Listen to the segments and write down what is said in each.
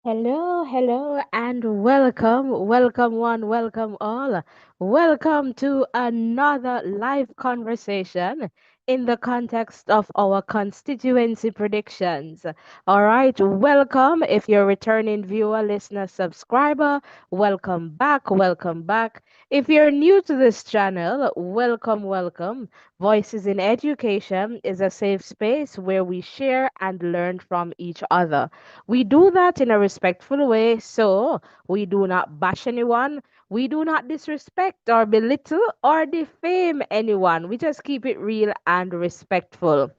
Hello, hello, and welcome, welcome one, welcome all. Welcome to another live conversation in the context of our constituency predictions. All right, welcome. If you're a returning viewer, listener, subscriber, welcome back, welcome back. If you're new to this channel, welcome, welcome. Voices in Education is a safe space where we share and learn from each other. We do that in a respectful way, so we do not bash anyone, we do not disrespect or belittle or defame anyone. We just keep it real and respectful.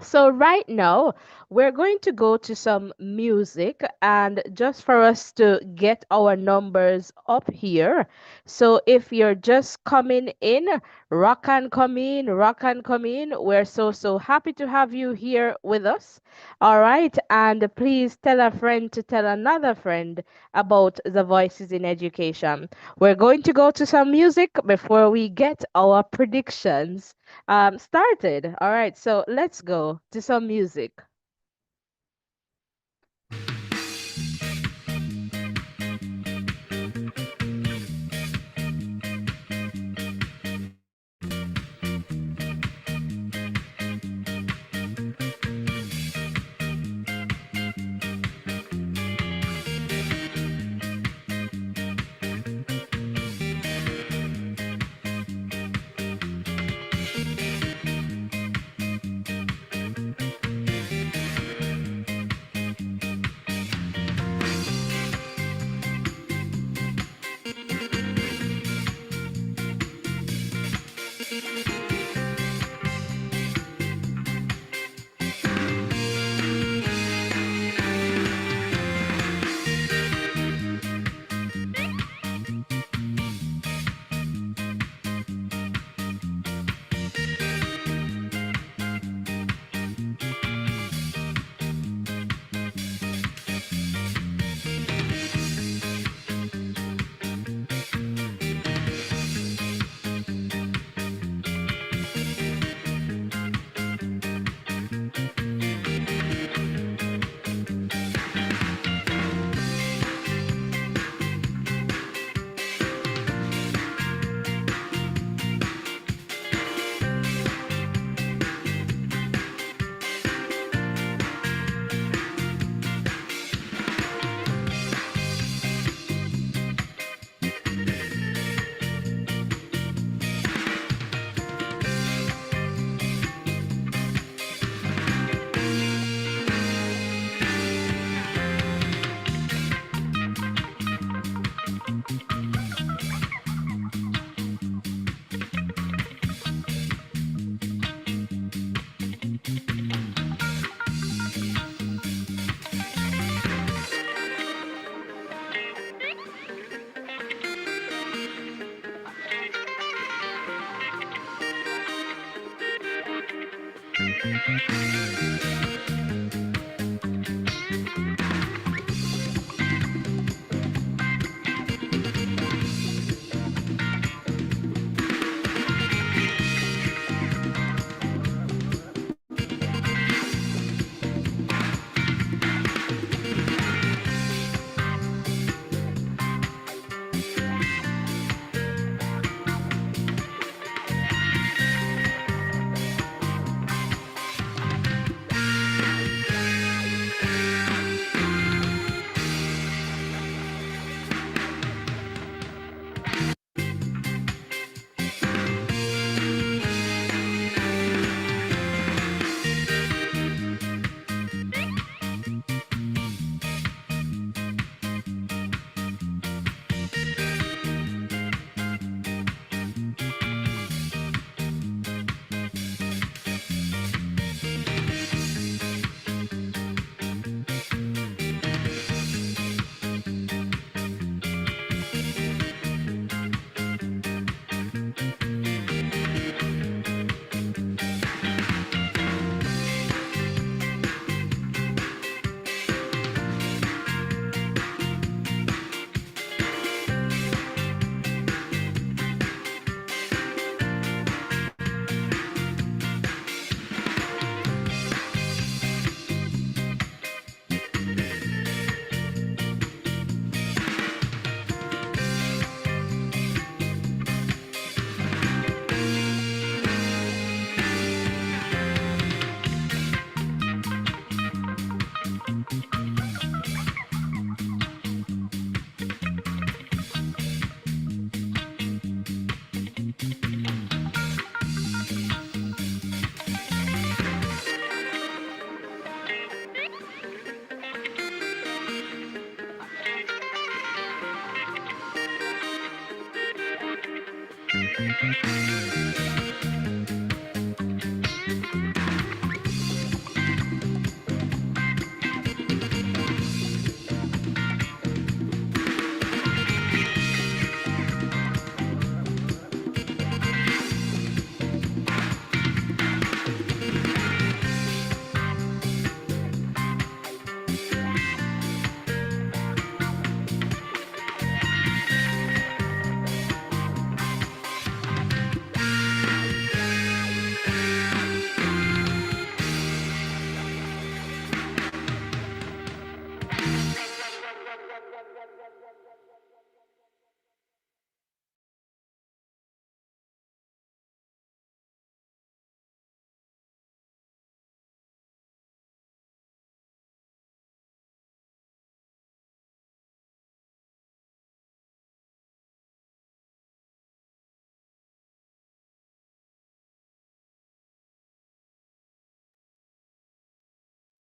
So right now, we're going to go to some music and just for us to get our numbers up here. So if you're just coming in, rock and come in, rock and come in. We're so happy to have you here with us. All right, and please tell a friend to tell another friend about the Voices in Education. We're going to go to some music before we get our predictions started. All right, so let's go to some music.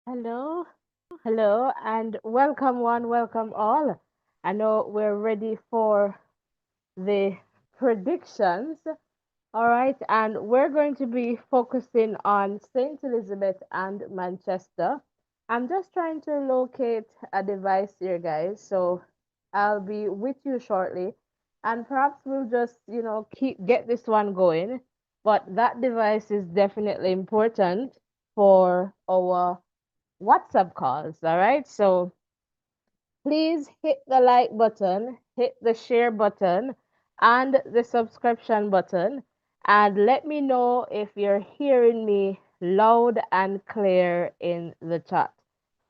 Hello, hello, and welcome one, welcome all. I know we're ready for the predictions. All right, and we're going to be focusing on St. Elizabeth and Manchester. I'm just trying to locate a device here, guys. So I'll be with you shortly, and perhaps we'll just, keep get this one going. But that device is definitely important for our WhatsApp calls. All right, so please hit the like button, hit the share button, and the subscription button. And let me know if you're hearing me loud and clear in the chat.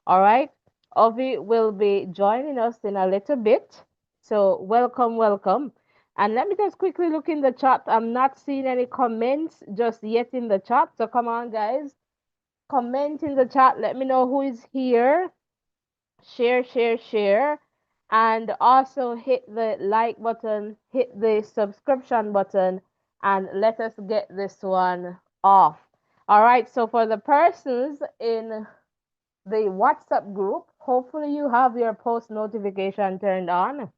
All right. Ovi will be joining us in a little bit. So, welcome, welcome. And let me just quickly look in the chat. I'm not seeing any comments just yet in the chat. So, come on, guys. Comment in the chat. Let me know who is here, share, and also hit the like button, hit the subscription button, and let us get this one off. All right, so for the persons in the WhatsApp group, hopefully you have your post notification turned on.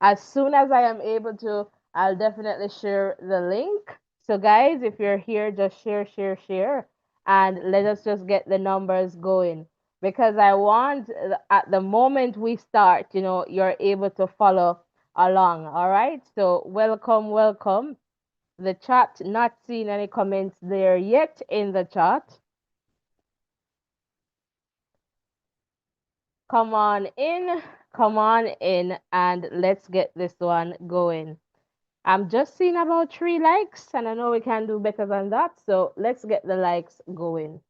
As soon as I am able to, I'll definitely share the link. So, guys, if you're here, just share, and let us just get the numbers going. Because I want, at the moment we start, you're able to follow along. All right. So, welcome, welcome. The chat, not seeing any comments there yet in the chat. Come on in, and let's get this one going. I'm just seeing about 3 likes, and I know we can do better than that. So let's get the likes going.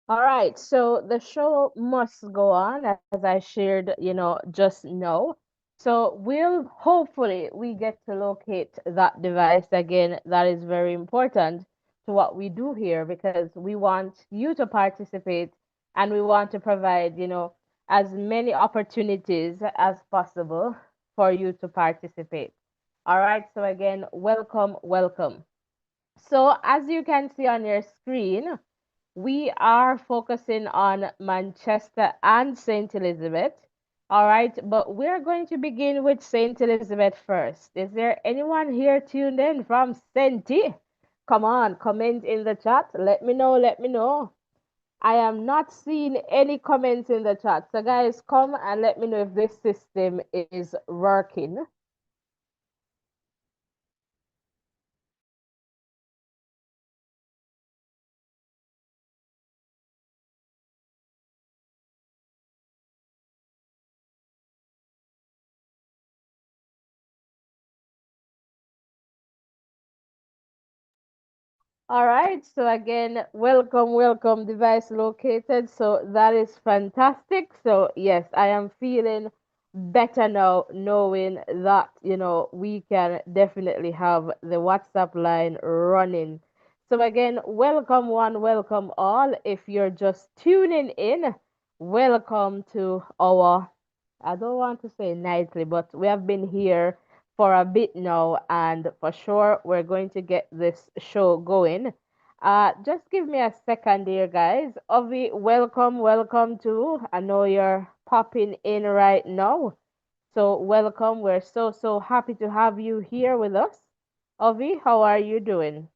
All right, so the show must go on as I shared, just now. So hopefully we get to locate that device again. That is very important to what we do here because we want you to participate and we want to provide, as many opportunities as possible for you to participate. All right, so again, welcome, welcome. So as you can see on your screen, we are focusing on Manchester and St. Elizabeth. All right, but we're going to begin with St. Elizabeth first. Is there anyone here tuned in from Senti? Come on, comment in the chat. Let me know, let me know. I am not seeing any comments in the chat. So, guys, come and let me know if this system is working. All right, so again, welcome, welcome, device located. So that is fantastic. So, yes, I am feeling better now knowing that, we can definitely have the WhatsApp line running. So, again, welcome one, welcome all. If you're just tuning in, welcome to our, I don't want to say nightly, but we have been here for a bit now, and for sure we're going to get this show going. Just give me a second here, guys. Ovi, welcome, welcome to. I know you're popping in right now, so welcome. We're so happy to have you here with us. Ovi, how are you doing?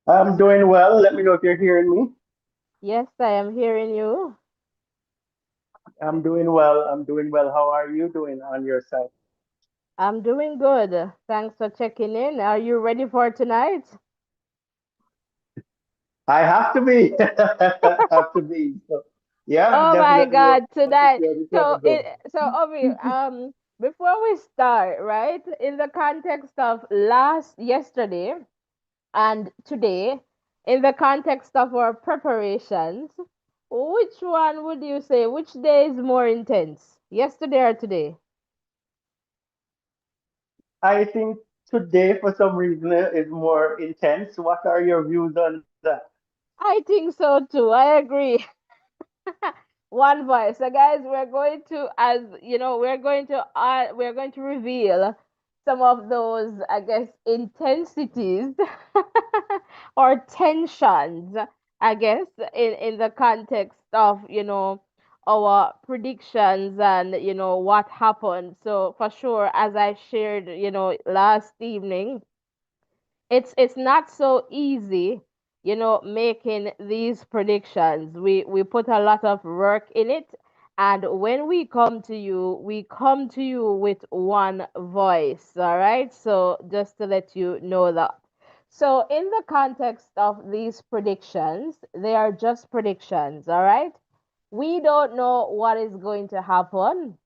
I'm doing well. Let me know if you're hearing me. Yes, I am hearing you. I'm doing well. I'm doing well. How are you doing on your side? I'm doing good. Thanks for checking in. Are you ready for tonight? I have to be. Have to be. So, Yeah, Oh my definitely God, want to tonight. share this So episode. it so Obi, before we start, right, in the context of yesterday and today, in the context of our preparations, which one would you say, which day is more intense? Yesterday or today? I think today, for some reason, is more intense. What are your views on that? I think so too. I agree. One voice. So guys, we're going to, as you know, we're going to reveal some of those, I guess, intensities or tensions, I guess, in the context of, our predictions and what happened. So for sure, as I shared, last evening, it's not so easy, making these predictions. We put a lot of work in it, and when we come to you with one voice, all right? So just to let you know that. So in the context of these predictions, they are just predictions, all right? We don't know what is going to happen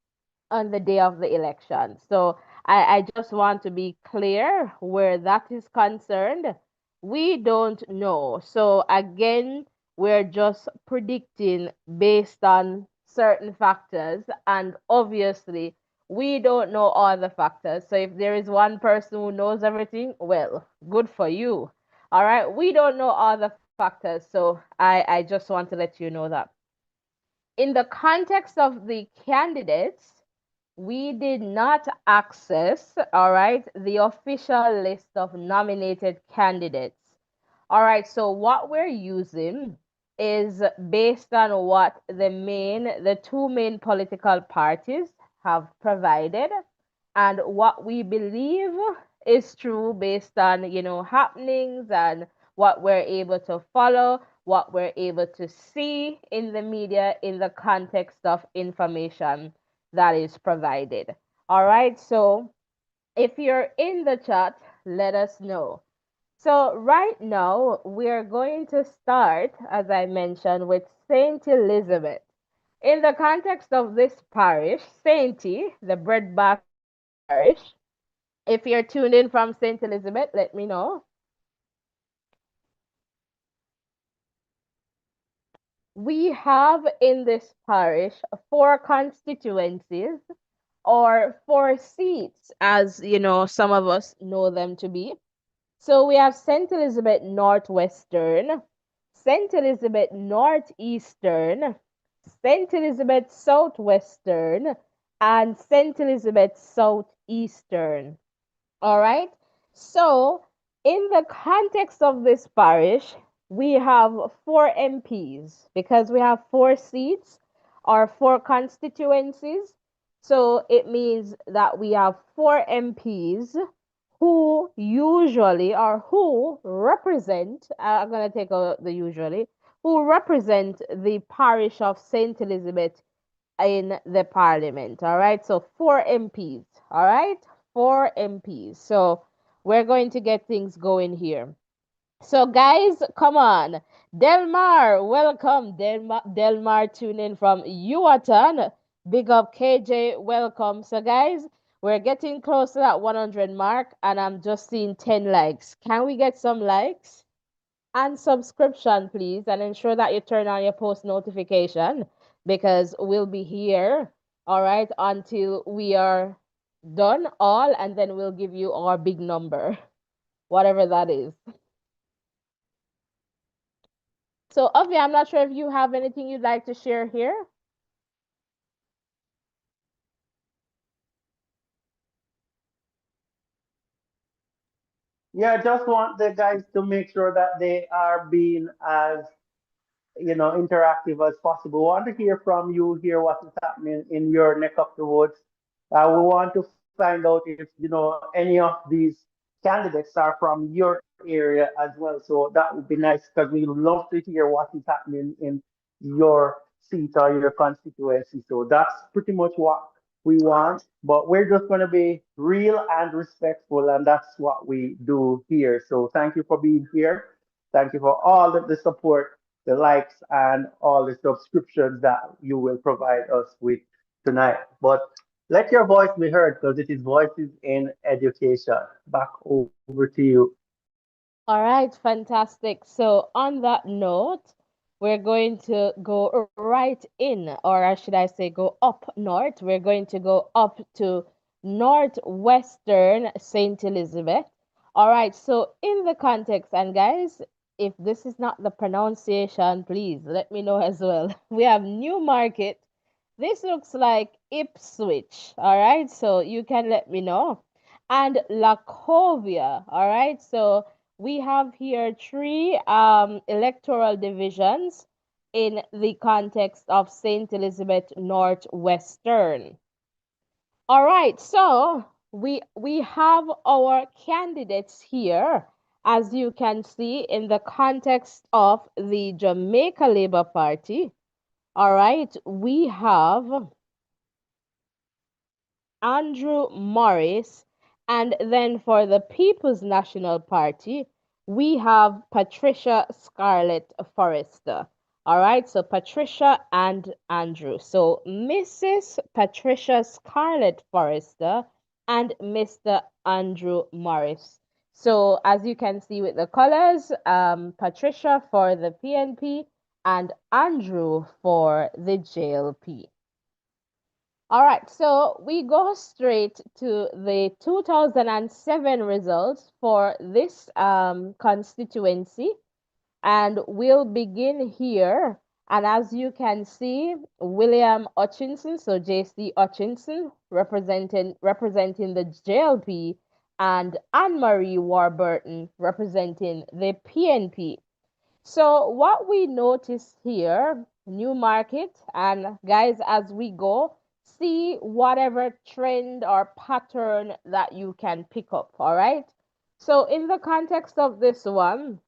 on the day of the election. So I just want to be clear where that is concerned. We don't know. So again, we're just predicting based on certain factors, and obviously, we don't know all the factors. So if there is one person who knows everything, well, good for you. All right, we don't know all the factors. So I just want to let you know that. In the context of the candidates, we did not access, all right, the official list of nominated candidates. All right, so what we're using is based on what the two main political parties have provided, and what we believe is true based on, happenings and what we're able to follow, what we're able to see in the media in the context of information that is provided. All right, so if you're in the chat, let us know. So, right now, we're going to start, as I mentioned, with Saint Elizabeth. In the context of this parish, Sainty, the breadbasket parish, if you're tuned in from Saint Elizabeth, let me know. We have in this parish four constituencies or four seats, as some of us know them to be. So we have St. Elizabeth Northwestern, St. Elizabeth Northeastern, St. Elizabeth Southwestern, and St. Elizabeth Southeastern. All right. So, in the context of this parish, we have four MPs because we have four seats or four constituencies. So, it means that we have four MPs who usually or who represent, I'm going to take out the usually, who represent the parish of St. Elizabeth in the parliament. All right. So four MPs. All right. Four MPs. So we're going to get things going here. So guys, come on. Delmar, welcome. Delmar tune in from Yuatan. Big up KJ, welcome. So guys, we're getting close to that 100 mark and I'm just seeing 10 likes. Can we get some likes? And subscription, please, and ensure that you turn on your post notification because we'll be here, all right, until we are done all, and then we'll give you our big number, whatever that is. So, Avi, I'm not sure if you have anything you'd like to share here. Yeah, just want the guys to make sure that they are being as interactive as possible. We want to hear from you, hear what is happening in your neck of the woods. We want to find out if any of these candidates are from your area as well. So that would be nice because we love to hear what is happening in your seat or your constituency. So that's pretty much what we want. But we're just going to be real and respectful, and that's what we do here. So thank you for being here. Thank you for all of the support. the likes and all the subscriptions that you will provide us with tonight. But let your voice be heard because it is Voices in Education. Back over to you. All right, fantastic. So, on that note, we're going to go right in, or should I say, go up north. We're going to go up to Northwestern St. Elizabeth. All right, so in the context, and guys, if this is not the pronunciation, please let me know as well. We have Newmarket. This looks like Ipswich. All right, so you can let me know. And Lacovia. All right, so we have here three electoral divisions in the context of St. Elizabeth Northwestern. All right, so we have our candidates here, as you can see in the context of the Jamaica Labour Party. All right, we have Andrew Morris. And then for the People's National Party, we have Patricia Scarlett Forrester. All right, so Patricia and Andrew. So Mrs. Patricia Scarlett Forrester and Mr. Andrew Morris. So as you can see with the colors, Patricia for the PNP and Andrew for the JLP. All right, so we go straight to the 2007 results for this constituency, and we'll begin here. And as you can see, William Hutchinson, so JC Hutchinson, representing the JLP, and Anne Marie Warburton representing the PNP. So what we notice here, Newmarket, and guys, as we go, see whatever trend or pattern that you can pick up, all right? So in the context of this one,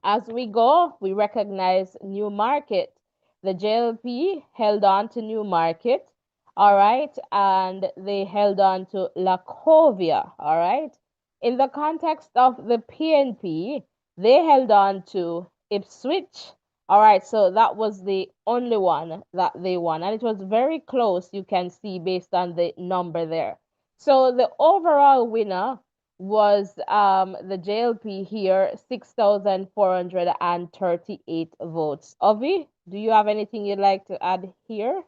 as we go, we recognize Newmarket. The JLP held on to Newmarket, all right, and they held on to Lacovia, all right. In the context of the PNP, they held on to Ipswich, all right. So that was the only one that they won, and it was very close. You can see based on the number there. So the overall winner was the JLP here, 6,438 votes. Ovi, do you have anything you'd like to add here?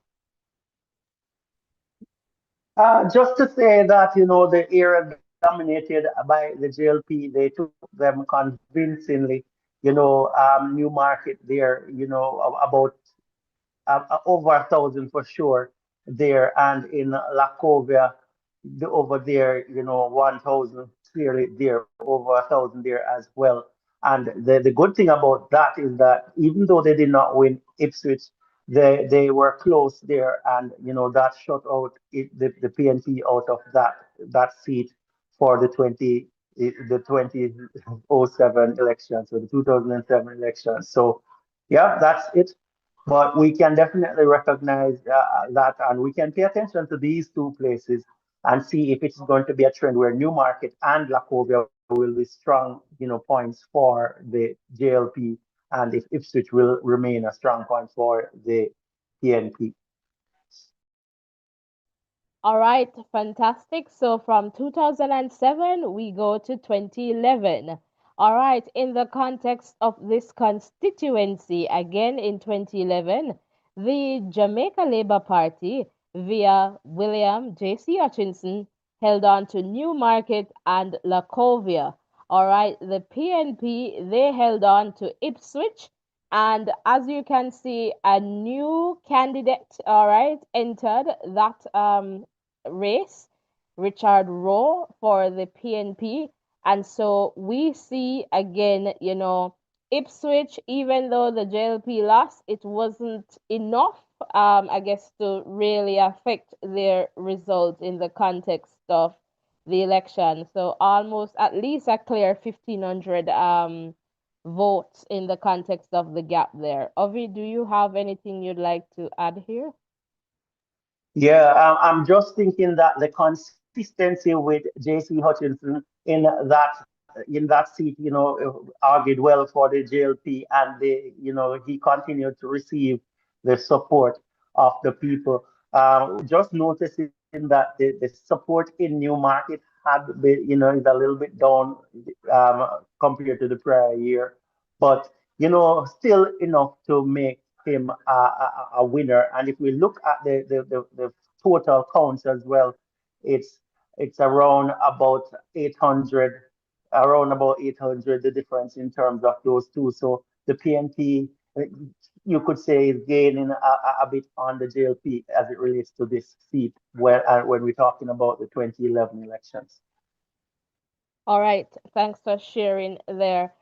Just to say that, the area dominated by the JLP, they took them convincingly. Newmarket there, about over 1,000 for sure there, and in Lacovia, over there, 1,000 clearly there, over 1,000 there as well. And the good thing about that is that even though they did not win Ipswich, they were close there, and that shut out the PNP out of that seat for the 2007 election, so the 2007 election. So yeah, that's it. But we can definitely recognize that, and we can pay attention to these two places and see if it's going to be a trend where Newmarket and Lacovia will be strong, points for the JLP, and if Ipswich will remain a strong point for the PNP. All right, fantastic. So from 2007, we go to 2011. All right, in the context of this constituency, again in 2011, the Jamaica Labour Party, via William J.C. Hutchinson, held on to Newmarket and Lacovia. All right, the PNP, they held on to Ipswich, and as you can see, a new candidate, all right, entered that race, Richard Rowe for the PNP. And so we see again, Ipswich, even though the JLP lost, it wasn't enough, I guess, to really affect their result in the context of the election. So almost at least a clear 1,500 votes in the context of the gap there. Ovi, do you have anything you'd like to add here? Yeah, I'm just thinking that the consistency with JC Hutchinson in that in that seat, argued well for the JLP, and he continued to receive the support of the people. Just noticing that the support in Newmarket had been, is a little bit down compared to the prior year, but still enough to make him a winner. And if we look at the total counts as well, it's it's eight hundred, around about 800, the difference in terms of those two. So the PNP, you could say, is gaining a bit on the JLP as it relates to this seat when we're talking about the 2011 elections. All right. Thanks for sharing there.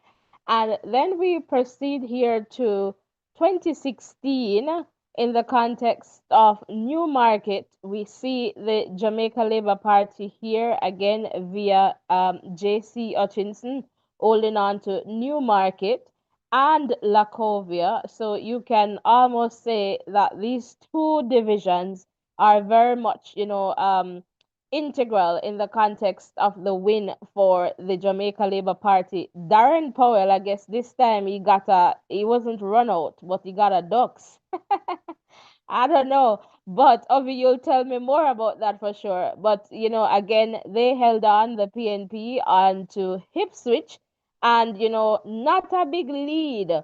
And then we proceed here to 2016 in the context of Newmarket. We see the Jamaica Labour Party here again via J.C. Hutchinson holding on to Newmarket and Lacovia. So you can almost say that these two divisions are very much, integral in the context of the win for the Jamaica Labour Party. Darren Powell, I guess this time he wasn't run out, but he got a ducks. I don't know, but Ovi, you'll tell me more about that for sure. But again, they held on the PNP on to Ipswich, and not a big lead,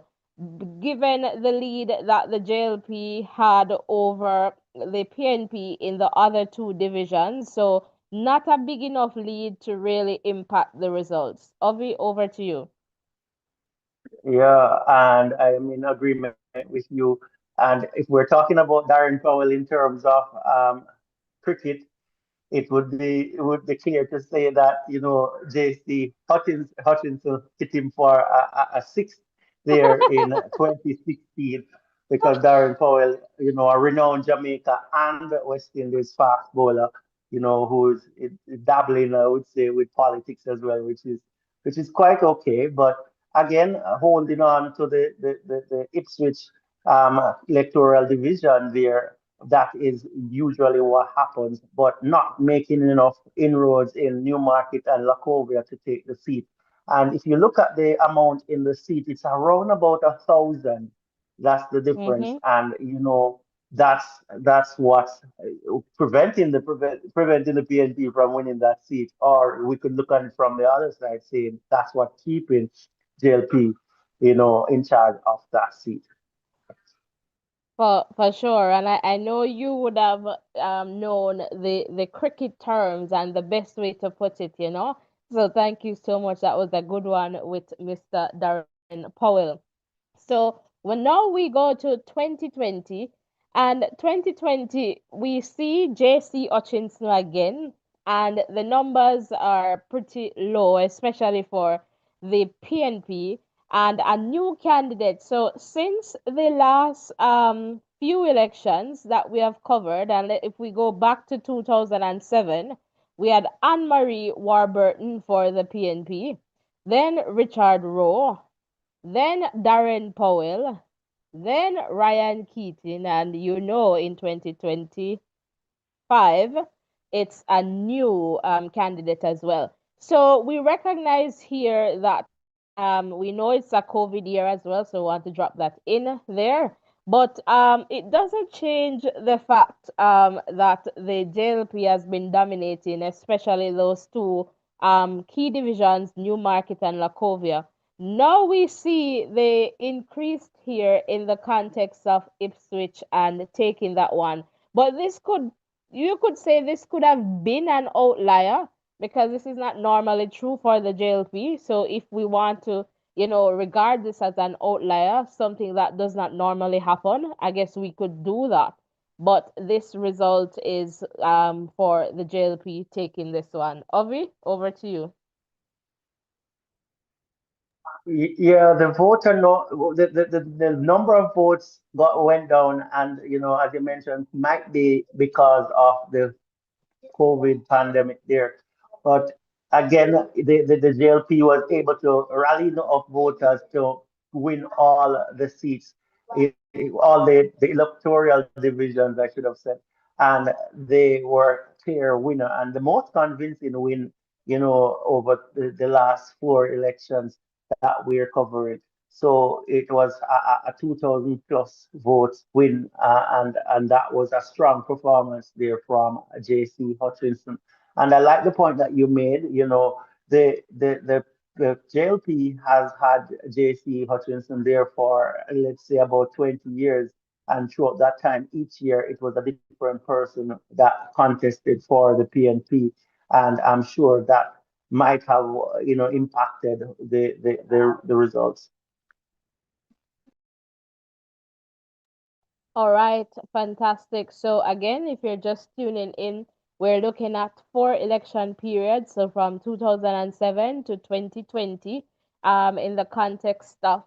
given the lead that the JLP had over the PNP in the other two divisions. So not a big enough lead to really impact the results. Ovi, over to you. Yeah, and I'm in agreement with you. And if we're talking about Darren Powell in terms of cricket, it would be clear to say that JC Hutchinson hit him for a sixth there in 2016, because Darren Powell, a renowned Jamaica and West Indies fast bowler, who's dabbling, I would say, with politics as well, which is quite okay. But again, holding on to the Ipswich electoral division there, that is usually what happens, but not making enough inroads in Newmarket and Lacovia to take the seat. And if you look at the amount in the seat, it's around about 1,000. That's the difference. Mm-hmm. And that's what's preventing the PNP from winning that seat. Or we could look at it from the other side, saying that's what keeping JLP, in charge of that seat. For sure, and I know you would have known the cricket terms and the best way to put it. So thank you so much. That was a good one with Mr. Darren Powell. So when now we go to 2020, and 2020 we see JC Hutchinson again, and the numbers are pretty low, especially for the PNP and a new candidate. So since the last few elections that we have covered, and if we go back to 2007, we had Anne Marie Warburton for the PNP, then Richard Rowe, then Darren Powell, then Ryan Keating, and in 2025, it's a new candidate as well. So we recognize here that we know it's a COVID year as well, so we want to drop that in there. But it doesn't change the fact that the JLP has been dominating, especially those two key divisions, Newmarket and Lacovia. Now we see the increased here in the context of Ipswich and taking that one. But you could say this could have been an outlier because this is not normally true for the JLP. So if we want to, regard this as an outlier, something that does not normally happen, I guess we could do that. But this result is for the JLP taking this one. Ovi, over to you. Yeah, the voter no, the number of votes went down, and as you mentioned, might be because of the COVID pandemic there. But again, the JLP was able to rally enough voters to win all the seats, all the electoral divisions, I should have said, and they were clear winner. And the most convincing win over the last four elections that we're covering. So it was a 2,000 plus votes win, and that was a strong performance there from JC Hutchinson. And I like the point that you made. The JLP has had JC Hutchinson there for, let's say, about 20 years. And throughout that time, each year it was a different person that contested for the PNP. And I'm sure that might have, impacted the results. All right, fantastic. So again, if you're just tuning in, we're looking at four election periods, so from 2007 to 2020, in the context of,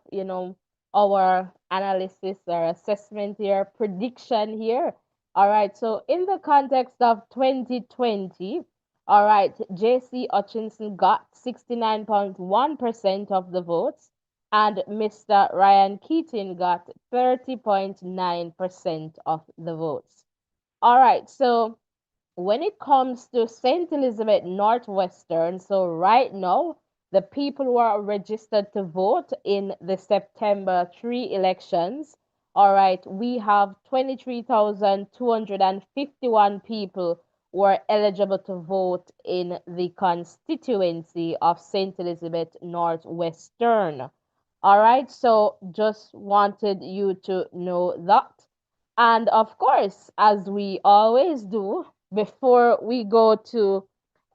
our analysis or assessment here, prediction here. All right, so in the context of 2020, all right, JC Hutchinson got 69.1% of the votes and Mr. Ryan Keating got 30.9% of the votes. All right, so when it comes to St. Elizabeth Northwestern, so right now, the people who are registered to vote in the September 3 elections, all right, we have 23,251 people who are eligible to vote in the constituency of St. Elizabeth Northwestern. All right, so just wanted you to know that. And of course, as we always do, before we go to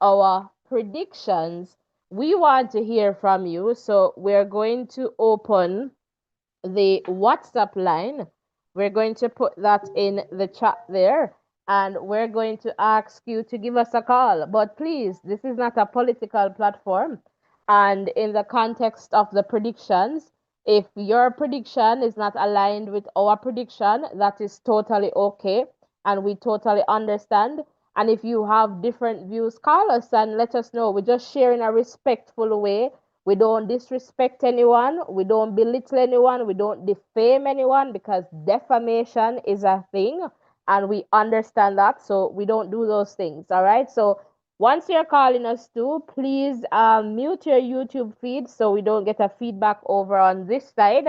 our predictions, we want to hear from you. So we're going to open the WhatsApp line. We're going to put that in the chat there and we're going to ask you to give us a call. But please, this is not a political platform. And in the context of the predictions, if your prediction is not aligned with our prediction, that is totally okay. And we totally understand. And if you have different views, call us and let us know. We're just sharing a respectful way. We don't disrespect anyone. We don't belittle anyone. We don't defame anyone because defamation is a thing and we understand that. So we don't do those things. All right. So once you're calling us too, please mute your YouTube feed so we don't get a feedback over on this side.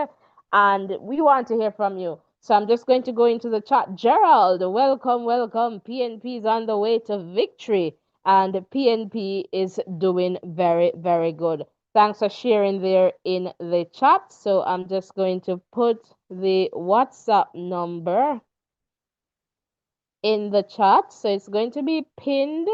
And we want to hear from you. So I'm just going to go into the chat. Gerald, welcome, welcome. PNP is on the way to victory and PNP is doing very, very good. Thanks for sharing there in the chat. So I'm just going to put the WhatsApp number in the chat. So it's going to be pinned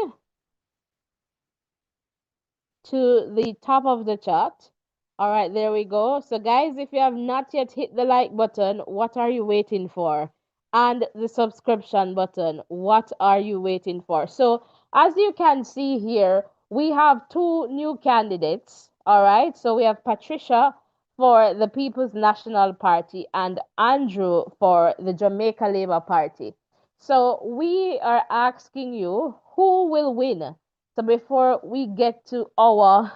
to the top of the chat. All right, there we go. So guys, if you have not yet hit the like button, what are you waiting for? And the subscription button, what are you waiting for? So as you can see here, we have two new candidates. All right, so we have Patricia for the People's National Party and Andrew for the Jamaica Labour Party. So we are asking you who will win. So before we get to our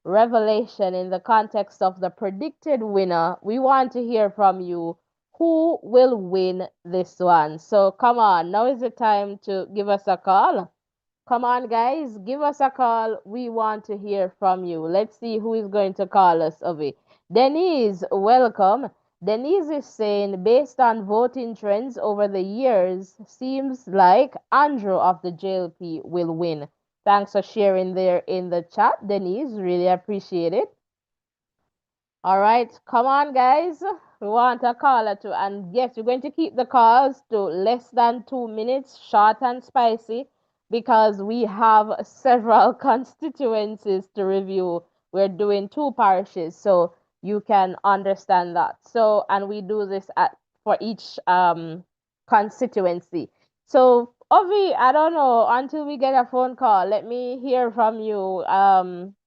revelation in the context of the predicted winner, we want to hear from you who will win this one. So come on, now is the time to give us a call. Come on, guys, give us a call. We want to hear from you. Let's see who is going to call us, Ovi. Denise, welcome. Denise is saying, based on voting trends over the years, seems like Andrew of the JLP will win. Thanks for sharing there in the chat, Denise. Really appreciate it. All right, come on, guys. We want a caller too. And yes, we're going to keep the calls to less than 2 minutes, short and spicy, because we have several constituencies to review. We're doing two parishes, so you can understand that. So, and we do this for each constituency. So, Ovi, I don't know, until we get a phone call, let me hear from you.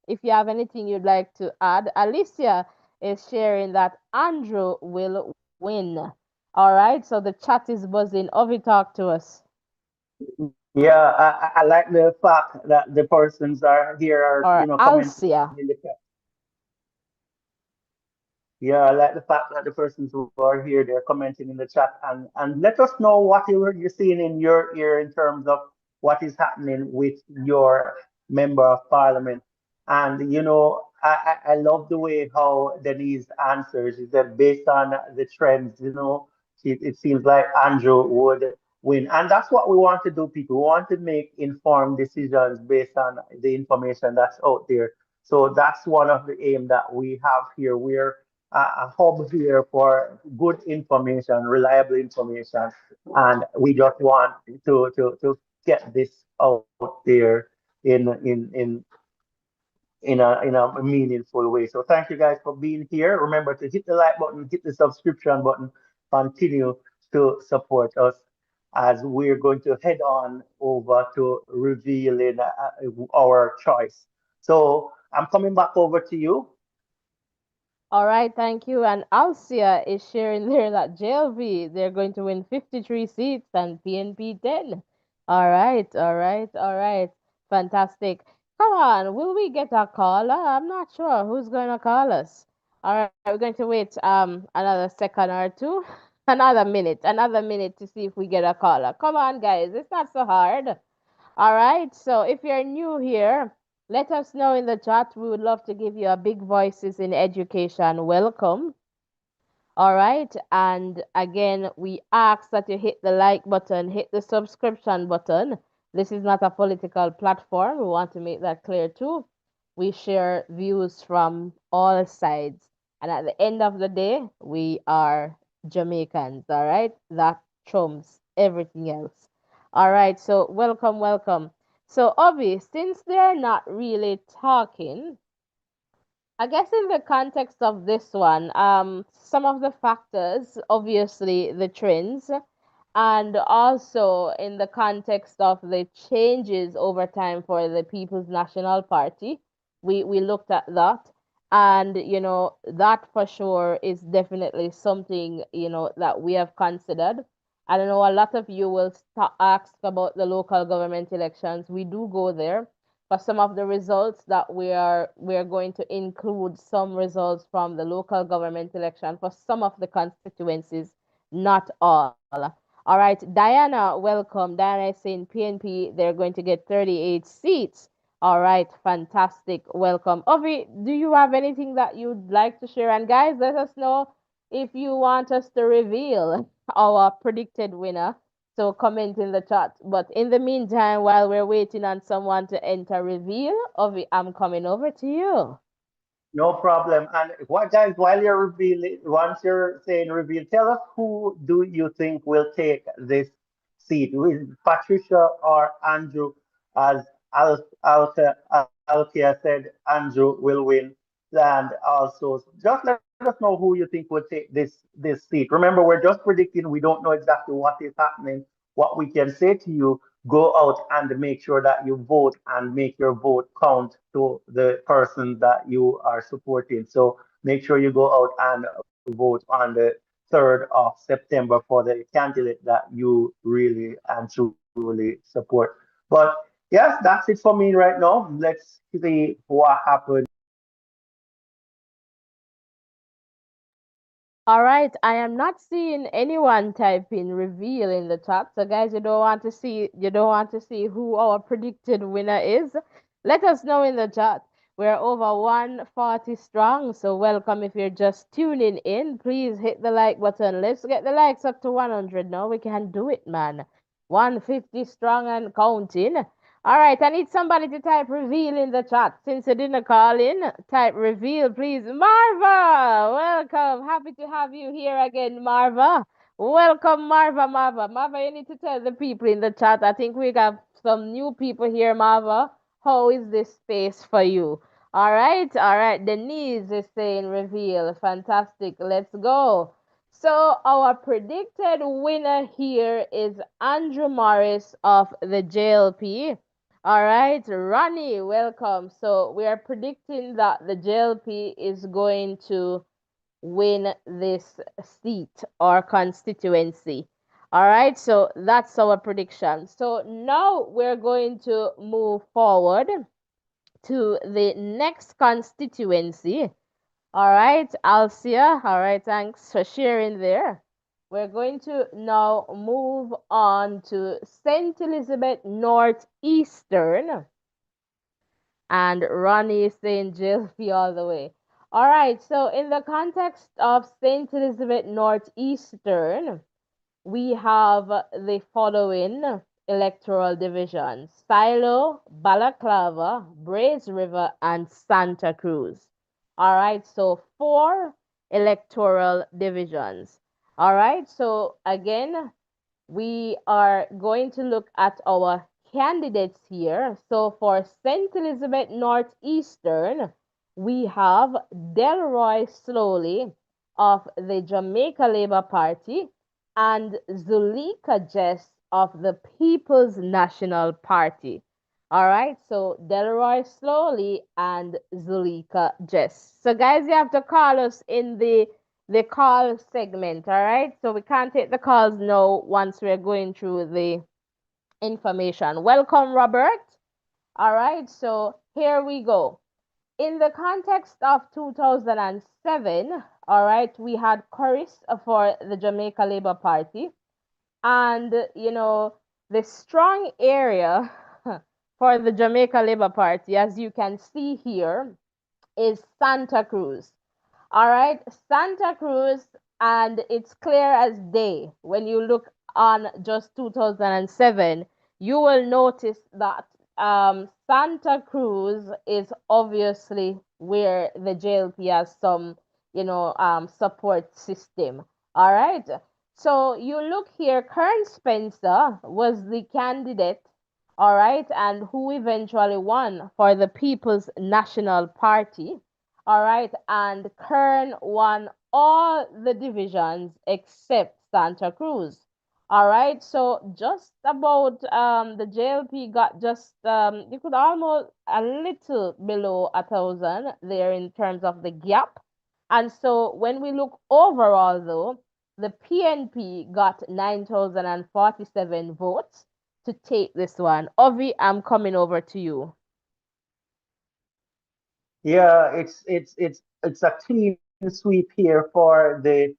If you have anything you'd like to add. Alicia is sharing that Andrew will win. All right, so the chat is buzzing. Ovi, talk to us. Yeah, I like the fact that the persons are here are, Or commenting in the Alcia. chat. Yeah, I like the fact that the persons who are here, they're commenting in the chat, and let us know what you're seeing in your ear in terms of what is happening with your member of parliament. And I love the way how Denise answers. She said based on the trends, it seems like Andrew would win. And that's what we want to do, people. We want to make informed decisions based on the information that's out there. So that's one of the aim that we have here. We're a hub here for good information, reliable information, and we just want to get this out there in in a meaningful way. So thank you guys for being here. Remember to hit the like button, hit the subscription button, continue to support us as we're going to head on over to revealing our choice. So I'm coming back over to you. All right, thank you. And Alcia is sharing there that JLV, they're going to win 53 seats and PNP 10. All right, all right, all right. Fantastic. Come on, will we get a caller? I'm not sure who's going to call us. All right, we're going to wait another second or two, another minute to see if we get a caller. Come on, guys, it's not so hard. All right. So if you're new here, let us know in the chat. We would love to give you a big voices in education. Welcome. All right. And again, we ask that you hit the like button, hit the subscription button. This is not a political platform. We want to make that clear too. We share views from all sides. And at the end of the day, we are Jamaicans. All right. That trumps everything else. All right. So welcome, welcome. So, Obi, since they're not really talking, I guess in the context of this one, some of the factors, obviously the trends, and also in the context of the changes over time for the People's National Party, we looked at that. And, that for sure is definitely something, that we have considered. I don't know, a lot of you will ask about the local government elections. We do go there for some of the results that we are going to include some results from the local government election for some of the constituencies, not all. All right, Diana, welcome. Diana is saying PNP, they're going to get 38 seats. All right, fantastic. Welcome. Ovi, do you have anything that you'd like to share? And guys, let us know if you want us to reveal our predicted winner. So comment in the chat. But in the meantime, while we're waiting on someone to enter reveal, Ovi, I'm coming over to you. No problem. And what guys, while you're revealing, once you're saying reveal, tell us who do you think will take this seat? Is Patricia or Andrew? As Althea said, Andrew will win. And also, just let us know who you think will take this seat. Remember, we're just predicting. We don't know exactly what is happening. What we can say to you, go out and make sure that you vote and make your vote count to the person that you are supporting. So make sure you go out and vote on the 3rd of September for the candidate that you really and truly support. But yes, that's it for me right now. Let's see what happens. All right, I am not seeing anyone typing reveal in the chat. So guys, you don't want to see who our predicted winner is. Let us know in the chat. We're over 140 strong, so welcome if you're just tuning in. Please hit the like button. Let's get the likes up to 100 now. We can do it, man. 150 strong and counting. All right, I need somebody to type reveal in the chat. Since you didn't call in, type reveal, please. Marva, welcome. Happy to have you here again, Marva. Welcome, Marva, Marva. Marva, you need to tell the people in the chat. I think we got some new people here, Marva. How is this space for you? All right, all right. Denise is saying reveal. Fantastic. Let's go. So our predicted winner here is Andrew Morris of the JLP. All right, Ronnie, welcome. So we are predicting that the JLP is going to win this seat or constituency. All right, so that's our prediction. So now we're going to move forward to the next constituency. All right, Alcia. All right, thanks for sharing there. We're going to now move on to St. Elizabeth Northeastern. And Ronnie is saying JLP all the way. All right, so in the context of St. Elizabeth Northeastern, we have the following electoral divisions: Silo, Balaclava, Brays River, and Santa Cruz. All right, so four electoral divisions. All right, so again, we are going to look at our candidates here. So for St. Elizabeth Northeastern, we have Delroy Slowly of the Jamaica Labour Party and Zuleika Jess of the People's National Party. All right, so Delroy Slowly and Zuleika Jess. So guys, you have to call us in the call segment, all right? So we can't take the calls now once we're going through the information. Welcome, Robert. All right, so here we go. In the context of 2007, all right, we had Chorus for the Jamaica Labour Party. And, the strong area for the Jamaica Labour Party, as you can see here, is Santa Cruz. All right, Santa Cruz, and it's clear as day. When you look on just 2007, you will notice that Santa Cruz is obviously where the JLP has some, support system. All right, so you look here, Kern Spencer was the candidate, all right, and who eventually won for the People's National Party. All right, and Kern won all the divisions except Santa Cruz. All right, so just about the JLP got just you could almost a little below 1,000 there in terms of the gap. And so when we look overall though, the PNP got 9,047 votes to take this one. Ovi, I'm coming over to you. Yeah, it's a clean sweep here for the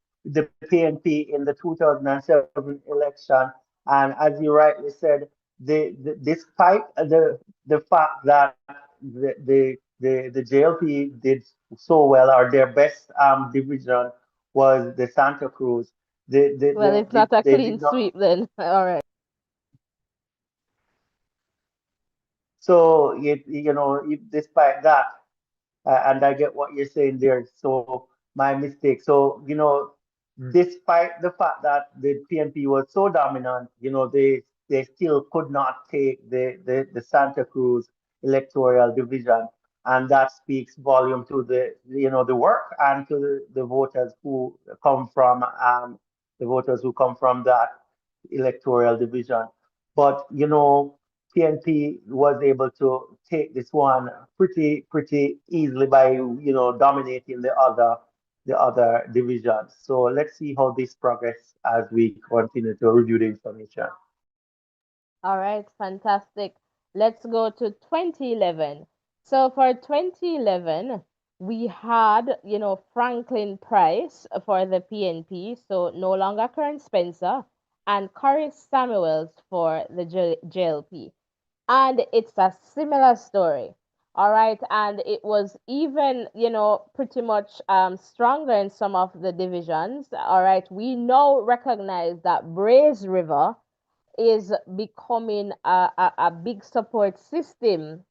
PNP in the 2007 election, and as you rightly said, despite the fact that the JLP did so well, or their best division was the Santa Cruz. Well, it's not a They did clean not. sweep then. All right. So despite that, and I get what you're saying there. So my mistake. So despite the fact that the PNP was so dominant, they still could not take the Santa Cruz electoral division, and that speaks volume to the work and to the voters who come from that electoral division. But PNP was able to take this one pretty easily by dominating the other divisions. So let's see how this progress as we continue to review the information. All right, fantastic. Let's go to 2011. So for 2011, we had, Franklin Price for the PNP, so no longer Karen Spencer, and Corey Samuels for the JLP. And it's a similar story. All right, and it was even, pretty much stronger in some of the divisions. All right, we now recognize that Brays River is becoming a big support system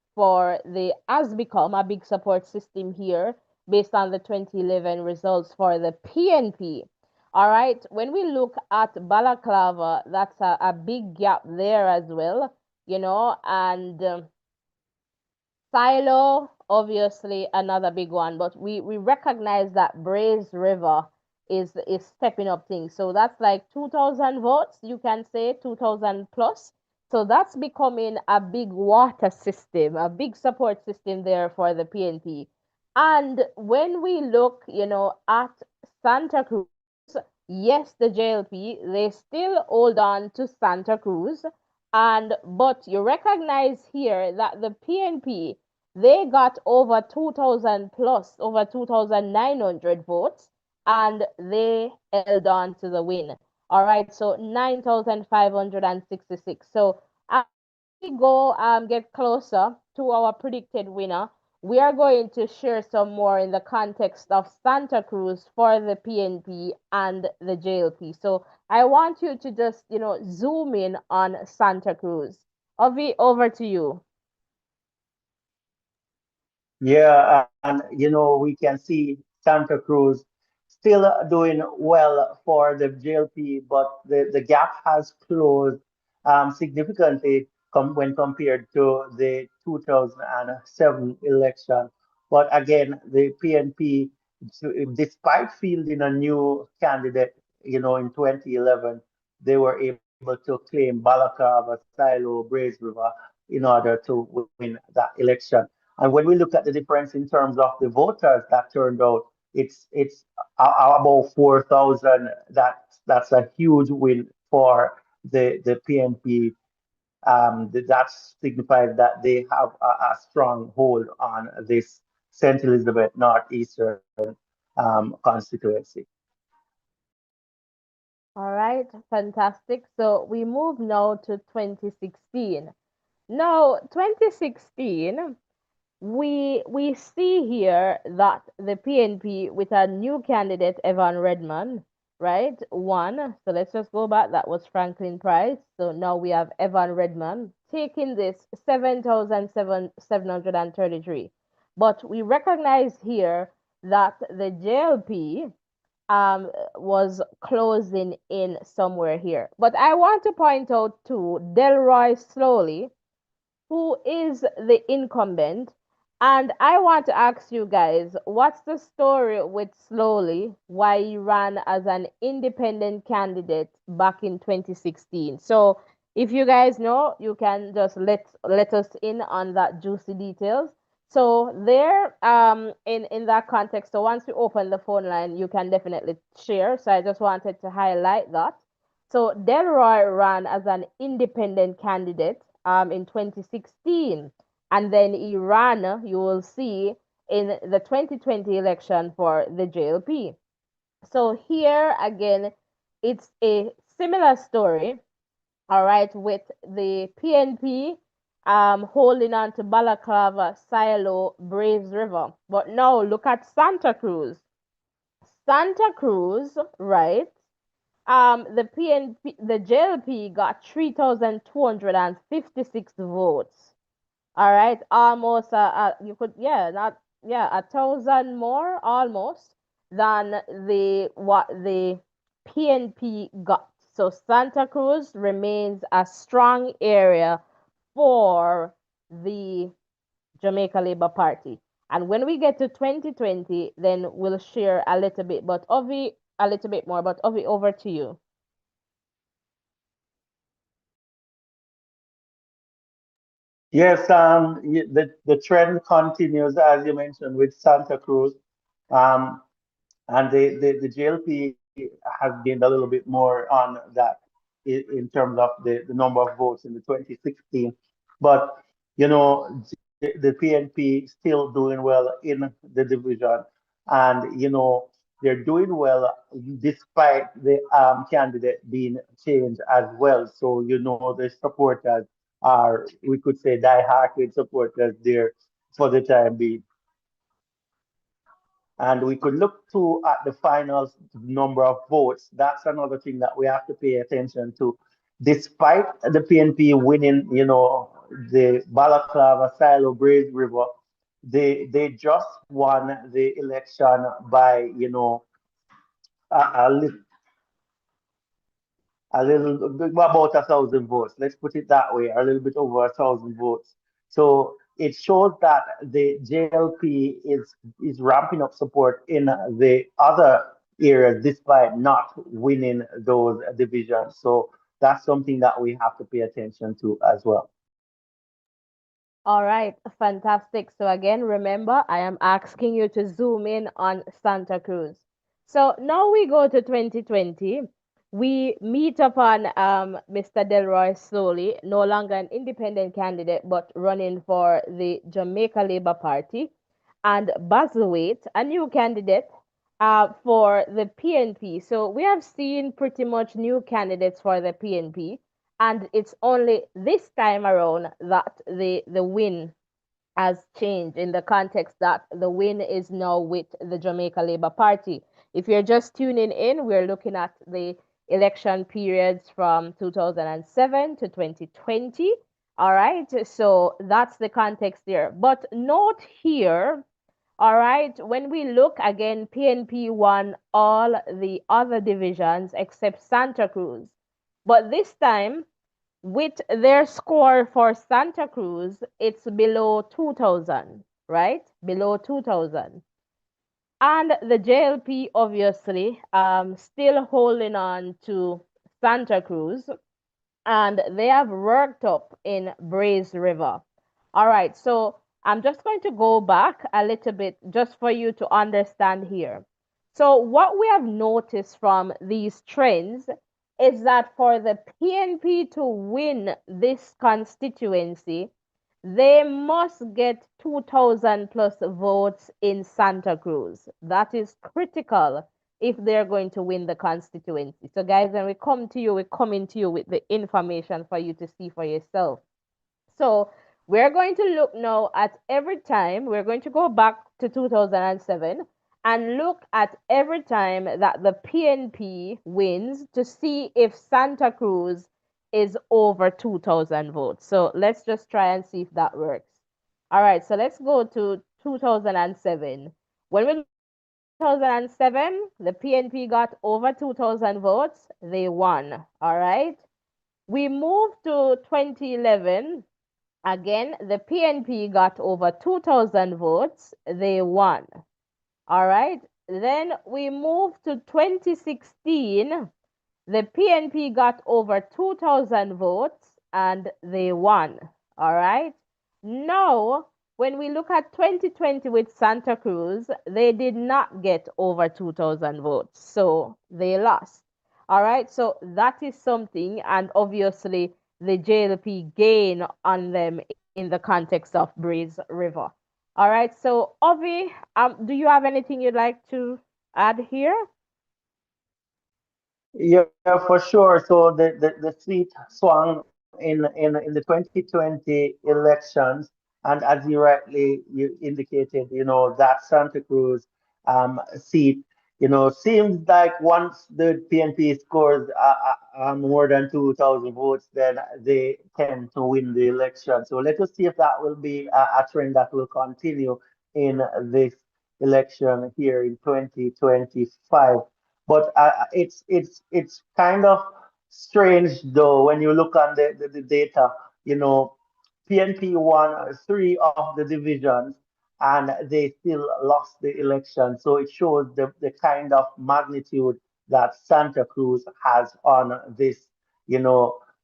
has become a big support system here based on the 2011 results for the PNP. All right, when we look at Balaclava, that's a big gap there as well, and Silo, obviously another big one, but we recognize that Braze River is stepping up things. So that's like 2,000 votes, you can say 2,000 plus. So that's becoming a big water system, a big support system there for the PNP. And when we look, at Santa Cruz, yes, the JLP, they still hold on to Santa Cruz. And but you recognize here that the PNP, they got over 2,000 plus, over 2,900 votes, and they held on to the win. All right, so 9,566. So as we go get closer to our predicted winner, we are going to share some more in the context of Santa Cruz for the PNP and the JLP. So I want you to just, zoom in on Santa Cruz. Ovi, over to you. Yeah, and we can see Santa Cruz still doing well for the JLP, but the gap has closed significantly when compared to the 2007 election. But again, the PNP, despite fielding a new candidate, in 2011, they were able to claim Balaclava, Silo, Brays River in order to win that election. And when we look at the difference in terms of the voters that turned out, it's about 4,000. That's a huge win for the PNP. That signifies that they have a strong hold on this St. Elizabeth Northeastern constituency. All right, fantastic. So we move now to 2016. Now, 2016, we see here that the PNP with a new candidate, Evan Redman, right? One. So let's just go back. That was Franklin Price. So now we have Evan Redman taking this 7,733. But we recognize here that the JLP was closing in somewhere here. But I want to point out to Delroy Slowly, who is the incumbent. And I want to ask you guys, what's the story with Slowly? Why he ran as an independent candidate back in 2016? So if you guys know, you can just let us in on that juicy details. So there, in that context, so once we open the phone line, you can definitely share. So I just wanted to highlight that. So Delroy ran as an independent candidate in 2016. And then he ran, you will see, in the 2020 election for the JLP. So here again, it's a similar story, all right, with the PNP holding on to Balaclava, Silo, Braves River. But now look at Santa Cruz. Santa Cruz, right? The PNP, the JLP got 3,256 votes. All right, almost you could not yeah 1,000 more almost than the what the PNP got. So Santa Cruz remains a strong area for the Jamaica Labour Party. And when we get to 2020, then we'll share a little bit, but Ovi a little bit more. But Ovi, over to you. Yes, the trend continues, as you mentioned, with Santa Cruz. Um, and the JLP has gained a little bit more on that in terms of the number of votes in the 2016. But, the PNP still doing well in the division. And, they're doing well despite the candidate being changed as well. So, the supporters are, we could say, die-hearted supporters there for the time being. And we could look to at the final number of votes. That's another thing that we have to pay attention to. Despite the PNP winning, the Balaclava, Silo, Braze River, they just won the election by, a, a, a little about 1,000 votes. Let's put it that way, a little bit over 1,000 votes. So it shows that the JLP is ramping up support in the other areas despite not winning those divisions. So that's something that we have to pay attention to as well. All right, fantastic. So again, remember, I am asking you to zoom in on Santa Cruz. So now we go to 2020. We meet upon Mr. Delroy Slowly, no longer an independent candidate, but running for the Jamaica Labour Party, and Basilwait, a new candidate for the PNP. So we have seen pretty much new candidates for the PNP, and it's only this time around that the win. has changed in the context that the win is now with the Jamaica Labour Party. If you're just tuning in, we're looking at the election periods from 2007 to 2020. All right, so that's the context there. But note here, all right, when we look again, PNP won all the other divisions except Santa Cruz. But this time, with their score for Santa Cruz, it's below 2000, right? Below 2000. And the JLP obviously still holding on to Santa Cruz, and they have worked up in Braze River. All right, so I'm just going to go back a little bit just for you to understand here. So, what we have noticed from these trends is that for the PNP to win this constituency, they must get 2000 plus votes in Santa Cruz. That is critical if they're going to win the constituency. So, guys, when we come to you, we're coming to you with the information for you to see for yourself. So, we're going to look now at every time, we're going to go back to 2007 and look at every time that the PNP wins to see if Santa Cruz is over 2000 votes. So, let's just try and see if that works. All right, so let's go to 2007. When we look at 2007, the PNP got over 2000 votes. They won. All right. We moved to 2011. Again, the PNP got over 2000 votes. They won. All right. Then we moved to 2016. The PNP got over 2000 votes and they won. All right. Now, when we look at 2020 with Santa Cruz, they did not get over 2000 votes. So they lost. All right. So that is something. And obviously, the JLP gain on them in the context of Breeze River. All right. So, Ovi, do you have anything you'd like to add here? Yeah, for sure. So the seat swung in the 2020 elections, and as you indicated, that Santa Cruz seat, seems like once the PNP scores more than 2,000 votes, then they tend to win the election. So let us see if that will be a trend that will continue in this election here in 2025. But it's kind of strange though when you look on the data. You know, PNP won three of the divisions and they still lost the election. So it shows the kind of magnitude that Santa Cruz has on this,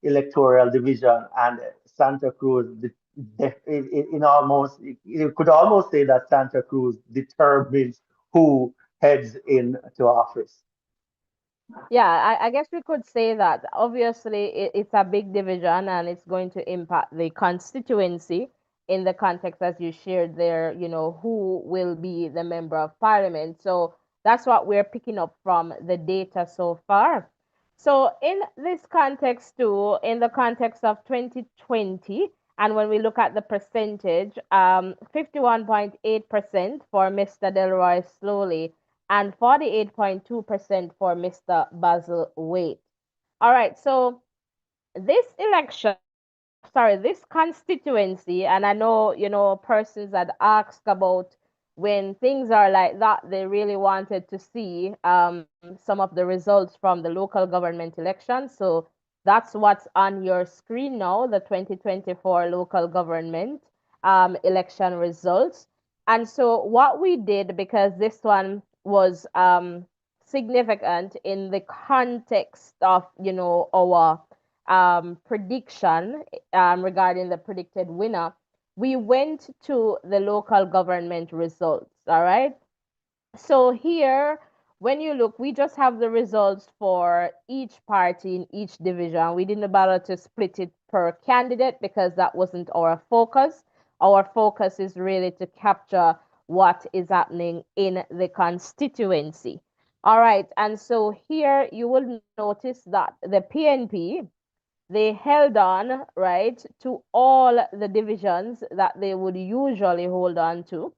electoral division. And Santa Cruz, in almost, you could almost say that Santa Cruz determines who heads into office. Yeah, I guess we could say that. Obviously, it's a big division and it's going to impact the constituency in the context as you shared there, who will be the member of parliament. So that's what we're picking up from the data so far. So, in this context, too, in the context of 2020, and when we look at the percentage, 51.8% for Mr. Delroy Slowly and 48.2% for Mr. Basil Wade. All right, so this election, sorry, this constituency, and I know, persons had asked about when things are like that, they really wanted to see some of the results from the local government elections. So that's what's on your screen now, the 2024 local government election results. And so what we did, because this one was significant in the context of, our prediction regarding the predicted winner, we went to the local government results. All right. So here, when you look, we just have the results for each party in each division. We didn't bother to split it per candidate because that wasn't our focus. Our focus is really to capture what is happening in the constituency. All right, and so here you will notice that the PNP they held on, right, to all the divisions that they would usually hold on to,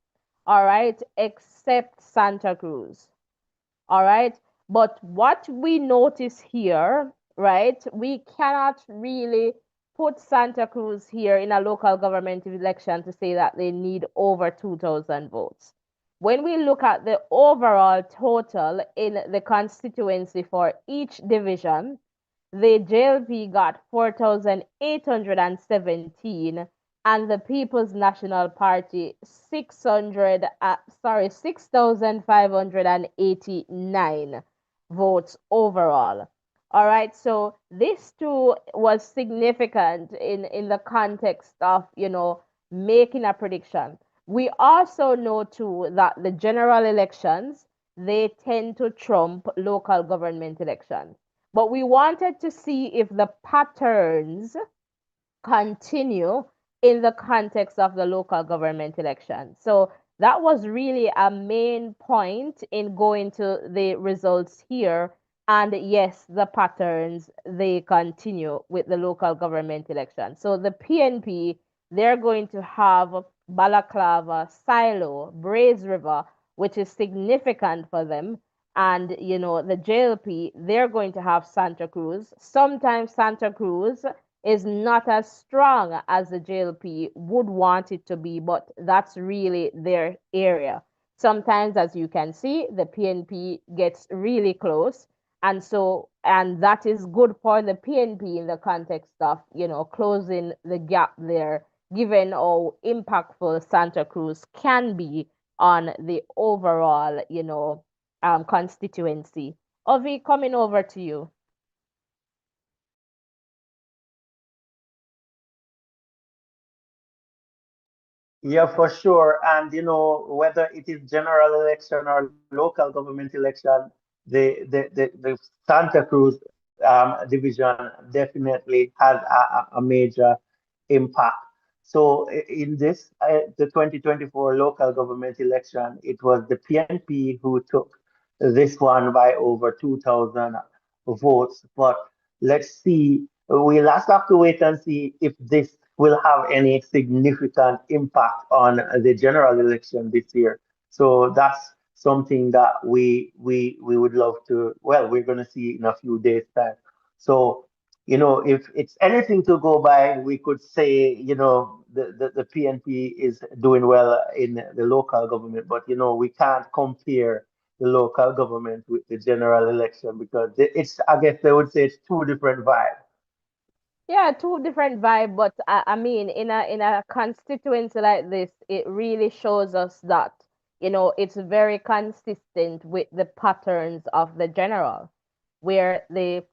all right, except Santa Cruz. All right. But what we notice here, right, we cannot really put Santa Cruz here in a local government election to say that they need over 2,000 votes. When we look at the overall total in the constituency for each division, the JLP got 4,817 and the People's National Party 6,589 votes overall. All right, so this too was significant in the context of, making a prediction. We also know too that the general elections, they tend to trump local government elections. But we wanted to see if the patterns continue in the context of the local government election. So that was really a main point in going to the results here. And yes, the patterns, they continue with the local government election. So the PNP, they're going to have Balaclava, Silo, Braze River, which is significant for them. And, the JLP, they're going to have Santa Cruz. Sometimes Santa Cruz is not as strong as the JLP would want it to be, but that's really their area. Sometimes, as you can see, the PNP gets really close. And that is good for the PNP in the context of, closing the gap there, given how impactful Santa Cruz can be on the overall, constituency. Ovi, coming over to you. Yeah, for sure. And whether it is general election or local government election, the Santa Cruz division definitely has a major impact. So in this, the 2024 local government election, it was the PNP who took this one by over 2,000 votes. But let's see, we'll just have to wait and see if this will have any significant impact on the general election this year. So that's something that we would love to, well, we're going to see in a few days' time. So if it's anything to go by, we could say, the PNP is doing well in the local government, but, we can't compare the local government with the general election because it's, I guess they would say it's two different vibes. Yeah, two different vibe, but I mean, in a constituency like this, it really shows us that, it's very consistent with the patterns of the general, where the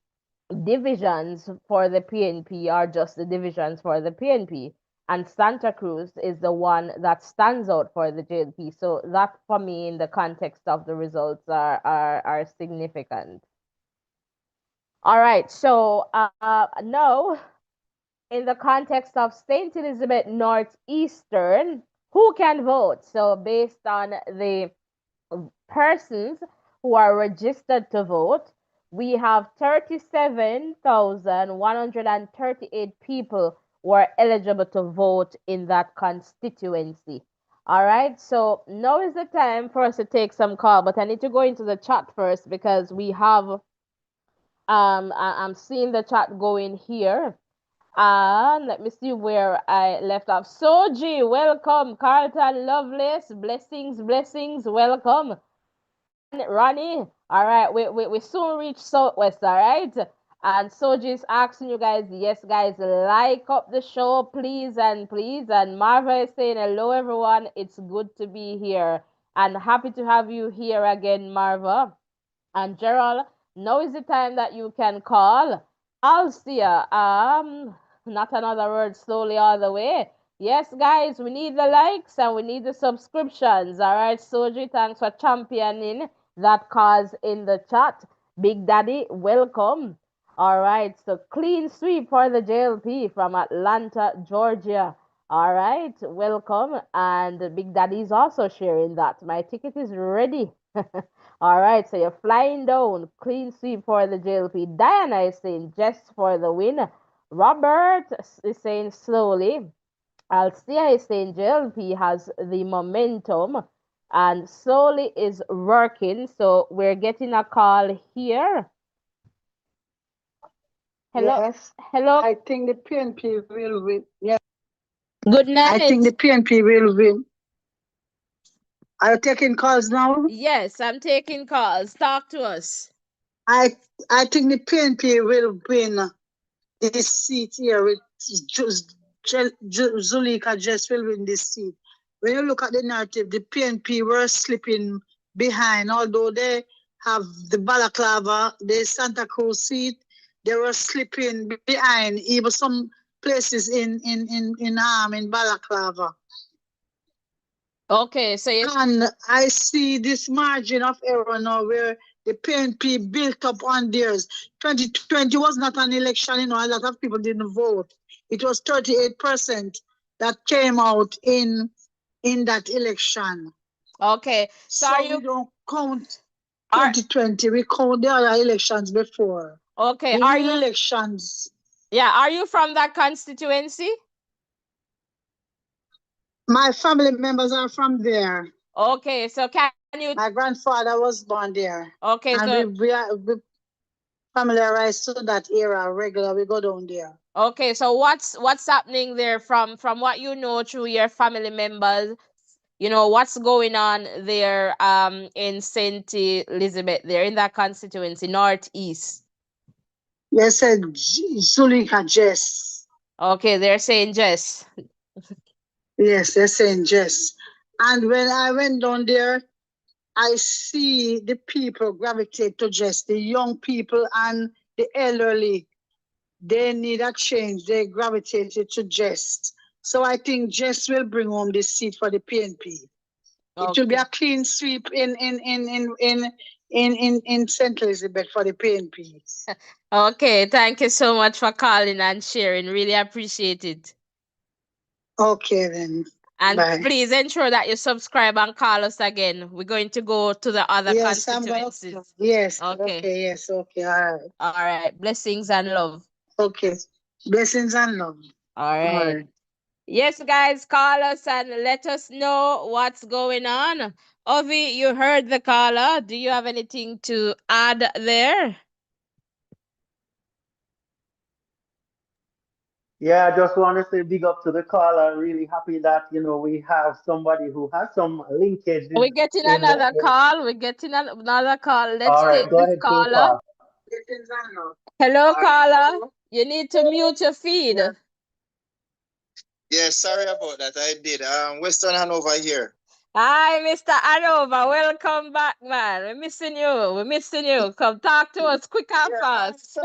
divisions for the PNP are just the divisions for the PNP, and Santa Cruz is the one that stands out for the JLP. So that, for me, in the context of the results, are significant. All right, so now in the context of St. Elizabeth Northeastern, who can vote? So, based on the persons who are registered to vote, we have 37,138 people who are eligible to vote in that constituency. All right, so now is the time for us to take some call, but I need to go into the chat first because we have I'm seeing the chat going here. And let me see where I left off. Soji, welcome. Carlton Lovelace, blessings, blessings, welcome. Ronnie, all right, we soon reach Southwest, all right? And Soji is asking you guys, yes, guys, like up the show, please and please. And Marva is saying, hello, everyone. It's good to be here. And happy to have you here again, Marva. And Gerald, now is the time that you can call. Alcia, not another word, slowly all the way. Yes, guys, we need the likes and we need the subscriptions. All right, Soji, thanks for championing that cause in the chat. Big Daddy, welcome. All right, so clean sweep for the JLP from Atlanta, Georgia. All right, welcome. And Big Daddy is also sharing that. My ticket is ready. All right, so you're flying down. Clean sweep for the JLP. Diana is saying just for the win. Robert is saying slowly. Alcia is saying JLP has the momentum and slowly is working. So we're getting a call here. Hello. Yes, Hello. I think the PNP will win. Yes, Good I think night. the PNP will win. Are you taking calls now? Yes, I'm taking calls. Talk to us. I I think the PNP will win this seat here with Zulika just will win this seat. When you look at the narrative, the PNP were slipping behind, although they have the Balaclava, the Santa Cruz seat, they were slipping behind, even some places in Balaclava. Okay, so you And I see this margin of error now where the PNP built up on theirs. 2020 was not an election, a lot of people didn't vote. It was 38% that came out in that election. okay. So are So we you don't count are 2020, we count the other elections before. okay, The are real you elections. yeah, are you from that constituency? My family members are from there. Okay, so can you My grandfather was born there. okay, And so we familiarized to that era regular. We go down there. okay, so what's happening there from what you know through your family members? You know, what's going on there in St. Elizabeth there in that constituency, Northeast. They said Zulika Jess. Okay, they're saying Jess. Yes, they're saying Jess. And when I went down there, I see the people gravitate to Jess, the young people and the elderly. They need a change. They gravitated to Jess. So I think Jess will bring home this seat for the PNP. It will be Okay. a clean sweep in St. Elizabeth for the PNP. Okay, thank you so much for calling and sharing. Really appreciate it. Okay then. And Bye. please ensure that you subscribe and call us again. We're going to go to the other Yes, I'm gonna. constituencies. Yes. Okay. Okay. Yes. Okay. All right. All right. Blessings and love. Okay. Blessings and love. All All right. right. Yes, guys, call us and let us know what's going on. Ovi, you heard the caller. Do you have anything to add there? Yeah, I just want to say big up to the caller. Really happy that we have somebody who has some linkage We're getting in the. another call. We're getting another call. Let's All right, take go this ahead, take caller. call. Blessings and love. Hello, All right. caller. You need to mute your feed. Yeah. Yeah, sorry about that. I did. Western Hanover here. Hi, Mr. Anova. Welcome back, man. We're missing you. We're missing you. Come talk to us quick and Yeah, fast.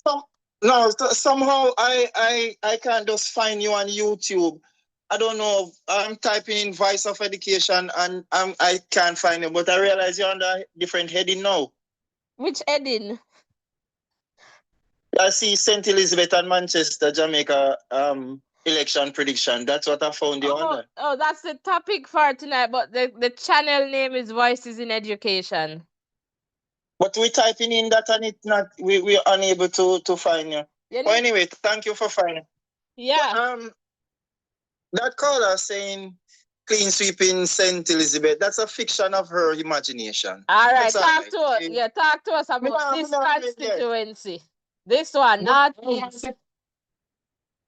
some, no, somehow I can't just find you on YouTube. I don't know. I'm typing in Voice of Education and I can't find it, but I realize you're under different heading now. Which heading? I see St. Elizabeth and Manchester, Jamaica election prediction. That's what I found you under. Oh, that's the topic for tonight, but the channel name is Voices in Education. But we're typing in that and it's not we're unable to find you. Well, anyway, thank you for finding. Yeah. That caller saying clean sweep in St. Elizabeth, that's a fiction of her imagination. All right, That's all talk right. to us. Yeah, talk to us about this constituency. This one, Northeast.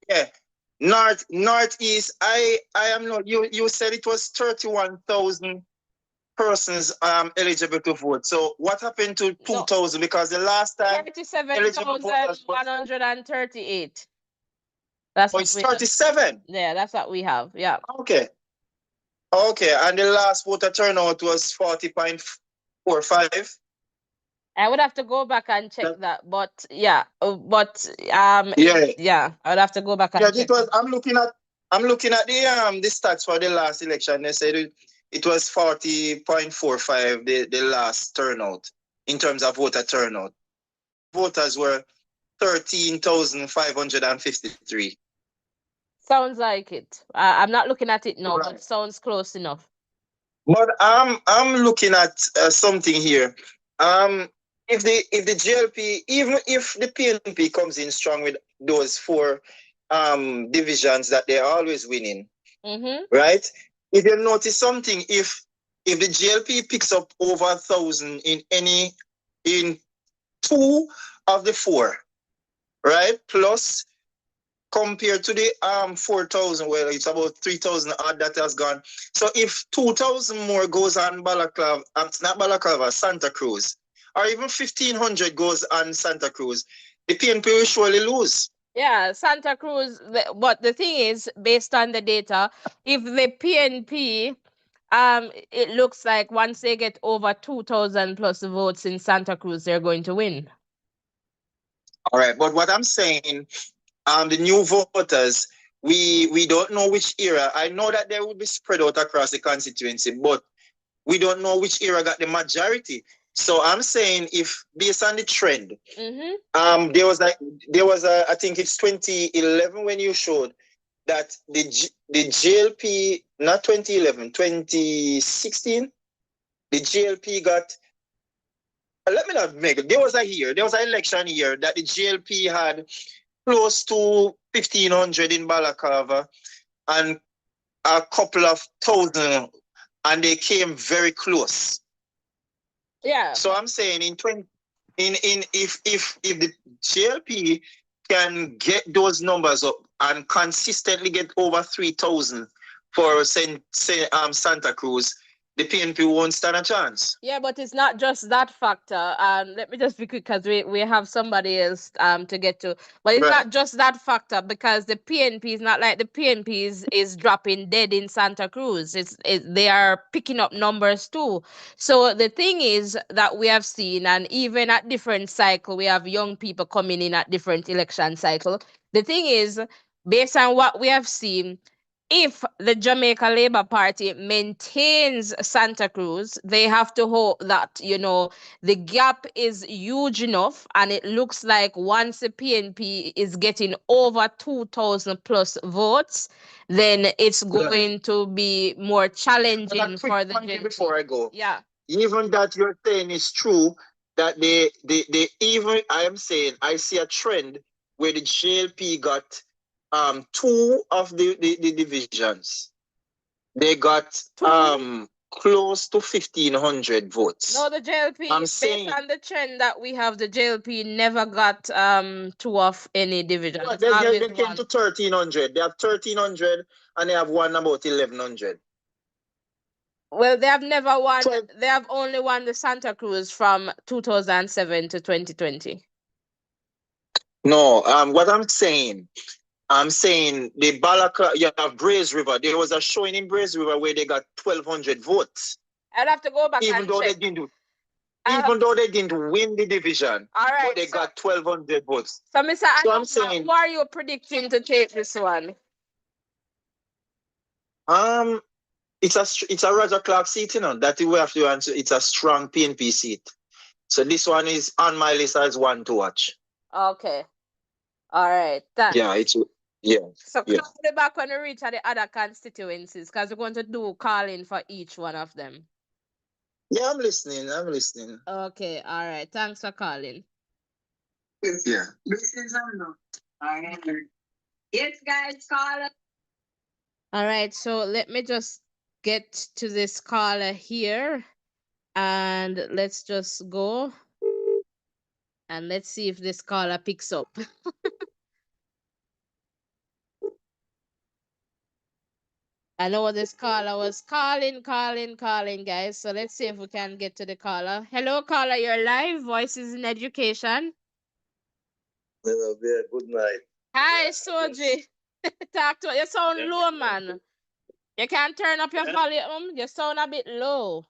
Yeah. Northeast. I am not you said it was 31,000 persons eligible to vote. So what happened to 2,000? Because the last time 37,138. That's it's 37. Yeah, that's what we have. Yeah. Okay. Okay. And the last voter turnout was 40.45. I would have to go back and check that, but yeah, yeah, I would have to go back and check. it was. I'm looking at the stats for the last election. They said it was 40.45 the last turnout in terms of voter turnout. Voters were 13,553. Sounds like it. I'm not looking at it now, but sounds close enough. But I'm looking at something here. if the GLP, even if the PNP comes in strong with those four divisions that they're always winning, right? If you notice something, if the GLP picks up over 1,000 in two of the four, right? Plus compared to the 4,000, well, it's about 3,000 odd that has gone. So if 2,000 more goes on Balaclava, not Balaclava, Santa Cruz, or even 1,500 goes on Santa Cruz, the PNP will surely lose. Yeah, Santa Cruz. But the thing is, based on the data, if the PNP, it looks like once they get over 2,000 plus votes in Santa Cruz, they're going to win. All right, but what I'm saying, the new voters, we don't know which era. I know that they will be spread out across the constituency, but we don't know which era got the majority. So I'm saying, if based on the trend, there was a I think it's 2011 when you showed that the GLP, not 2011, 2016, the GLP got. Let me not make it. There was an election year that the GLP had close to 1,500 in Balaclava and a couple of thousand, and they came very close. Yeah. So I'm saying if the GLP can get those numbers up and consistently get over 3,000 for Santa Cruz, the PNP won't stand a chance. Yeah, but it's not just that factor. Let me just be quick because we have somebody else to get to. But it's not just that factor, because the PNP is not like the PNP is dropping dead in Santa Cruz. They are picking up numbers too. So the thing is that we have seen, and even at different cycle, we have young people coming in at different election cycle. The thing is, based on what we have seen, if the Jamaica Labour Party maintains Santa Cruz, they have to hope that, the gap is huge enough, and it looks like once the PNP is getting over 2,000 plus votes, then it's going to be more challenging for the GLP. Before I go, yeah, even that you're saying is true, that they even, I am saying, I see a trend where the GLP got two of the divisions. They got close to 1,500 votes. No, the JLP, based on the trend that we have, the JLP never got two of any division. They came to 1,300. They have 1,300 and they have one about 1,100. Well, they have never won. They have only won the Santa Cruz from 2007 to 2020. No, what I'm saying the Balaclava, you have Braze River. There was a showing in Braze River where they got 1,200 votes. I'd have to go back even and though check. Even though they didn't win the division, all right, but they got 1,200 votes. So, Mr. I'm saying, who are you predicting to take this one? It's a Roger Clark seat, that we have to answer. It's a strong PNP seat. So this one is on my list as one to watch. Okay. All right. Thanks. Yeah. So come back when we reach the other constituencies, because we're going to do calling for each one of them. Yeah, I'm listening. Okay. All right. Thanks for calling. Yeah. Yes, guys, caller. All right. So let me just get to this caller here, and let's just go. And let's see if this caller picks up. I know this caller was calling, guys. So let's see if we can get to the caller. Hello, caller. You're live. Voices in Education. Hello, there. Good night. Hi, Soji. Talk to you. Sound low, man. You can't turn up your volume. You sound a bit low.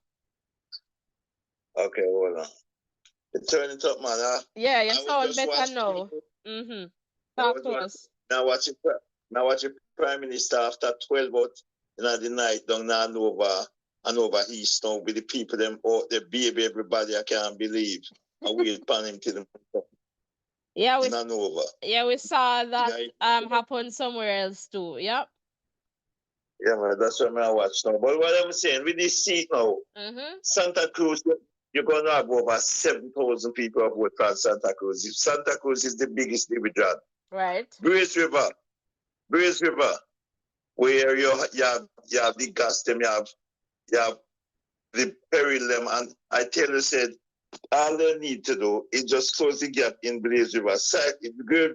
Okay, hold on. Turn it up, man. Yeah, you sound better now. Talk to us. Now watch your Prime Minister after 12 out in the night down over East now with the people them out there, baby, everybody, I can't believe. I wait upon him till them. Yeah, we saw that happen somewhere else too. Yep. Yeah, man, that's what I watch now. But what I'm saying with this seat now, Santa Cruz, you're going to have over 7,000 people vote for Santa Cruz. If Santa Cruz is the biggest division, Right. Brace River, where you have the gas, them, you have the peril them, and I tell you, said, all they need to do is just close the gap in Blaze River.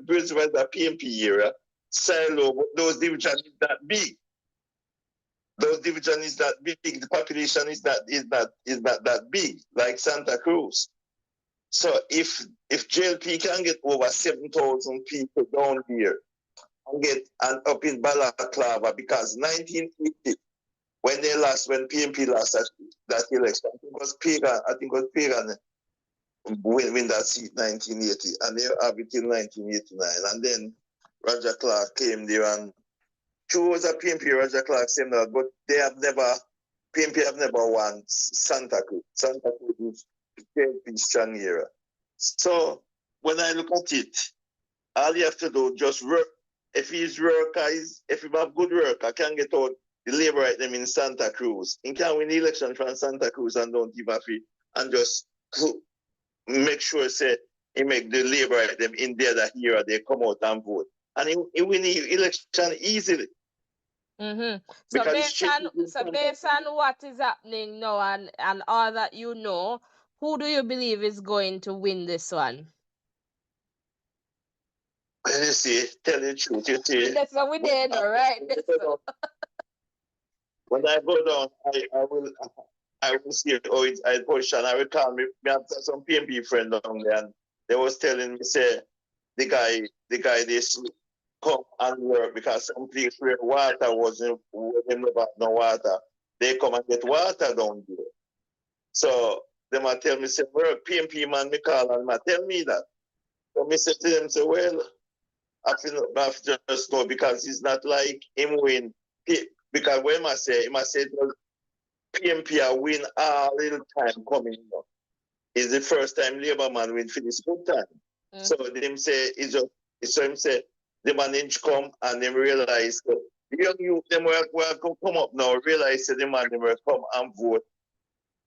Blaze River is the PMP area, Silo, but those divisions is that big. Those divisions is that big. The population is not that big like Santa Cruz. So if JLP can get over 7,000 people down here and get up in Balaclava, because 1980 when PMP lost that election, I think it was Pagan win that seat 1980, and they have it in 1989, and then Roger Clark came there and chose a PMP. Roger Clark same that, but PMP have never won Santa Cruz. Santa Cruz is PMP strong era. So when I look at it, all you have to do just work. If you have good work, I can get out the labor right them in Santa Cruz. He can win the election from Santa Cruz and don't give a fee and just make sure say he make the labor right them in there that year they come out and vote. And he win the election easily. Mm-hmm. So based on what is happening now and all that you know, who do you believe is going to win this one? You see, tell the truth, you see. That's what we did, right? When I go down, I will see how I position. I will call me have some PMP friend down there, and they was telling me, say, the guy they come and work because some place where water wasn't, them about no water, they come and get water down there. So they might tell me, say, work, PMP man, me call and might tell me that. So me say to them, say, well, I have to just know because it's not like him win. Because when I say PMP I win all little time coming up. It's the first time Labour man win for this good time. Mm-hmm. So them say him say the manage come and them realize the young youth them will come up now, realize the man them will come and vote.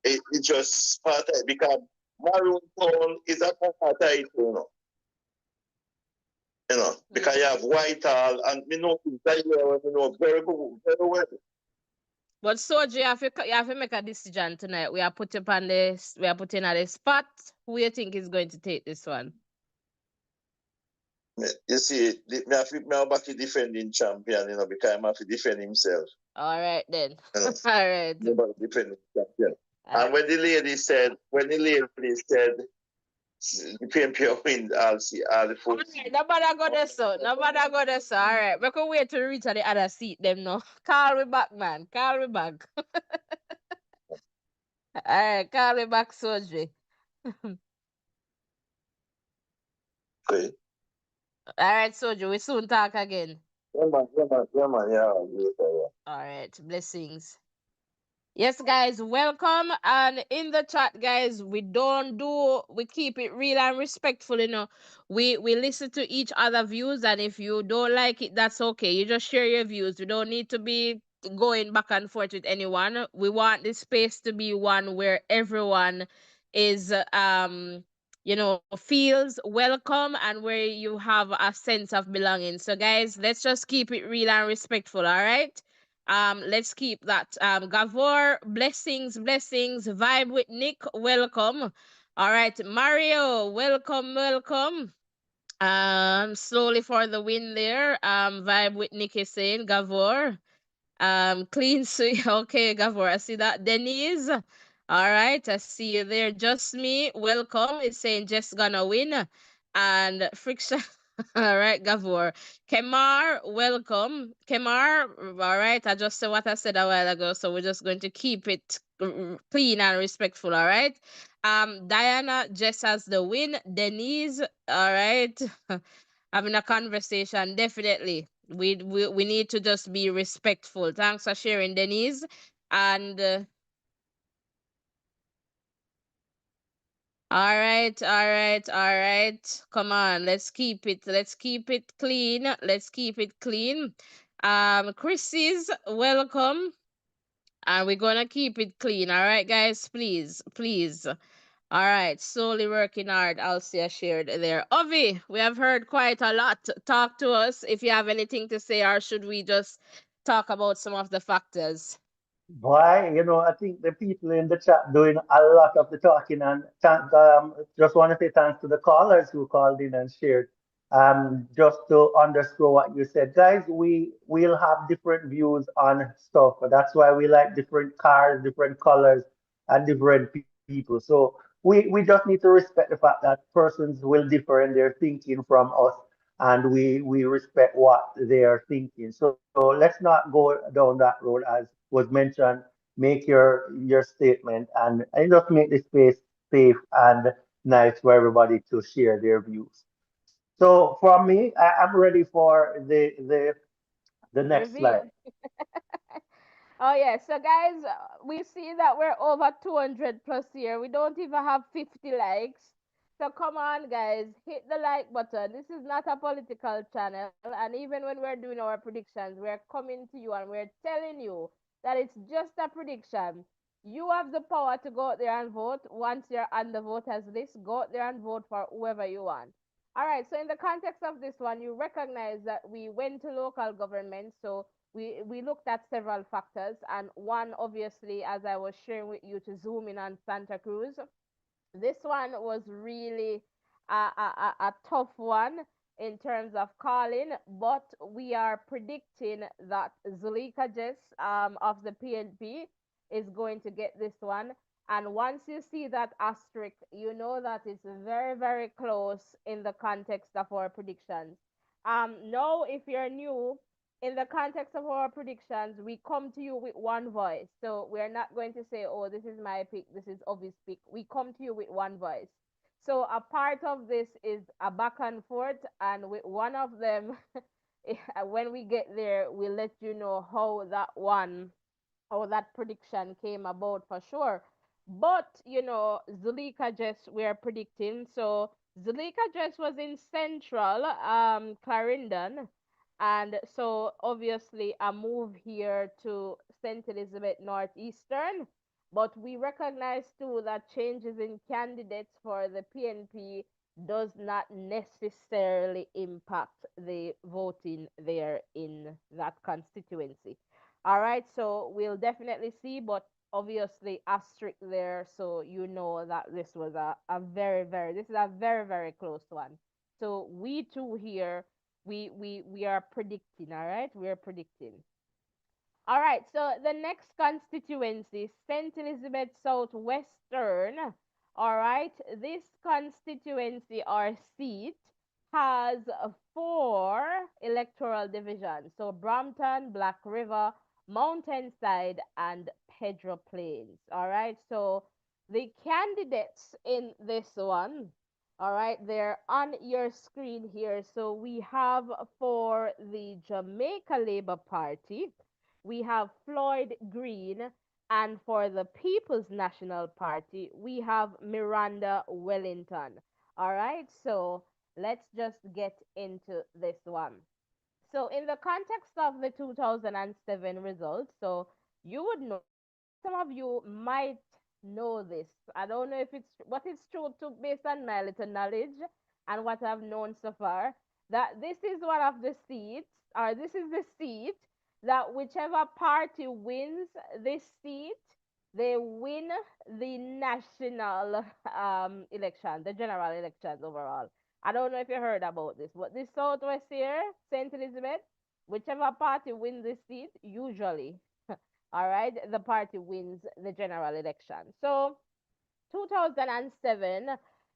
It's just part of it because Maroon Town is a part of it, because you have Whitehall and me know that you know very good, very well. But Soji, you have to make a decision tonight. We are putting on this. We are putting on the spot. Who you think is going to take this one? You see, me have back to defending champion, because I'm have to defend himself. All right then. All right. Nobody defending champion. And when the lady said, the PMP win, I'll see all the folks. All right, nobody go there, so. All right, we can wait to reach the other seat, them now. Call me back, man. Call me back. All right, call me back, Soji. Okay. All right, Soji, we soon talk again. Yeah, man. All right, blessings. Yes, guys, welcome. And in the chat, guys, we keep it real and respectful, We listen to each other views, and if you don't like it, that's okay. You just share your views. We don't need to be going back and forth with anyone. We want this space to be one where everyone is feels welcome and where you have a sense of belonging. So guys, let's just keep it real and respectful, all right? Let's keep that. Gavor, blessings, vibe with Nick, welcome. All right, Mario, welcome. Slowly for the win there. Vibe with Nick is saying, Gavor. Clean sweep. Okay, Gavor, I see that. Denise, all right, I see you there. Just me, welcome. It's saying just gonna win. And friction. All right, Gavor. Kemar, welcome. Kemar, all right. I just said what I said a while ago, so we're just going to keep it clean and respectful, all right? Diana just has the win. Denise, all right. Having a conversation, definitely. We need to just be respectful. Thanks for sharing, Denise. And all right. Come on, let's keep it clean. Chrissy's welcome. And we're gonna keep it clean. All right, guys, please. All right, slowly working hard. Alcia shared there. Ovi, we have heard quite a lot. Talk to us if you have anything to say, or should we just talk about some of the factors? Why, I think the people in the chat doing a lot of the talking, and just want to say thanks to the callers who called in and shared. Just to underscore what you said, guys, we'll have different views on stuff. That's why we like different cars, different colors, and different people. So we just need to respect the fact that persons will differ in their thinking from us, and we respect what they are thinking. So let's not go down that road as was mentioned. Make your statement and just make the space safe and nice for everybody to share their views. So for me, I'm ready for the next slide. Reveal. Oh yeah, so guys, we see that we're over 200 plus here. We don't even have 50 likes. So come on, guys, hit the like button. This is not a political channel, and even when we're doing our predictions, we're coming to you and we're telling you that it's just a prediction. You have the power to go out there and vote. Once you're on the voters list, go out there and vote for whoever you want. All right, so in the context of this one, you recognize that we went to local government, so we looked at several factors, and one, obviously, as I was sharing with you, to zoom in on Santa Cruz, this one was really a tough one in terms of calling, but we are predicting that Zulika Jess of the PNP is going to get this one. And once you see that asterisk, you know that it's very, very close in the context of our predictions. Now, if you're new, in the context of our predictions, we come to you with one voice. So we're not going to say, oh, this is my pick, this is obvious pick. We come to you with one voice. So a part of this is a back and forth, and with one of them, when we get there, we'll let you know how that prediction came about for sure. But Zulika just we're predicting. So Zulika just was in Central, Clarendon, and so obviously a move here to St. Elizabeth Northeastern. But we recognize too that changes in candidates for the PNP does not necessarily impact the voting there in that constituency. All right, so we'll definitely see, but obviously asterisk there, so you know that this was a very, very, this is a very, very close one. So we too here, we are predicting, all right? We are predicting. All right, so the next constituency, St. Elizabeth Southwestern. All right, this constituency or seat has four electoral divisions. So Brampton, Black River, Mountainside, and Pedro Plains. All right, so the candidates in this one, all right, they're on your screen here. So we have for the Jamaica Labour Party, we have Floyd Green, and for the People's National Party, we have Miranda Wellington. All right, so let's just get into this one. So, in the context of the 2007 results, so you would know, some of you might know this. I don't know if it's what is true to based on my little knowledge and what I've known so far, that this is one of the seats, or this is the seat that whichever party wins this seat, they win the national election, the general elections overall. I don't know if you heard about this, but this Southwest here, St. Elizabeth, whichever party wins this seat, usually, all right, the party wins the general election. So 2007,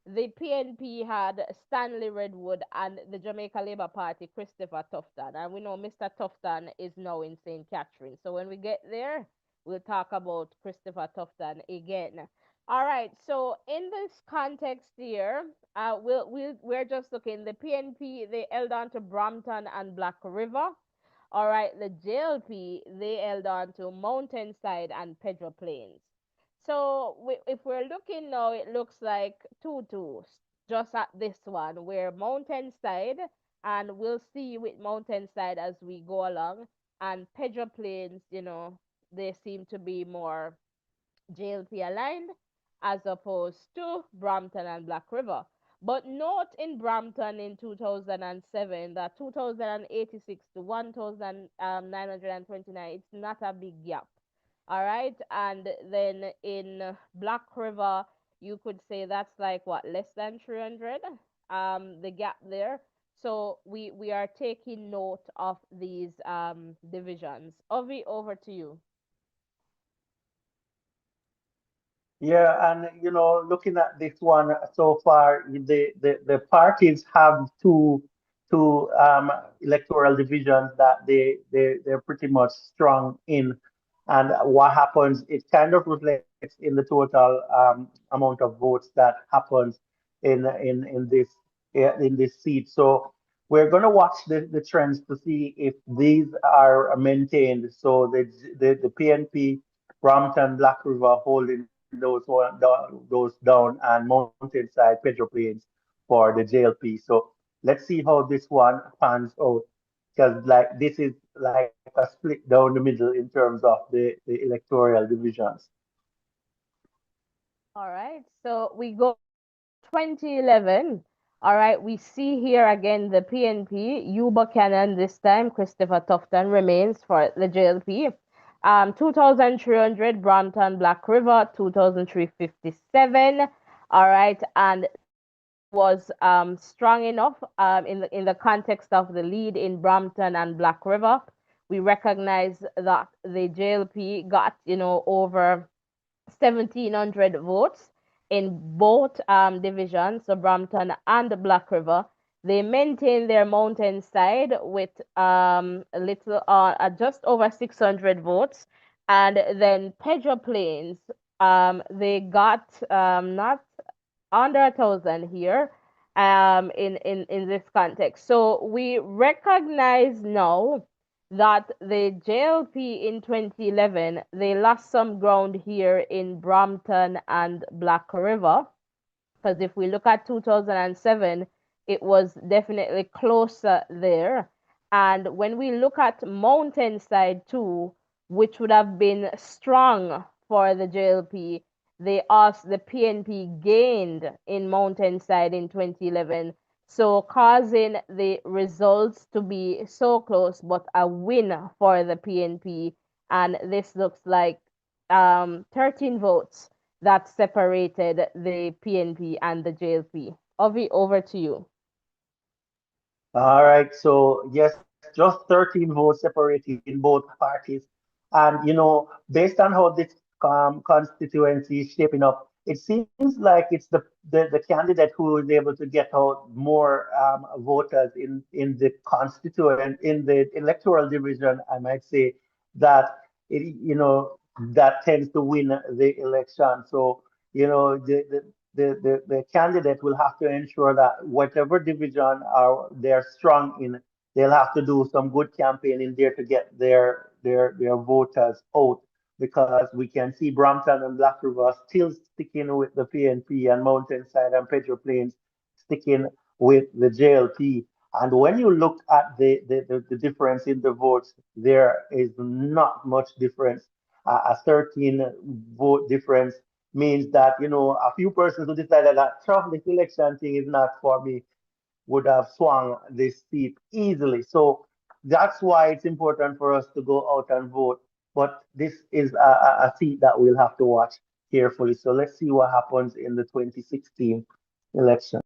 the PNP had Stanley Redwood and the Jamaica Labour Party, Christopher Tufton. And we know Mr. Tufton is now in St. Catherine. So when we get there, we'll talk about Christopher Tufton again. All right, so in this context here, we're just looking. The PNP, they held on to Brampton and Black River. All right, the JLP, they held on to Mountainside and Pedro Plains. So if we're looking now, it looks like 2-2, just at this one, where Mountainside, and we'll see with Mountainside as we go along, and Pedro Plains, they seem to be more JLP aligned, as opposed to Brampton and Black River. But note in Brampton in 2007 that 2086 to 1929, it's not a big gap. All right. And then in Black River, you could say that's like what, less than 300, the gap there. So we are taking note of these divisions. Ovi, over to you. Yeah, and looking at this one so far, the parties have two electoral divisions that they're pretty much strong in, and what happens, it kind of reflects in the total amount of votes that happens in this seat. So we're going to watch the trends to see if these are maintained. So the PNP, Brampton, Black River holding those down, and Mountainside, Pedro Plains for the JLP. So let's see how this one pans out, because like this is like a split down the middle in terms of the electoral divisions. All right. So we go 2011. All right, we see here again the PNP, Hugh Buchanan this time, Christopher Tufton remains for the JLP. 2,300 Brampton Black River, 2,357. All right, and was strong enough in the context of the lead in Brampton and Black River. We recognize that the JLP got over 1,700 votes in both divisions, so Brampton and Black River. They maintained their mountain side with a little just over 600 votes, and then Pedro Plains, they got not under 1,000 here in this context. So we recognize now that the JLP in 2011, they lost some ground here in Brampton and Black River, because if we look at 2007, it was definitely closer there. And when we look at Mountainside too, which would have been strong for the JLP, the PNP gained in Mountainside in 2011, so causing the results to be so close, but a win for the PNP. And this looks like 13 votes that separated the PNP and the JLP. Ovi, over to you. All right, so yes, just 13 votes separating both parties. And, based on how this constituency is shaping up, it seems like it's the candidate who is able to get out more voters in the constituent, in the electoral division, I might say, that, that tends to win the election. So, the candidate will have to ensure that whatever division are they're strong in, they'll have to do some good campaigning there to get their voters out, because we can see Brampton and Black River still sticking with the PNP, and Mountainside and Pedro Plains sticking with the JLP. And when you look at the difference in the votes, there is not much difference. A 13 vote difference means that a few persons who decided that Trump, this election thing is not for me, would have swung this seat easily. So that's why it's important for us to go out and vote. But this is a seat that we'll have to watch carefully. So let's see what happens in the 2016 election.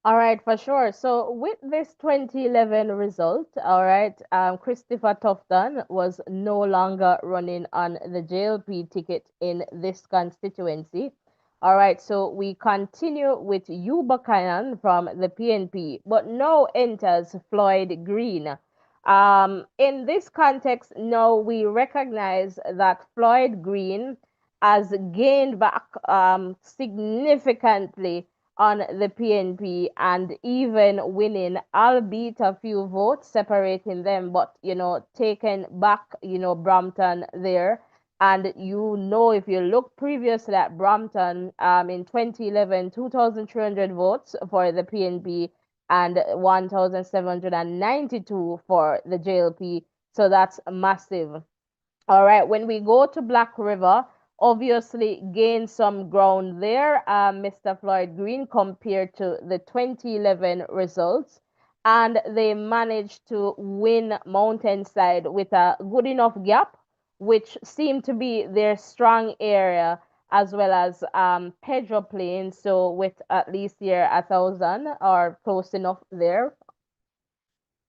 All right, for sure. So with this 2011 result, all right, Christopher Tufton was no longer running on the JLP ticket in this constituency. All right, so we continue with Hugh Buchanan from the PNP, but now enters Floyd Green. In this context, now we recognize that Floyd Green has gained back significantly on the PNP, and even winning, albeit a few votes separating them, but taken back, Brampton there. And if you look previously at Brampton, in 2011, 2,300 votes for the PNP and 1,792 for the JLP. So that's massive. All right, when we go to Black River, obviously gained some ground there, Mr. Floyd Green, compared to the 2011 results. And they managed to win Mountainside with a good enough gap, which seemed to be their strong area, as well as Pedro Plains. So with at least here 1,000 or close enough there,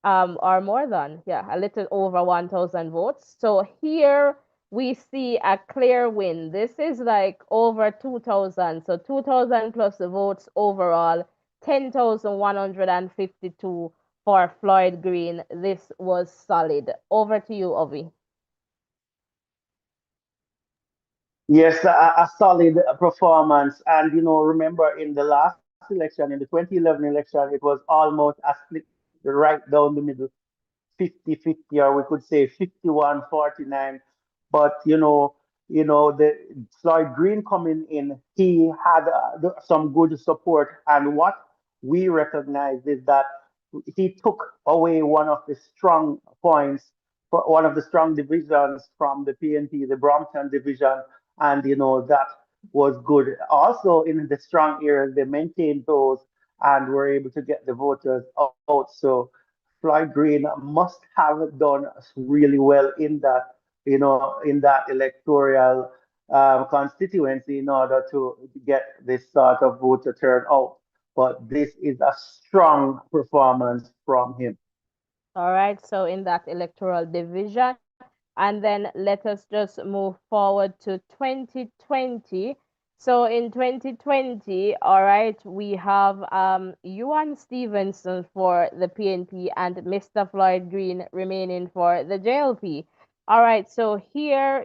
or more than, yeah, a little over 1,000 votes. So here we see a clear win. This is like over 2,000. So 2,000 plus the votes overall, 10,152 for Floyd Green. This was solid. Over to you, Ovi. Yes, a solid performance. And, remember in the last election, in the 2011 election, it was almost a split right down the middle, 50-50, or we could say 51-49. But the Floyd Green coming in, he had some good support, and what we recognize is that he took away one of the strong points, one of the strong divisions from the PNP, the Brompton division, and that was good. Also, in the strong areas, they maintained those and were able to get the voters out. So Floyd Green must have done really well in that, in that electoral constituency in order to get this sort of voter turnout. But this is a strong performance from him. All right, so in that electoral division, and then let us just move forward to 2020. So in 2020, all right, we have Ewan Stevenson for the PNP and Mr. Floyd Green remaining for the JLP. All right, so here,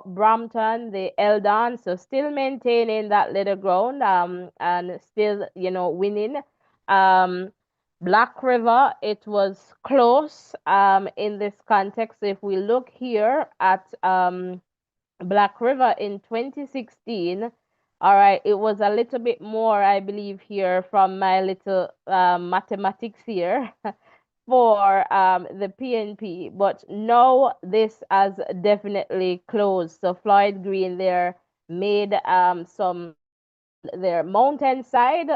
Brampton, the Eldon, so still maintaining that little ground, and still, winning. Um, Black River, it was close in this context. If we look here at Black River in 2016, all right, it was a little bit more, I believe, here from my little mathematics here for the PNP, but now this has definitely closed. So Floyd Green there made some ground there. Mountainside,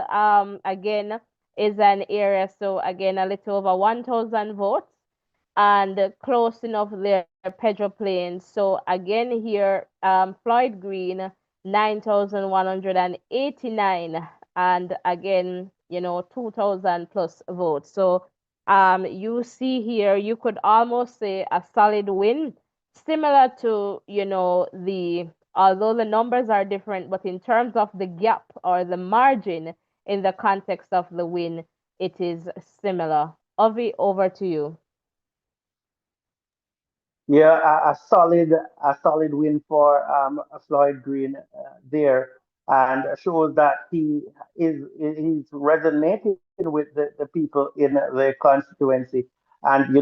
again, is an area, so again, a little over 1,000 votes, and close enough there, Pedro Plains. So again here, Floyd Green, 9,189, and again, 2,000 plus votes. So you see here, you could almost say a solid win, similar to, although the numbers are different, but in terms of the gap or the margin in the context of the win, it is similar. Ovi, over to you. Yeah, a solid win for Floyd Green there, and shows that he's resonating with the people in the constituency. And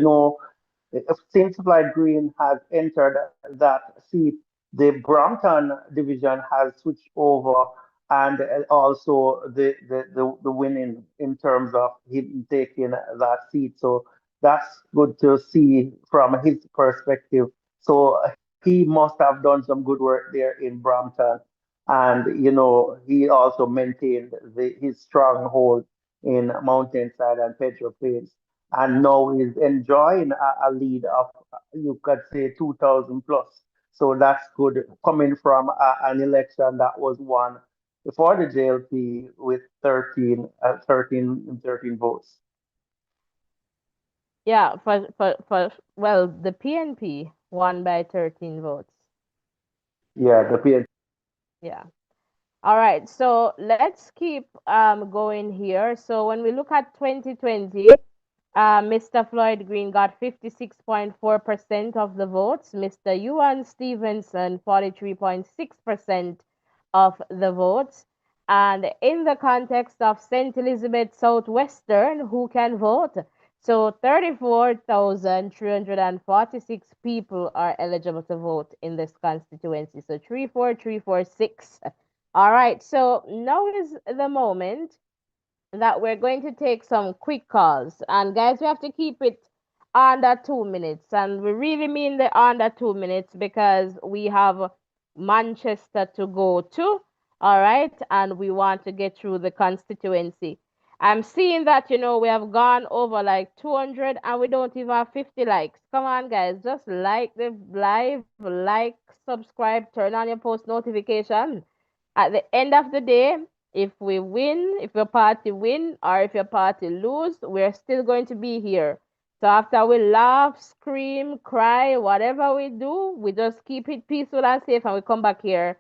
since Floyd Green has entered that seat, the Brompton division has switched over, and also the winning in terms of him taking that seat. So that's good to see from his perspective. So he must have done some good work there in Brampton. And, he also maintained his stronghold in Mountainside and Petro Plains. And now he's enjoying a lead of, you could say, 2,000 plus. So that's good coming from an election that was won before the JLP with 13 votes. Yeah, for well, the PNP won by 13 votes. Yeah, the PNP. Yeah. All right, so let's keep going here. So when we look at 2020, Mr. Floyd Green got 56.4% of the votes. Mr. Ewan Stevenson, 43.6% of the votes. And in the context of St. Elizabeth Southwestern, who can vote? So 34,346 people are eligible to vote in this constituency. So 34346. All right, so now is the moment that we're going to take some quick calls. And guys, we have to keep it under 2 minutes. And we really mean the under 2 minutes because we have Manchester to go to. All right. And we want to get through the constituency. I'm seeing that, we have gone over like 200 and we don't even have 50 likes. Come on, guys. Just like the live, like, subscribe, turn on your post notification. At the end of the day, if we win, if your party win, or if your party lose, we're still going to be here. So after we laugh, scream, cry, whatever we do, we just keep it peaceful and safe, and we come back here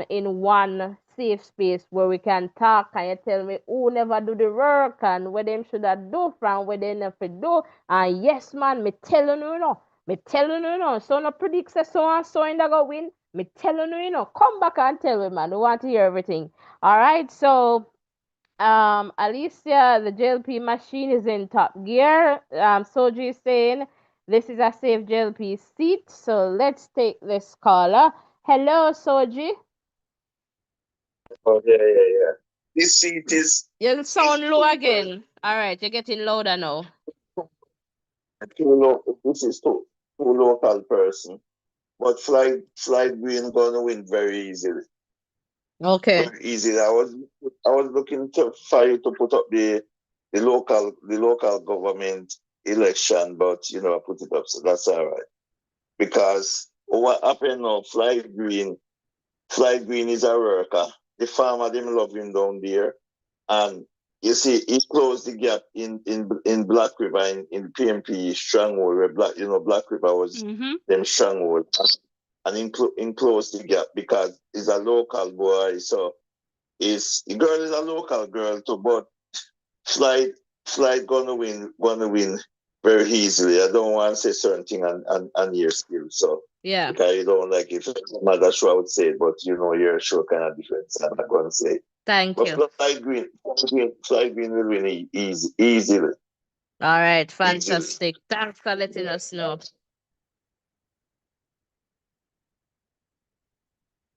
in one safe space where we can talk and you tell me who never do the work and what them should have do from what they never do. And yes, man, me telling you, me telling you, so no predict say so and so in the go win. Me telling you, come back and tell me, man. We want to hear everything. All right, so Alicia, the JLP machine is in top gear. Soji is saying this is a safe JLP seat. So let's take this caller. Hello, Soji. Oh, yeah. This seat is You sound low again. All right, you're getting louder now. this is two local person. But Flight Green gonna win very easily. Okay. Very easily. I was looking for you to put up the local government election, but I put it up, so that's all right. Because what happened now, Flight Green is a worker. The farmer them love him down there. And you see, he closed the gap in Black River in PMP stronghold where Black River was them stronghold, and in closed the gap because he's a local boy. So the girl is a local girl too, but Flight gonna win very easily. I don't want to say certain thing and your skill. So yeah, because you don't like it, that's what I would say. But your show kind of different. So I'm not gonna say. Thank But you. Flight Green will win easily. All right, fantastic. Thanks for letting us know.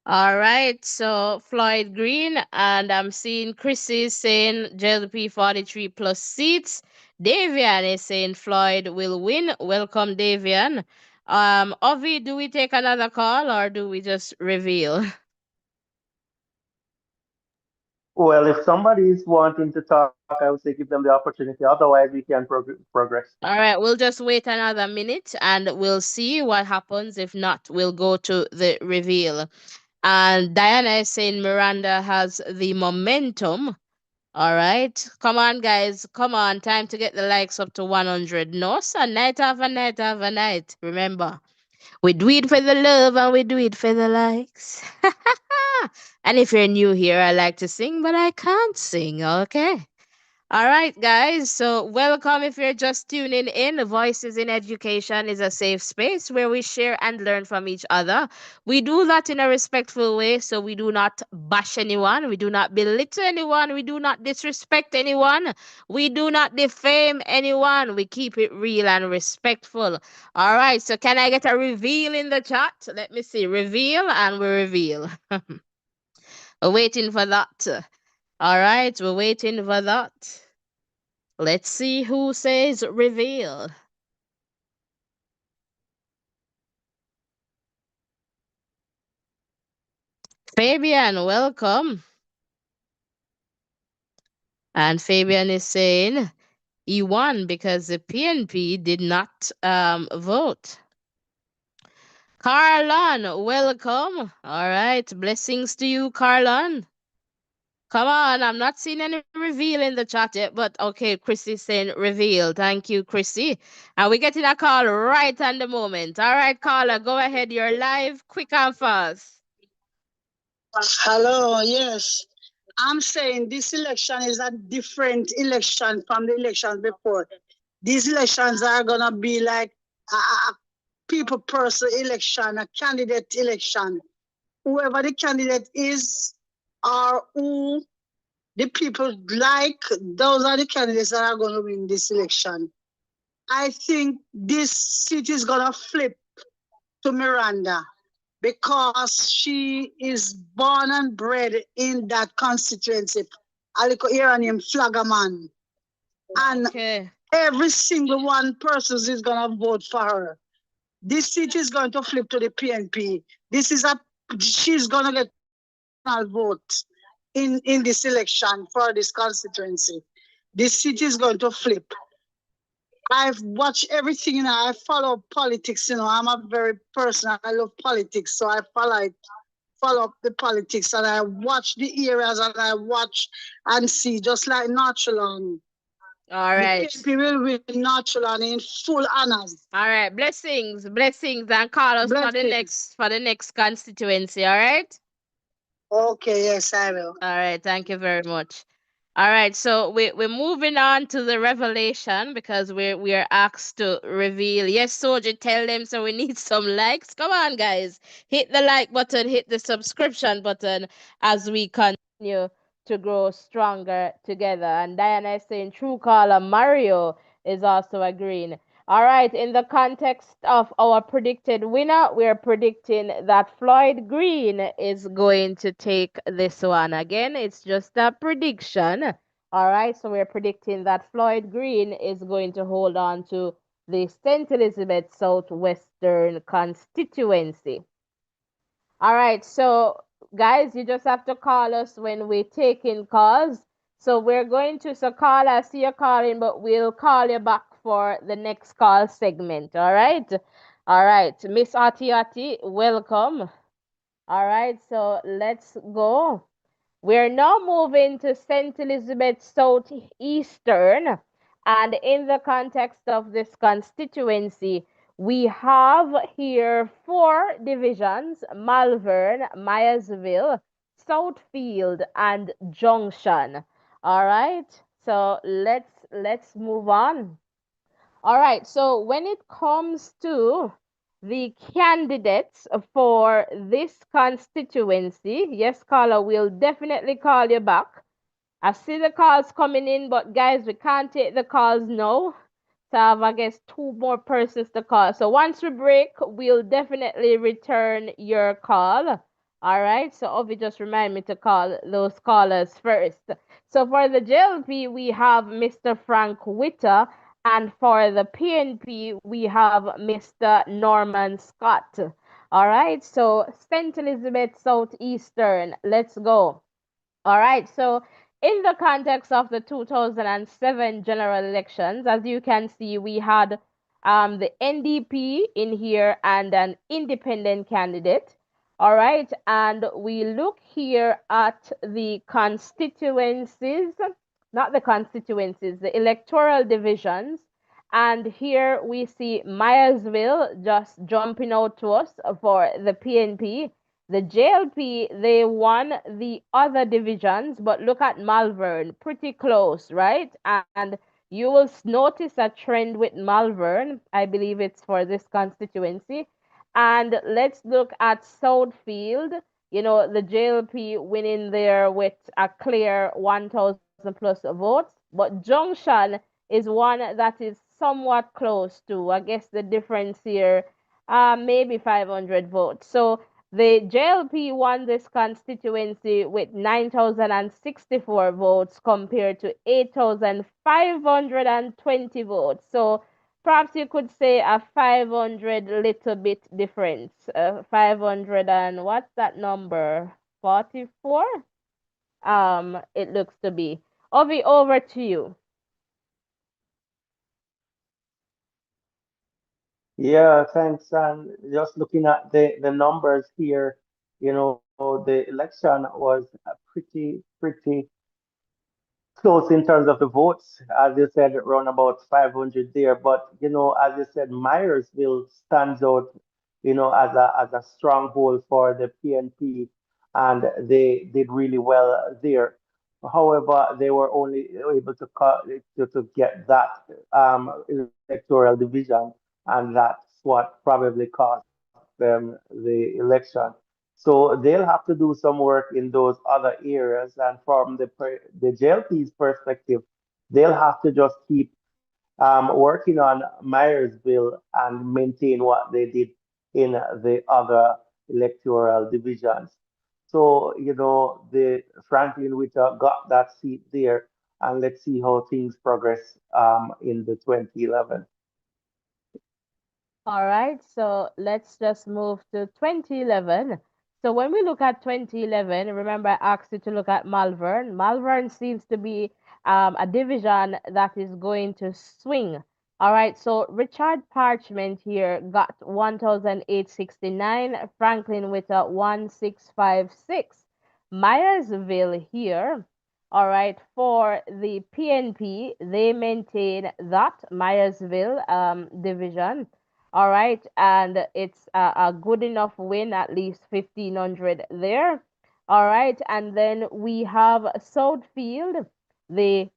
All right, so Floyd Green, and I'm seeing Chrissy saying JLP 43 plus seats. Davian is saying Floyd will win. Welcome, Davian. Ovi, do we take another call or do we just reveal? Well, if somebody is wanting to talk, I would say give them the opportunity. Otherwise, we can progress. All right, we'll just wait another minute and we'll see what happens. If not, we'll go to the reveal. And Diana is saying Miranda has the momentum. All right. Come on, guys. Come on. Time to get the likes up to 100. No, sir. Night after night after night. Remember, we do it for the love and we do it for the likes. And if you're new here, I like to sing, but I can't sing. Okay. All right, guys. So, welcome if you're just tuning in. Voices in Education is a safe space where we share and learn from each other. We do that in a respectful way, so we do not bash anyone, we do not belittle anyone, we do not disrespect anyone, we do not defame anyone. We keep it real and respectful. All right, so can I get a reveal in the chat? Let me see. Reveal, and we reveal. We're waiting for that. All right, we're waiting for that. Let's see who says reveal. Fabian, welcome. And Fabian is saying he won because the PNP did not vote. Carlon, welcome. All right, blessings to you, Carlon. Come on, I'm not seeing any reveal in the chat yet, but okay, Chrissy's saying reveal. Thank you, Chrissy. And we're getting a call right on the moment. All right, caller, go ahead. You're live, quick and fast. Hello, yes. I'm saying this election is a different election from the elections before. These elections are gonna be like a people person election, a candidate election. Whoever the candidate is or who the people like, those are the candidates that are gonna win this election. I think this seat is gonna flip to Miranda because she is born and bred in that constituency. Aliko Iranian Flagaman. And every single one person is going to vote for her. This seat is going to flip to the PNP. This is a she's gonna get personal vote in this election for this constituency. This city is going to flip. I've watched everything, I follow politics, I'm a very person. I love politics, so I follow up the politics, and I watch the areas, and I watch and see, just like Natural. All The right. PNP will win Natural in full honors. All right. Blessings, and call us for the Blessings. next constituency. All right. Okay, yes, I will. All right. Thank you very much. All right. So we're moving on to the revelation because we're asked to reveal. Yes, soldier, tell them so we need some likes. Come on, guys. Hit the like button, hit the subscription button as we continue to grow stronger together. And Diana is saying true caller Mario is also agreeing. All right, in the context of our predicted winner, we are predicting that Floyd Green is going to take this one. Again, it's just a prediction. All right, so we're predicting that Floyd Green is going to hold on to the St. Elizabeth Southwestern constituency. All right, so guys, you just have to call us when we take in calls. So we're going to, so call, I see you calling, but we'll call you back for the next call segment. All right. All right, Miss Ati, welcome. All right, so let's go. We're now moving to St. Elizabeth Southeastern, and in the context of this constituency, we have here 4 divisions: Malvern, Myersville, Southfield, and Junction. All right, so let's move on. All right, so when it comes to the candidates for this constituency, yes, caller, we'll definitely call you back. I see the calls coming in, but guys, we can't take the calls now. So I have, I guess, 2 more persons to call. So once we break, we'll definitely return your call. All right. So Ovi, just remind me to call those callers first. So for the JLP, we have Mr. Frank Witter. And for the PNP, we have Mr. Norman Scott. All right. So St. Elizabeth Southeastern, let's go. All right, so in the context of the 2007 general elections, as you can see, we had the NDP in here and an independent candidate. All right, and we look here at the constituencies, not the constituencies, the electoral divisions. And here we see Myersville just jumping out to us for the PNP. The JLP, they won the other divisions, but look at Malvern, pretty close, right? And you will notice a trend with Malvern. I believe it's for this constituency. And let's look at Southfield. You know, the JLP winning there with a clear 1,000 plus votes. But Junction is one that is somewhat close to, I guess the difference here, maybe 500 votes. So the JLP won this constituency with 9,064 votes compared to 8,520 votes. So perhaps you could say a 500 little bit difference. 500 and what's that number? 44? It looks to be. Ovi, over to you. Yeah, thanks. And just looking at the numbers here, the election was pretty close in terms of the votes. As you said, around about 500 there. But, as you said, Myersville stands out, as a stronghold for the PNP, and they did really well there. However, they were only able to get that electoral division, and that's what probably cost them the election. So they'll have to do some work in those other areas. And from the JLP's perspective, they'll have to just keep working on Myersville and maintain what they did in the other electoral divisions. So, the Franklin Witter got that seat there, and let's see how things progress in the 2011. All right, so let's just move to 2011. So when we look at 2011, remember I asked you to look at Malvern. Malvern seems to be a division that is going to swing. All right, so Richard Parchment here got 1,869, Franklin with a 1,656. Myersville here, all right, for the PNP, they maintain that Myersville division. All right, and it's a good enough win, at least 1,500 there. All right, and then we have Southfield, the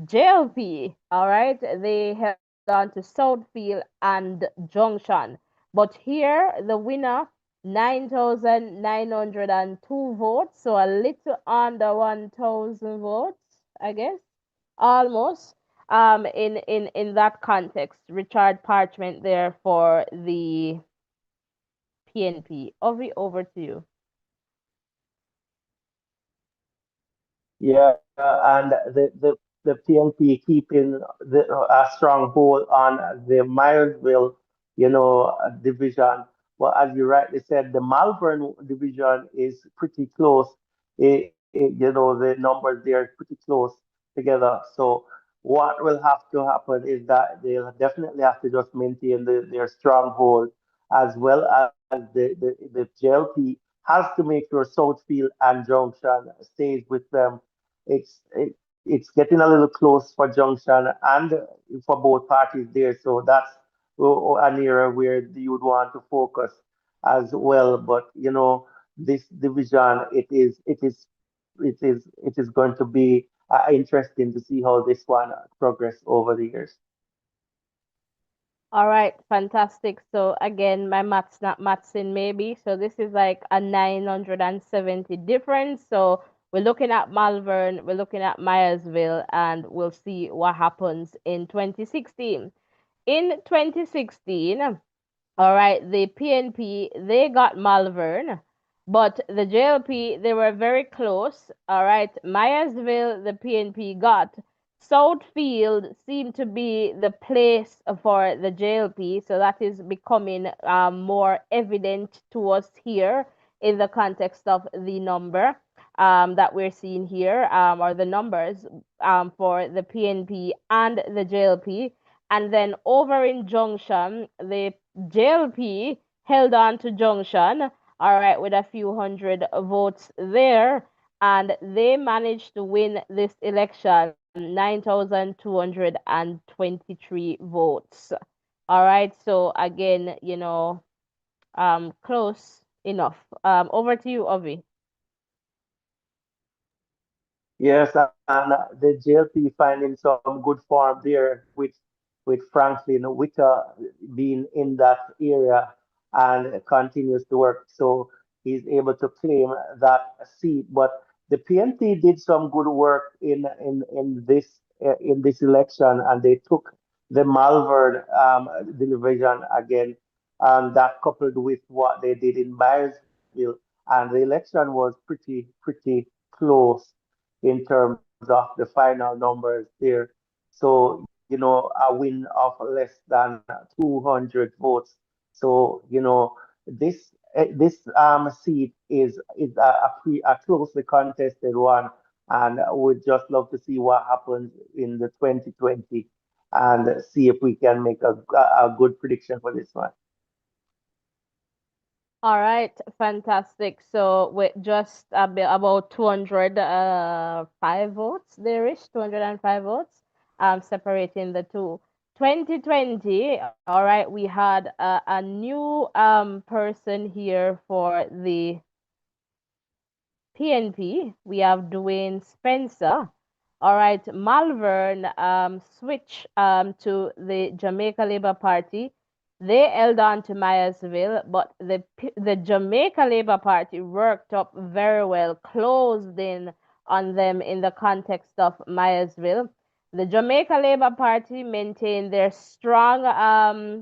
JLP. All right, they held on to Southfield and Junction. But here, the winner, 9,902 votes, so a little under 1,000 votes, I guess, almost. In that context, Richard Parchment there for the PNP. Over to you. Yeah, and the PNP keeping a strong hold on the Milesville, division. Well, as you rightly said, the Malvern division is pretty close. The numbers there are pretty close together. So what will have to happen is that they'll definitely have to just maintain their stronghold, as well as the JLP has to make sure Southfield and Junction stays with them. It's getting a little close for Junction and for both parties there. So that's an area where you would want to focus as well. But this division, it is going to be interesting to see how this one progress over the years. All right, fantastic. So again, my math's not mathsing maybe. So this is like a 970 difference. So we're looking at Malvern, we're looking at Myersville, and we'll see what happens in 2016. In 2016, all right, the PNP, they got Malvern, but the JLP, they were very close. All right, Myersville, the PNP got. Southfield seemed to be the place for the JLP, so that is becoming more evident to us here in the context of the number that we're seeing here, or the numbers for the PNP and the JLP. And then over in Junction, the JLP held on to Junction, all right, with a few hundred votes there, and they managed to win this election 9,223 votes. All right, so again, close enough. Over to you, Ovi. Yes, and the JLP finding some good form there with Franklin Witter being in that area and continues to work. So he's able to claim that seat. But the PNP did some good work in this election, and they took the Malvern division again, and that coupled with what they did in Myersville, and the election was pretty close in terms of the final numbers there. So, a win of less than 200 votes. So, this seat is a closely contested one, and would just love to see what happens in the 2020 and see if we can make a good prediction for this one. All right, fantastic. So with just about 205 votes, there is 205 votes, separating the two. 2020, all right, we had a new person here for the PNP. We have Dwayne Spencer. All right, Malvern switch to the Jamaica Labour Party. They held on to Myersville, but the Jamaica Labour Party worked up very well, closed in on them in the context of Myersville. The Jamaica Labour Party maintained their strong,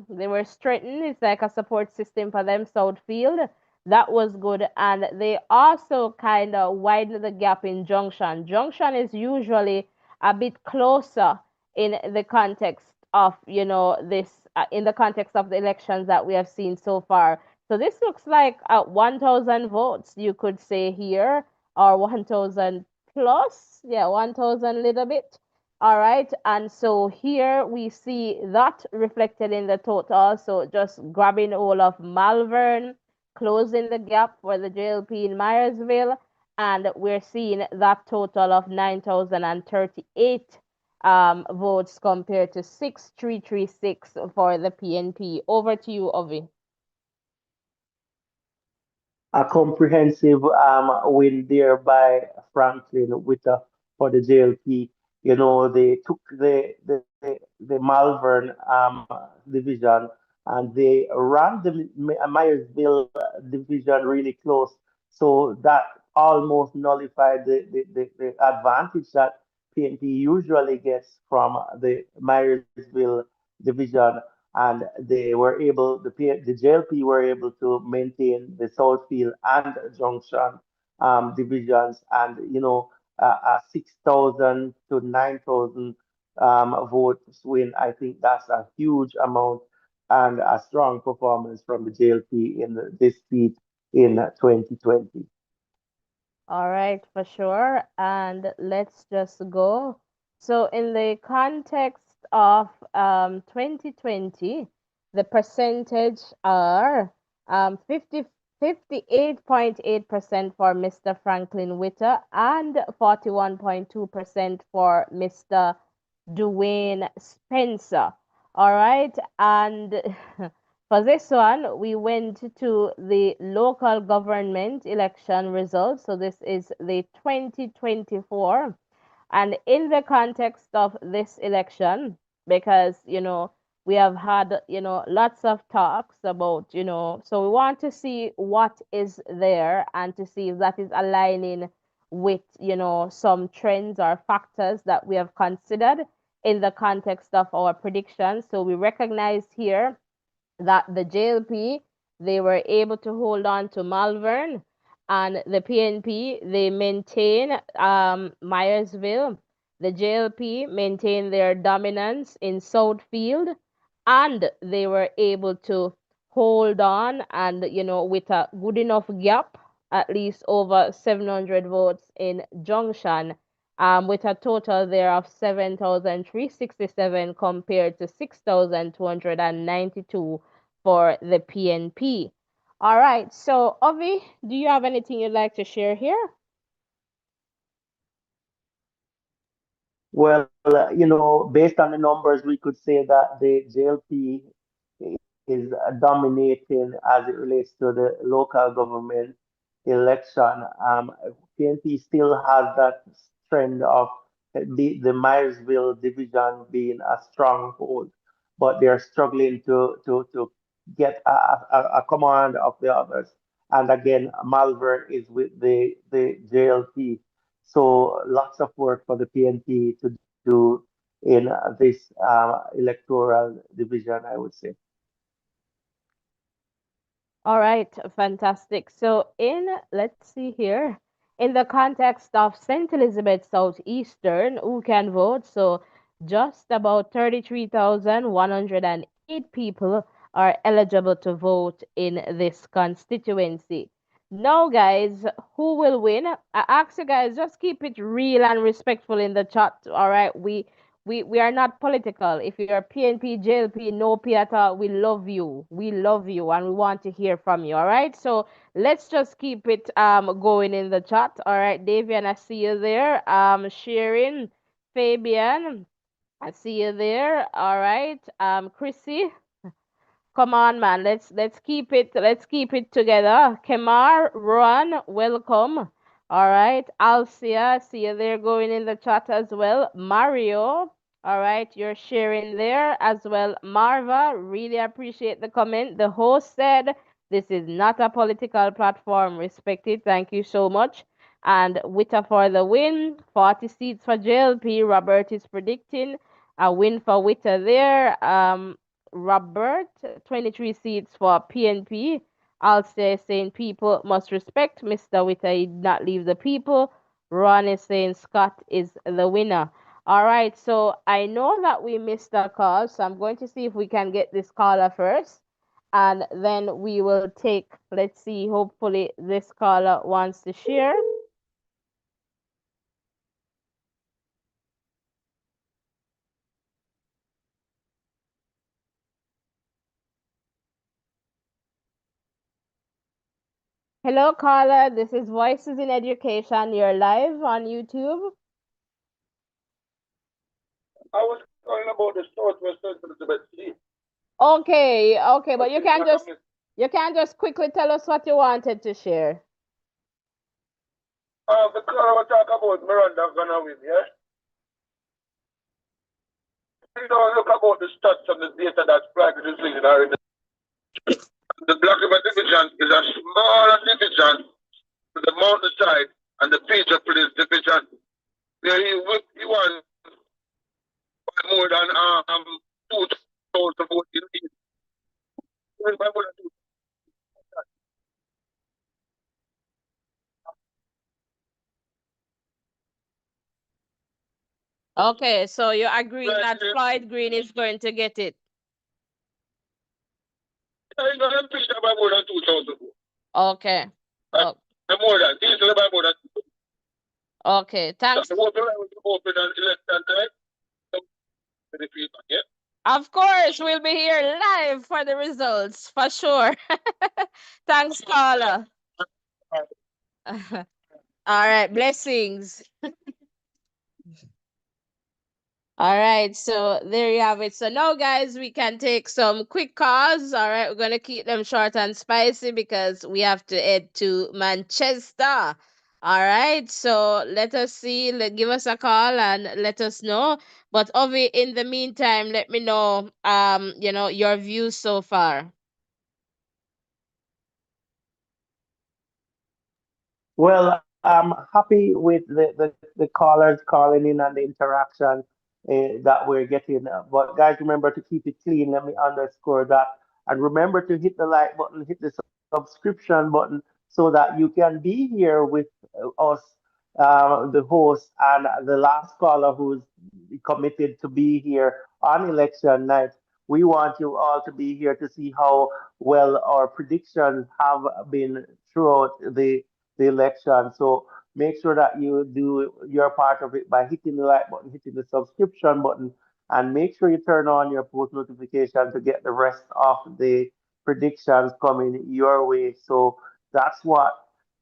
they were strengthened. It's like a support system for them, Southfield. That was good. And they also kind of widened the gap in Junction. Junction is usually a bit closer in the context of, this, in the context of the elections that we have seen so far So this looks like 1,000 votes, you could say here, or 1,000 plus, yeah, 1,000 little bit. All right, and so here we see that reflected in the total. So just grabbing all of Malvern, closing the gap for the JLP in Myersville, and we're seeing that total of 9,038 votes compared to 6,336 for the PNP. Over to you, Ovi. A comprehensive win there by Franklin with for the JLP. You know, they took the Malvern division and they ran the Myersville division really close. So that almost nullified the advantage that PNP usually gets from the Myersville division, and they were able, the JLP were able to maintain the Southfield and Junction divisions, and 6,000 to 9,000 votes win. I think that's a huge amount and a strong performance from the JLP in this seat in 2020. All right, for sure. And let's just go. So, in the context of 2020, the percentage are 58.8% for Mr. Franklin Witter and 41.2% for Mr. Dwayne Spencer. All right. And for this one, we went to the local government election results. So this is the 2024. And in the context of this election, because, we have had, lots of talks about, so we want to see what is there and to see if that is aligning with, some trends or factors that we have considered in the context of our predictions. So we recognize here that the JLP, they were able to hold on to Malvern, and the PNP, they maintain Myersville. The JLP maintained their dominance in Southfield, and they were able to hold on and, with a good enough gap, at least over 700 votes in Junction, with a total there of 7,367 compared to 6,292 for the PNP. All right. So, Ovi, do you have anything you'd like to share here? Well, based on the numbers, we could say that the JLP is dominating as it relates to the local government election. PNP still has that trend of the Myersville division being a stronghold, but they're struggling to get a command of the others. And again, Malvern is with the JLP. So lots of work for the PNP to do in this electoral division, I would say. All right, fantastic. So, let's see here, in the context of St. Elizabeth Southeastern, who can vote? So, just about 33,108 people are eligible to vote in this constituency. Now, guys, who will win? I ask you guys, just keep it real and respectful in the chat. All right, we are not political. If you're PNP, JLP, no P at all, we love you. We love you and we want to hear from you. All right. So let's just keep it going in the chat. All right, Davian, I see you there. Sharon, Fabian, I see you there. All right. Chrissy, come on, man. Let's keep it together. Kemar, Ron, welcome. All right. Alcia, see you there going in the chat as well. Mario, all right, you're sharing there as well. Marva, really appreciate the comment. The host said this is not a political platform. Respect it. Thank you so much. And Witter for the win. 40 seats for JLP. Robert is predicting a win for Witter there. Robert, 23 seats for PNP. I'll say saying people must respect Mr. Witter. He did not leave the people. Ron is saying Scott is the winner. All right, so I know that we missed a call, so I'm going to see if we can get this caller first. and then we will take, let's see, hopefully this caller wants to share. Hello, caller. This is Voices in Education. You're live on YouTube. I was calling about the Southwestern Elizabeth Sea. Okay, okay, but you can just quickly tell us what you wanted to share. The caller was talking about Miranda gonna win, yeah? You know, look about the stats and the data that's flagged this season already. The Black River Division is a smaller division to the mountainside and the Peter Police Division. Where he won by more than 2,000 votes in each. He won by more than 2,000. Okay, so you agree that Floyd Green is going to get it? He's going to impeach that by more than 2,000 votes. Okay. Oh. More than, easily by more than 2,000. Okay, thanks. The vote will open and election time. Yeah. Of course, we'll be here live for the results, for sure. Thanks, caller. All right, blessings. All right, so there you have it. So now, guys, we can take some quick calls. All right, we're going to keep them short and spicy because we have to head to Manchester. All right, so let us see. Give us a call and let us know. But Ovi, in the meantime, let me know, your views so far. Well, I'm happy with the callers calling in and the interaction that we're getting. But guys, remember to keep it clean. Let me underscore that. And remember to hit the like button, hit the subscription button so that you can be here with us, the host, and the last caller who's committed to be here on election night. We want you all to be here to see how well our predictions have been throughout the election. So make sure that you do your part of it by hitting the like button, hitting the subscription button, and make sure you turn on your post notification to get the rest of the predictions coming your way. So that's what's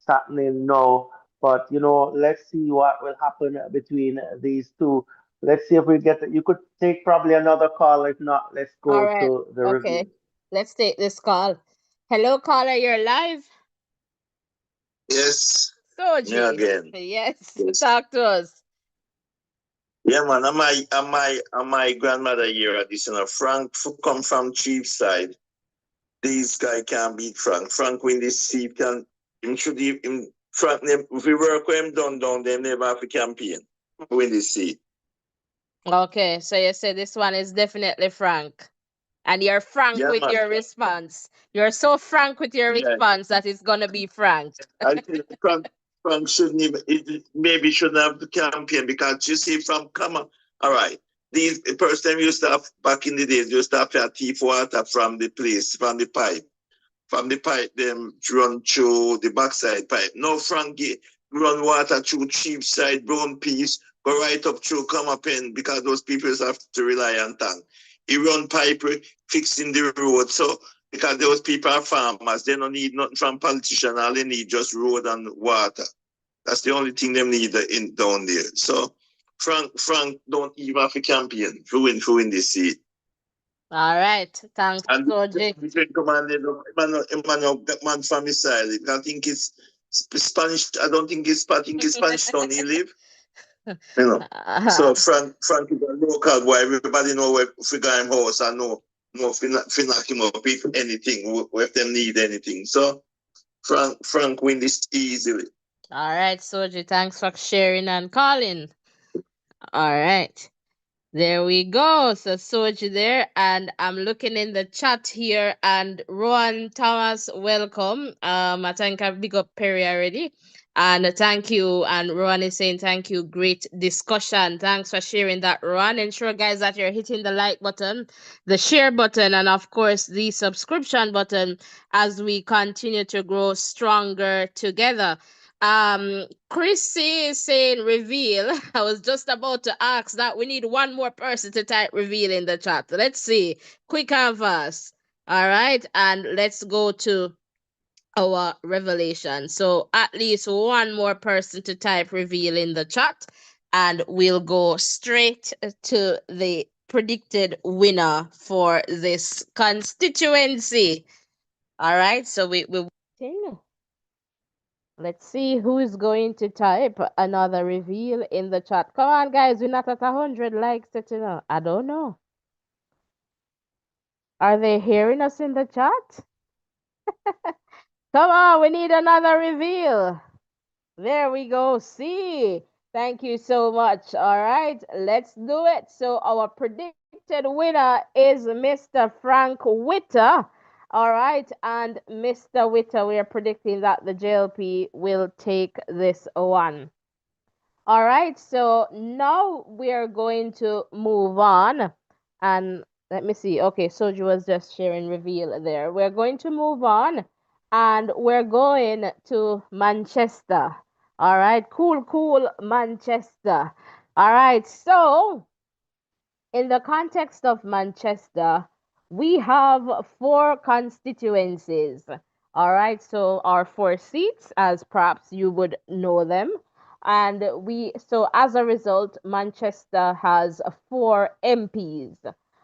happening now. But let's see what will happen between these two. Let's see if we get it. You could take probably another call. If not, let's All go right. to the Okay. review. Let's take this call. Hello, caller. You're live. Yes. Soji. Yeah, again. Yes. Talk to us. Yeah, man. My grandmother here at this, Frank come from Cheapside. This guy can't beat Frank. Frank win this seat Frank, if we work with him down, they never have a campaign. Win this seat. Okay, so you say this one is definitely Frank. And you're frank with your response. You're so frank with your response that it's gonna be Frank. I think Frank shouldn't maybe shouldn't have the campaign because you see come on. All right. These person used to have back in the days used to have to thief water from the place, from the pipe. From the pipe, them run through the backside pipe. No, Frankie run water through Cheapside, Brown Piece, go right up through come up in because those people have to rely on tank. He run pipe fixing the road. So because those people are farmers, they don't need nothing from politicians, all they need just road and water. That's the only thing they need down there. So Frank don't even have a campaign to win this seat. All right, thanks, Soji. Man from his side. I think it's Spanish. I don't think it's. I think it's Spanish town he live. So Frank is a local boy. Everybody know where figure him house. I know knock him up if anything, if them need anything. So Frank win this easily. All right, Soji. Thanks for sharing and calling. All right. There we go. So Soji there, and I'm looking in the chat here, and Rowan Thomas, welcome. I think I've big up Perry already. And thank you. And Ron is saying thank you. Great discussion. Thanks for sharing that, Ron. Ensure, guys, that you're hitting the like button, the share button, and of course the subscription button as we continue to grow stronger together. Chrissy is saying reveal. I was just about to ask that. We need one more person to type reveal in the chat. Let's see. Quick and fast. All right. And let's go to our revelation. So at least one more person to type reveal in the chat, and we'll go straight to the predicted winner for this constituency. All right. So we waiting. Let's see who is going to type another reveal in the chat. Come on, guys. We're not at 100 likes yet, you know. I don't know. Are they hearing us in the chat? Come on, we need another reveal. There we go. See, thank you so much. All right, let's do it. So our predicted winner is Mr. Frank Witter. All right, and Mr. Witter, we are predicting that the JLP will take this one. All right, so now we are going to move on, and let me see. Okay, Soju was just sharing reveal there. We're going to move on, and we're going to Manchester. All right, cool, Manchester. All right, so in the context of Manchester, we have four constituencies. All right, so our four seats, as perhaps you would know them. And so as a result, Manchester has four MPs.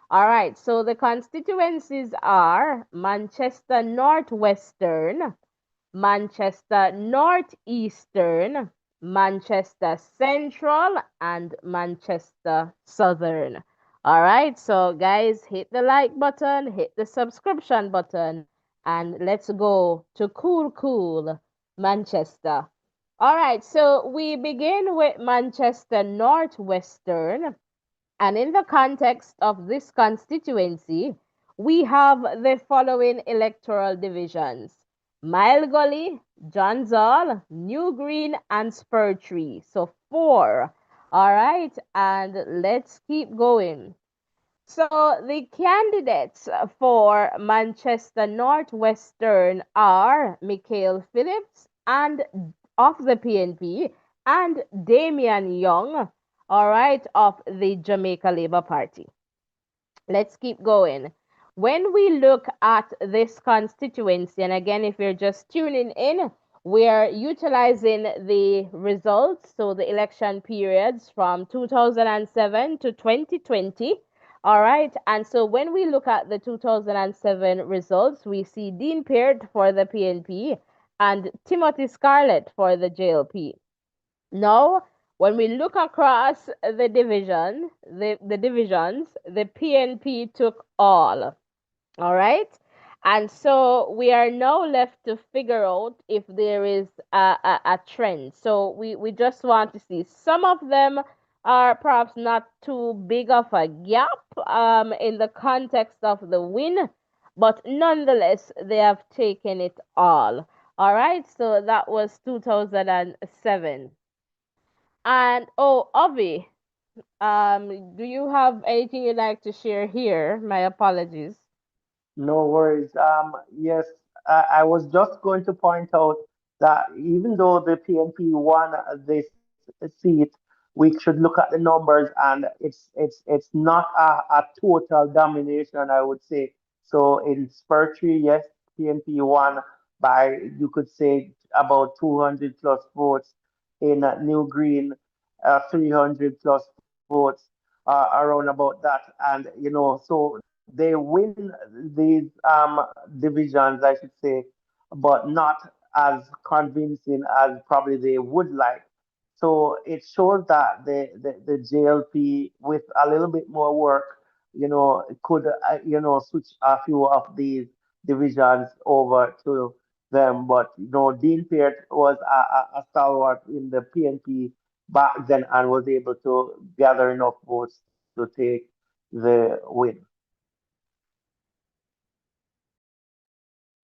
All right, so the constituencies are Manchester Northwestern, Manchester Northeastern, Manchester Central, and Manchester Southern. All right, so guys, hit the like button, hit the subscription button, and let's go to cool Manchester. All right, so we begin with Manchester Northwestern. And in the context of this constituency, we have the following electoral divisions: Mile Gully, John's Hall, New Green, and Spur Tree. So four. All right, and let's keep going. So the candidates for Manchester Northwestern are Michael Phillips and of the PNP and Damian Young, all right, of the Jamaica Labour Party. Let's keep going. When we look at this constituency, and again, if you're just tuning in, we're utilizing the results, so the election periods from 2007 to 2020. All right, and so when we look at the 2007 results, we see Dean Peart for the PNP and Timothy Scarlett for the JLP. Now, when we look across the divisions, the PNP took all. All right. And so we are now left to figure out if there is a trend. So we just want to see some of them are perhaps not too big of a gap in the context of the win, but nonetheless, they have taken it all. All right. So that was 2007. And oh, Ovi, do you have anything you'd like to share here? My apologies. No worries. Yes, I was just going to point out that even though the PNP won this seat, we should look at the numbers, and it's not a total domination, I would say. So in Spurtree, yes, PNP won by, you could say, about 200 plus votes. In New Green, 300 plus votes, around about that. And so they win these divisions, I should say, but not as convincing as probably they would like. So it shows that the JLP, with a little bit more work, could switch a few of these divisions over to them. But Dean Peart was a stalwart in the PNP back then and was able to gather enough votes to take the win.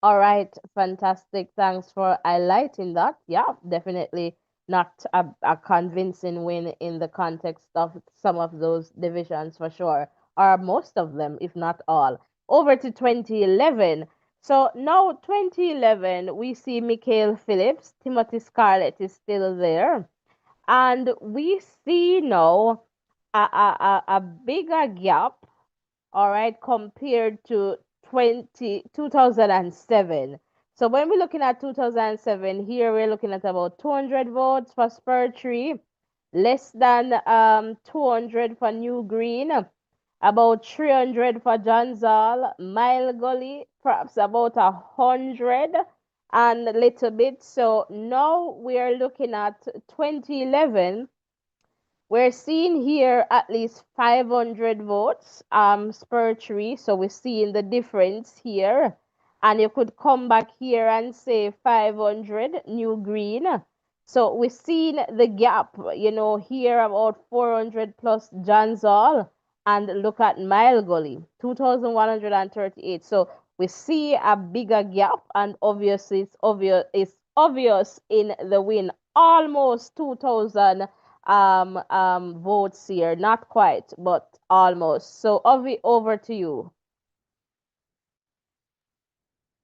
All right, fantastic. Thanks for highlighting that. Yeah, definitely not a convincing win in the context of some of those divisions for sure, or most of them, if not all. Over to 2011. So now 2011, we see Michael Phillips, Timothy Scarlett is still there, and we see now a bigger gap, all right, compared to 2007. So when we're looking at 2007, here we're looking at about 200 votes for Spur Tree, less than 200 for New Green, about 300 for Johnsall, Mile Gully, perhaps about 100 and a little bit. So now we are looking at 2011, we're seeing here at least 500 votes per tree. So we're seeing the difference here. And you could come back here and say 500 New Green. So we're seeing the gap, here about 400 plus Johnsall. And look at Mile Gully, 2,138. So we see a bigger gap, and obviously it's obvious in the win, almost 2,000 votes here. Not quite, but almost. So Ovi, over to you.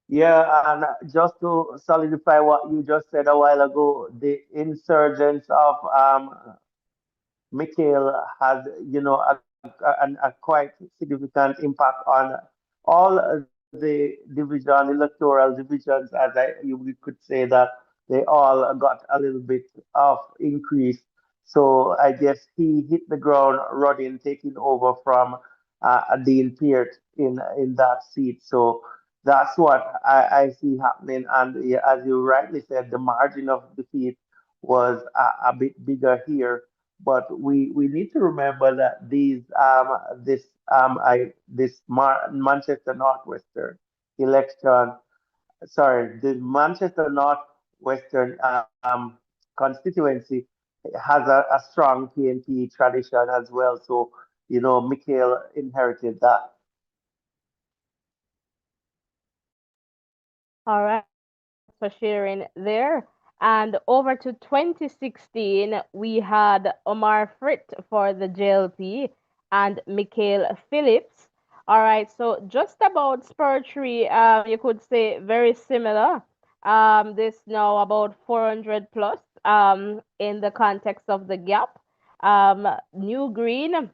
Yeah, and just to solidify what you just said a while ago, the insurgents of Mikhail has, a quite significant impact on all the electoral divisions, as we could say that they all got a little bit of increase. So I guess he hit the ground running, taking over from Dean Peart in that seat. So that's what I see happening. And yeah, as you rightly said, the margin of defeat was a bit bigger here, but we need to remember that Manchester Northwestern election, sorry, the Manchester Northwestern constituency has a strong PNP tradition as well. So Mikhail inherited that. All right. For sharing there. And over to 2016, we had Omar Frit for the JLP and Mikhail Phillips. All right, so just about Spurtree, you could say very similar. This now about 400 plus in the context of the gap. New Green,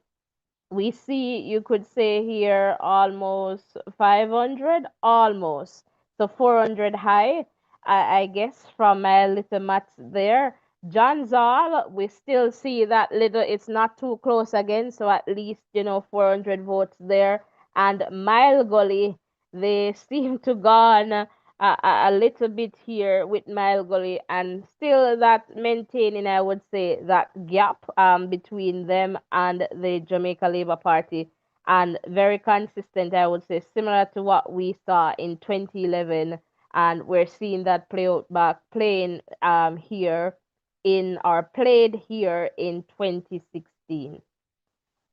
we see, you could say here, almost 500, almost. So 400 high, I guess, from my little maths there. John Zal, we still see that little, it's not too close again, so at least, 400 votes there. And Mile Gully, they seem to gone a little bit here with Mile Gully, and still that maintaining, I would say, that gap between them and the Jamaica Labour Party, and very consistent, I would say, similar to what we saw in 2011, and we're seeing that play out back playing here in or played here in 2016.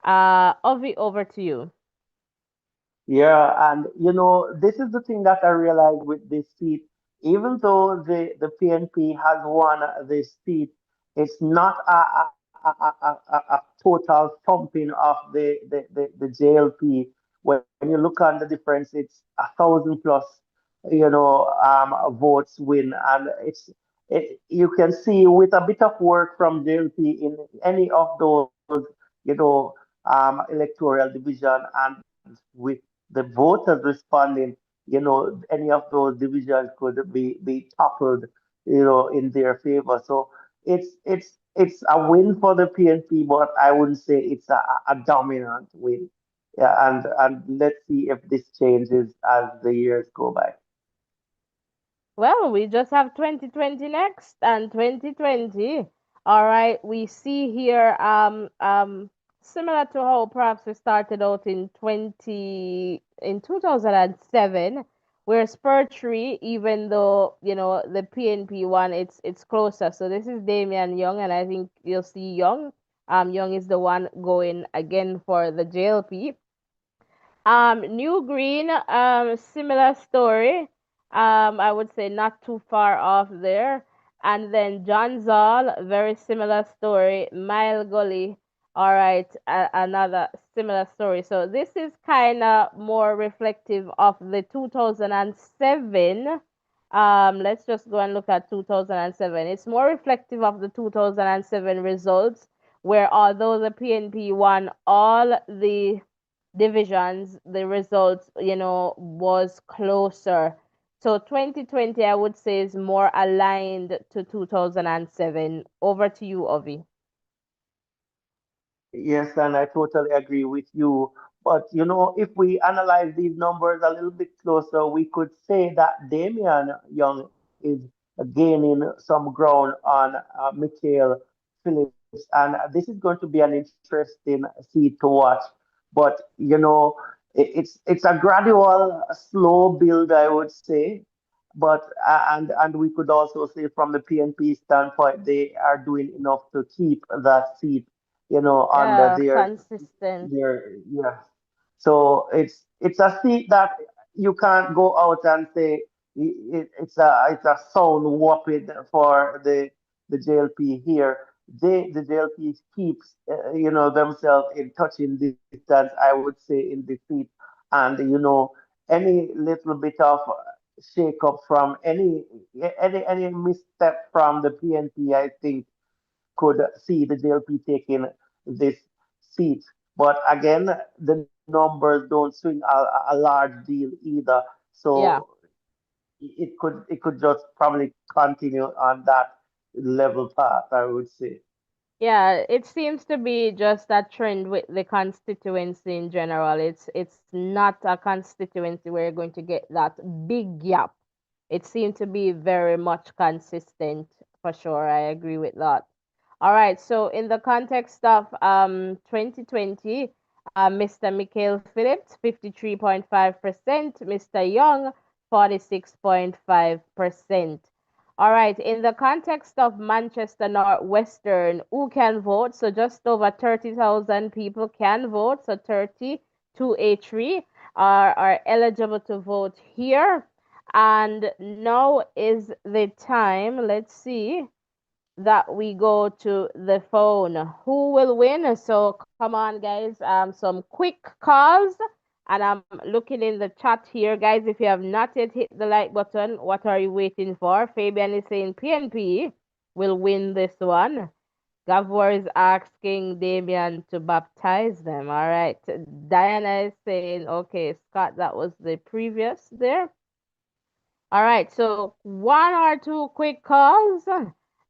Ovi, over to you. Yeah, and this is the thing that I realized with this seat. Even though the PNP has won this seat, it's not a total thumping of the JLP. When you look on the difference, it's 1,000 plus, votes win, and you can see with a bit of work from JLP in any of those, electoral division, and with the voters responding, any of those divisions could be toppled, in their favor. So it's a win for the PNP, but I wouldn't say it's a dominant win. Yeah, and let's see if this changes as the years go by. Well, we just have 2020 next and 2020. All right, we see here similar to how perhaps we started out in 2007, where Spurtree, even though the PNP one, it's closer. So this is Damian Young, and I think you'll see Young. Young is the one going again for the JLP. New Green, similar story. I would say not too far off there. And then John Zall, very similar story. Mile Gully, all right, another similar story. So this is kind of more reflective of the 2007. Let's just go and look at 2007. It's more reflective of the 2007 results, where although the PNP won all the divisions, the results, was closer. So 2020, I would say, is more aligned to 2007. Over to you, Ovi. Yes, and I totally agree with you. But if we analyze these numbers a little bit closer, we could say that Damian Young is gaining some ground on Michael Phillips, and this is going to be an interesting seat to watch. But it's a gradual, slow build, I would say. But and we could also say from the PNP standpoint, they are doing enough to keep that seat under Yeah, consistent. yeah. So it's a seat that you can't go out and say it's a sound whopping for the JLP here. The JLP keeps themselves in touching distance, I would say, in the seat, and any little bit of shake up from any misstep from the PNP, I think could see the JLP taking this seat. But again, the numbers don't swing a large deal either. Yeah. So it could just probably continue on that level path, I would say. Yeah, it seems to be just a trend with the constituency in general. It's not a constituency where you're going to get that big gap. It seemed to be very much consistent for sure. I agree with that. All right, so in the context of 2020, Mr. Mikhail Phillips, 53.5%, Mr. Young, 46.5%. All right, in the context of Manchester Northwestern, who can vote? So just over 30,000 people can vote. So 30,283 are eligible to vote here. And now is the time. Let's see that we go to the phone. Who will win? So come on, guys. Some quick calls. And I'm looking in the chat here, guys. If you have not yet hit the like button, what are you waiting for? Fabian is saying PNP will win this one. Gavor is asking Damien to baptize them. All right. Diana is saying, okay, Scott, that was the previous there. All right, so one or two quick calls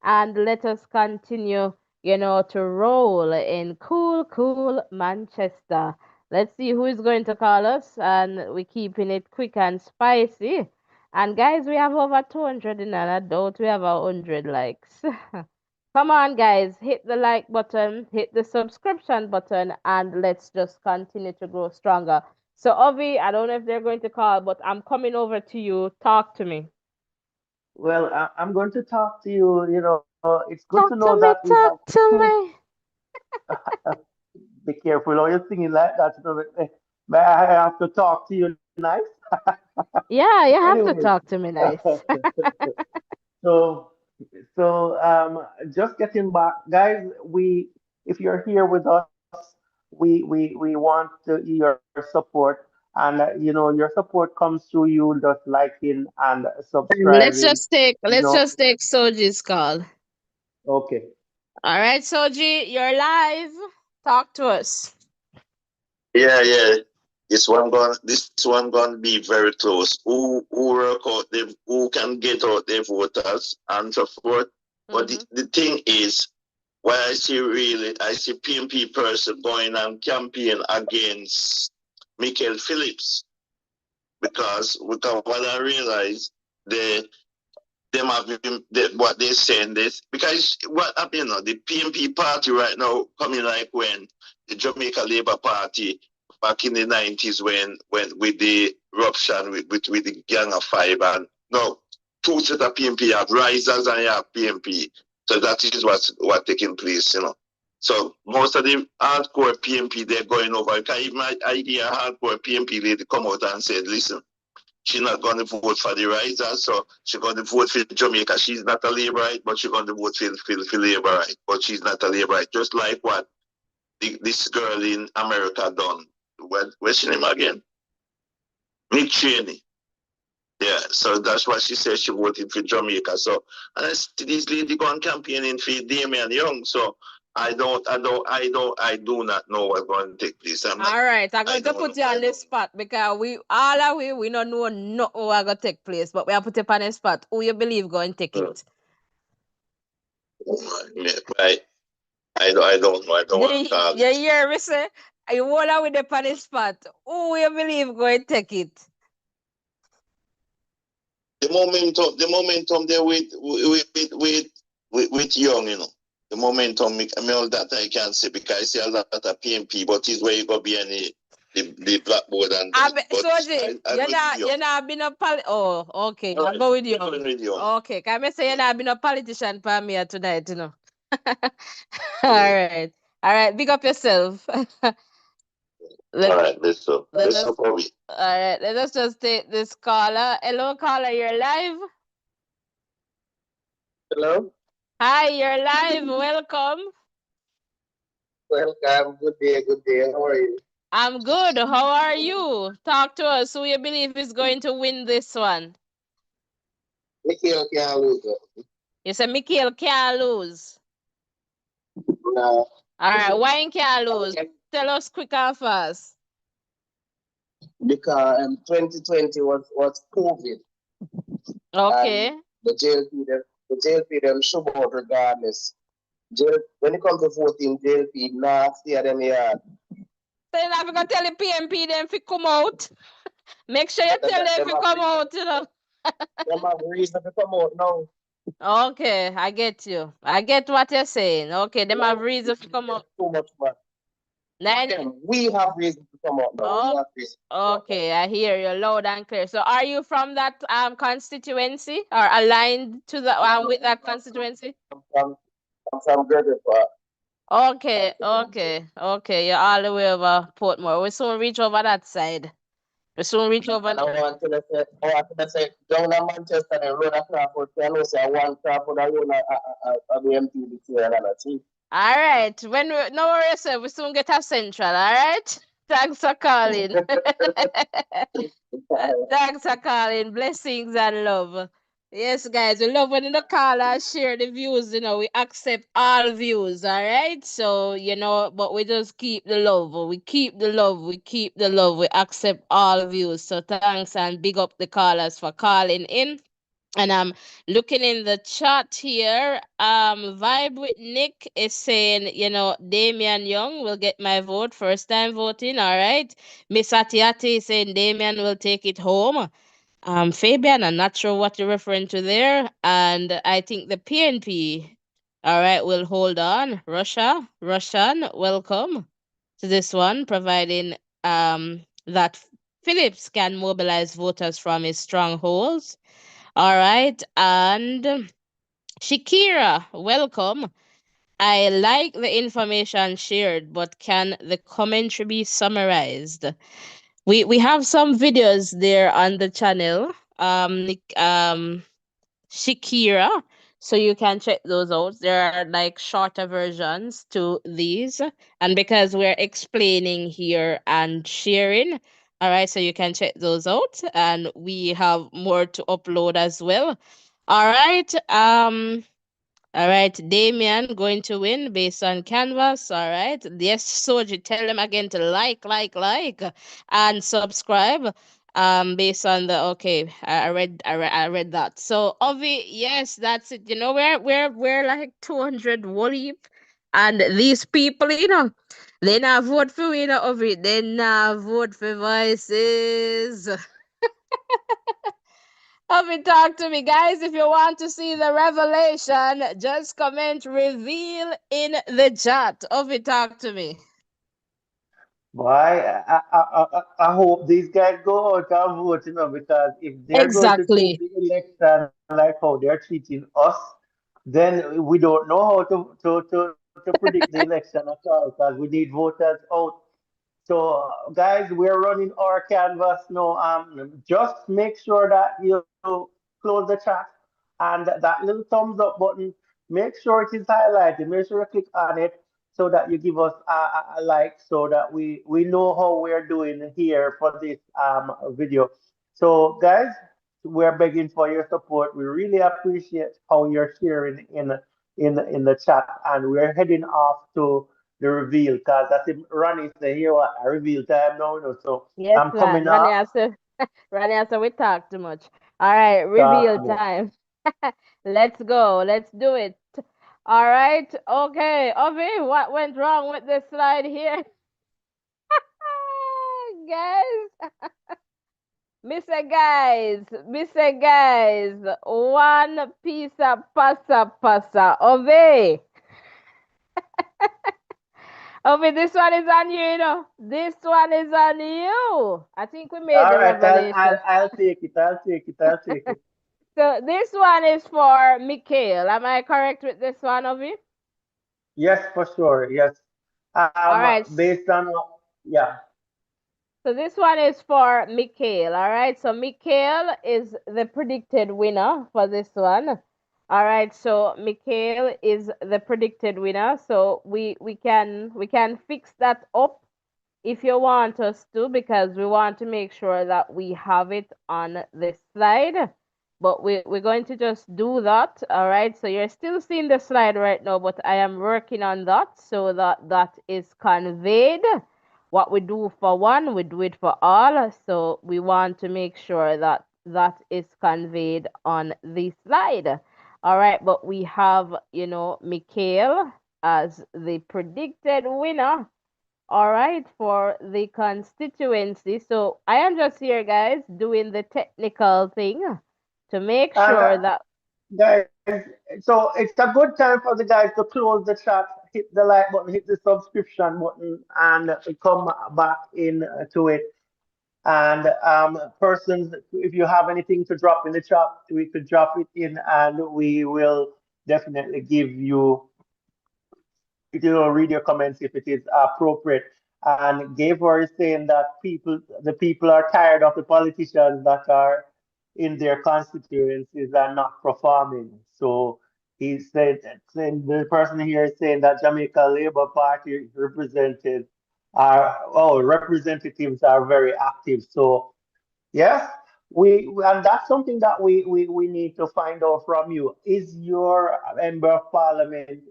and let us continue, to roll in cool, cool Manchester. Let's see who is going to call us, and we're keeping it quick and spicy. And guys, we have over 200 in an adult. We have 100 likes. Come on, guys, hit the like button, hit the subscription button, and let's just continue to grow stronger. So, Ovi, I don't know if they're going to call, but I'm coming over to you. Talk to me. Well, I'm going to talk to you. It's good to know Talk that to we me, have talk to two. me. Be careful how you're singing like that. May I have to talk to you nice? Yeah, you have to Anyway, talk to me nice. so just getting back, guys. If you're here with us, we want your support, and your support comes through you just liking and Let's subscribing. just take You let's know, just take Soji's call. okay. All right, Soji, you're live. Talk to us. Yeah, yeah. This one gonna be very close. Who work out them who can get out their voters and so forth. But Mm-hmm. the thing is, why I see PMP person going and campaign against Michael Phillips because what I realize the them have been what they're saying this because what happened, the PMP party right now coming like when the Jamaica Labour Party back in the 90s when with the eruption with the Gang of Five and no two set of PMP have risers and you have PMP. So that is what taking place. So most of the hardcore PMP they're going over. Because even I hear hardcore PMP lady come out and said, listen, she's not going to vote for the Risers, so she's going to vote for Jamaica. She's not a Labourite, but she's going to vote for Labourite, but she's not a Labourite. Just like what this girl in America done. What's her name again? Mick Cheney. Yeah, so that's why she said she voted for Jamaica. So, and I see this lady going campaigning for Damian Young. So I do not know what's going to take place. All right, I'm going to put you on the spot because we don't know what going to take place, but we have put you on the spot. Who you believe going to take it? I don't know. I don't want to call it. You hear me say? You hold with the on the spot. Who you believe going to take it? The momentum there with Young, you know. The momentum, all that I can't say because I see a lot of PMP, but it's where you go be any the blackboard and you're not been a oh, okay. I'll go with you. Okay, can I say you're not been a politician for me tonight, you know? All right, big up yourself. Let's all right, let us just take this caller. Hello, caller, you're live. Hello. Hi, you're live. Welcome. Welcome. Good day. Good day. How are you? I'm good. How are you? Talk to us. Who you believe is going to win this one? Mikhail can't lose. You say Mikhail can't lose. No. All right. Why he can't lose? Tell us quick and fast. Because 2020 was COVID. Okay. And the JLP them show out regardless. When it comes to voting, JLP not stay at them yard. So you're not going to tell the PMP them if come out. Make sure you tell them if come out, you know. They have reason to come out now. Okay, I get you. I get what you're saying. Okay, them have reason to come out. Too much, man. We have reason to come out now. Okay, I hear you loud and clear. So are you from that constituency or aligned to the with that constituency? I'm from Gregory Park. Okay. You're all the way over Portmore. We soon reach over that side. We soon reach over. I want to say, down in Manchester, the road across for Piano, say one crop for the road of the MT this year and another too. All right. No worries, sir. We soon get a central. All right. Thanks for calling. Thanks for calling. Blessings and love. Yes, guys, we love when the callers share the views. You know, we accept all views. All right. So but we just keep the love. We keep the love. We keep the love. We accept all views. So thanks and big up the callers for calling in. And I'm looking in the chat here. Vibe with Nick is saying, Damian Young will get my vote. First time voting. All right. Miss Atiati is saying Damian will take it home. Fabian, I'm not sure what you're referring to there. And I think the PNP, all right, will hold on. Russian, welcome to this one, providing that Phillips can mobilize voters from his strongholds. All right. And Shakira, welcome. I like the information shared, but can the commentary be summarized? We have some videos there on the channel. Shakira. So you can check those out. There are like shorter versions to these. And because we're explaining here and sharing, all right, so you can check those out. And we have more to upload as well. All right. All right, Damien going to win based on Canvas. All right. Yes, Soji, tell them again to like, and subscribe. Based on the I read that. So Ovi, yes, that's it. We're like 200 Wally, and these people, they not vote for we, Ovi. They not vote for voices. Ovi, talk to me, guys. If you want to see the revelation, just comment reveal in the chat. Ovi, talk to me. Boy, I hope these guys go out and vote, because if they're going to treat the election like how they're treating us, then we don't know how to predict the election at all because we need voters out. So, guys, we're running our canvas now. Just make sure that you close the chat and that little thumbs up button. Make sure it is highlighted. Make sure you click on it so that you give us a like so that we know how we're doing here for this video. So, guys, we're begging for your support. We really appreciate how you're sharing in the chat, and we're heading off to the reveal because I think Ronnie say here what a reveal time now, so Yes, I'm man. coming off. Rania, so we talk too much. All right, Talk reveal to me. time. Let's go. Let's do it. All right. Okay. Ovi, what went wrong with this slide here? Guys, Mr. Guys, one piece of pasa. Ovi. Ovi, this one is on you, you know. This one is on you. I think we made All the right, revelation. I'll take it. I'll take it. I'll take it. So this one is for Mikhail. Am I correct with this one, Ovi? Yes, for sure. Yes. All right. Based on yeah. So this one is for Mikhail. All right. So Mikhail is the predicted winner for this one. All right. So Mikhail is the predicted winner. So we can fix that up if you want us to, because we want to make sure that we have it on this slide. But we're going to just do that. All right. So you're still seeing the slide right now, but I am working on that so that that is conveyed. What we do for one, we do it for all. So we want to make sure that that is conveyed on the slide. All right. But we have, Mikhail as the predicted winner, all right, for the constituency. So I am just here, guys, doing the technical thing to make And sure that. guys, so it's a good time for the guys to close the chat, hit the like button, hit the subscription button, and come back into it. And persons, if you have anything to drop in the chat, we could drop it in, and we will definitely give you, read your comments if it is appropriate. And Gabor is saying that the people are tired of the politicians that are in their constituencies and not performing. So he said, saying the person here is saying that Jamaica Labour Party representatives are very active. So yes, and that's something that we need to find out from you. Is your member of parliament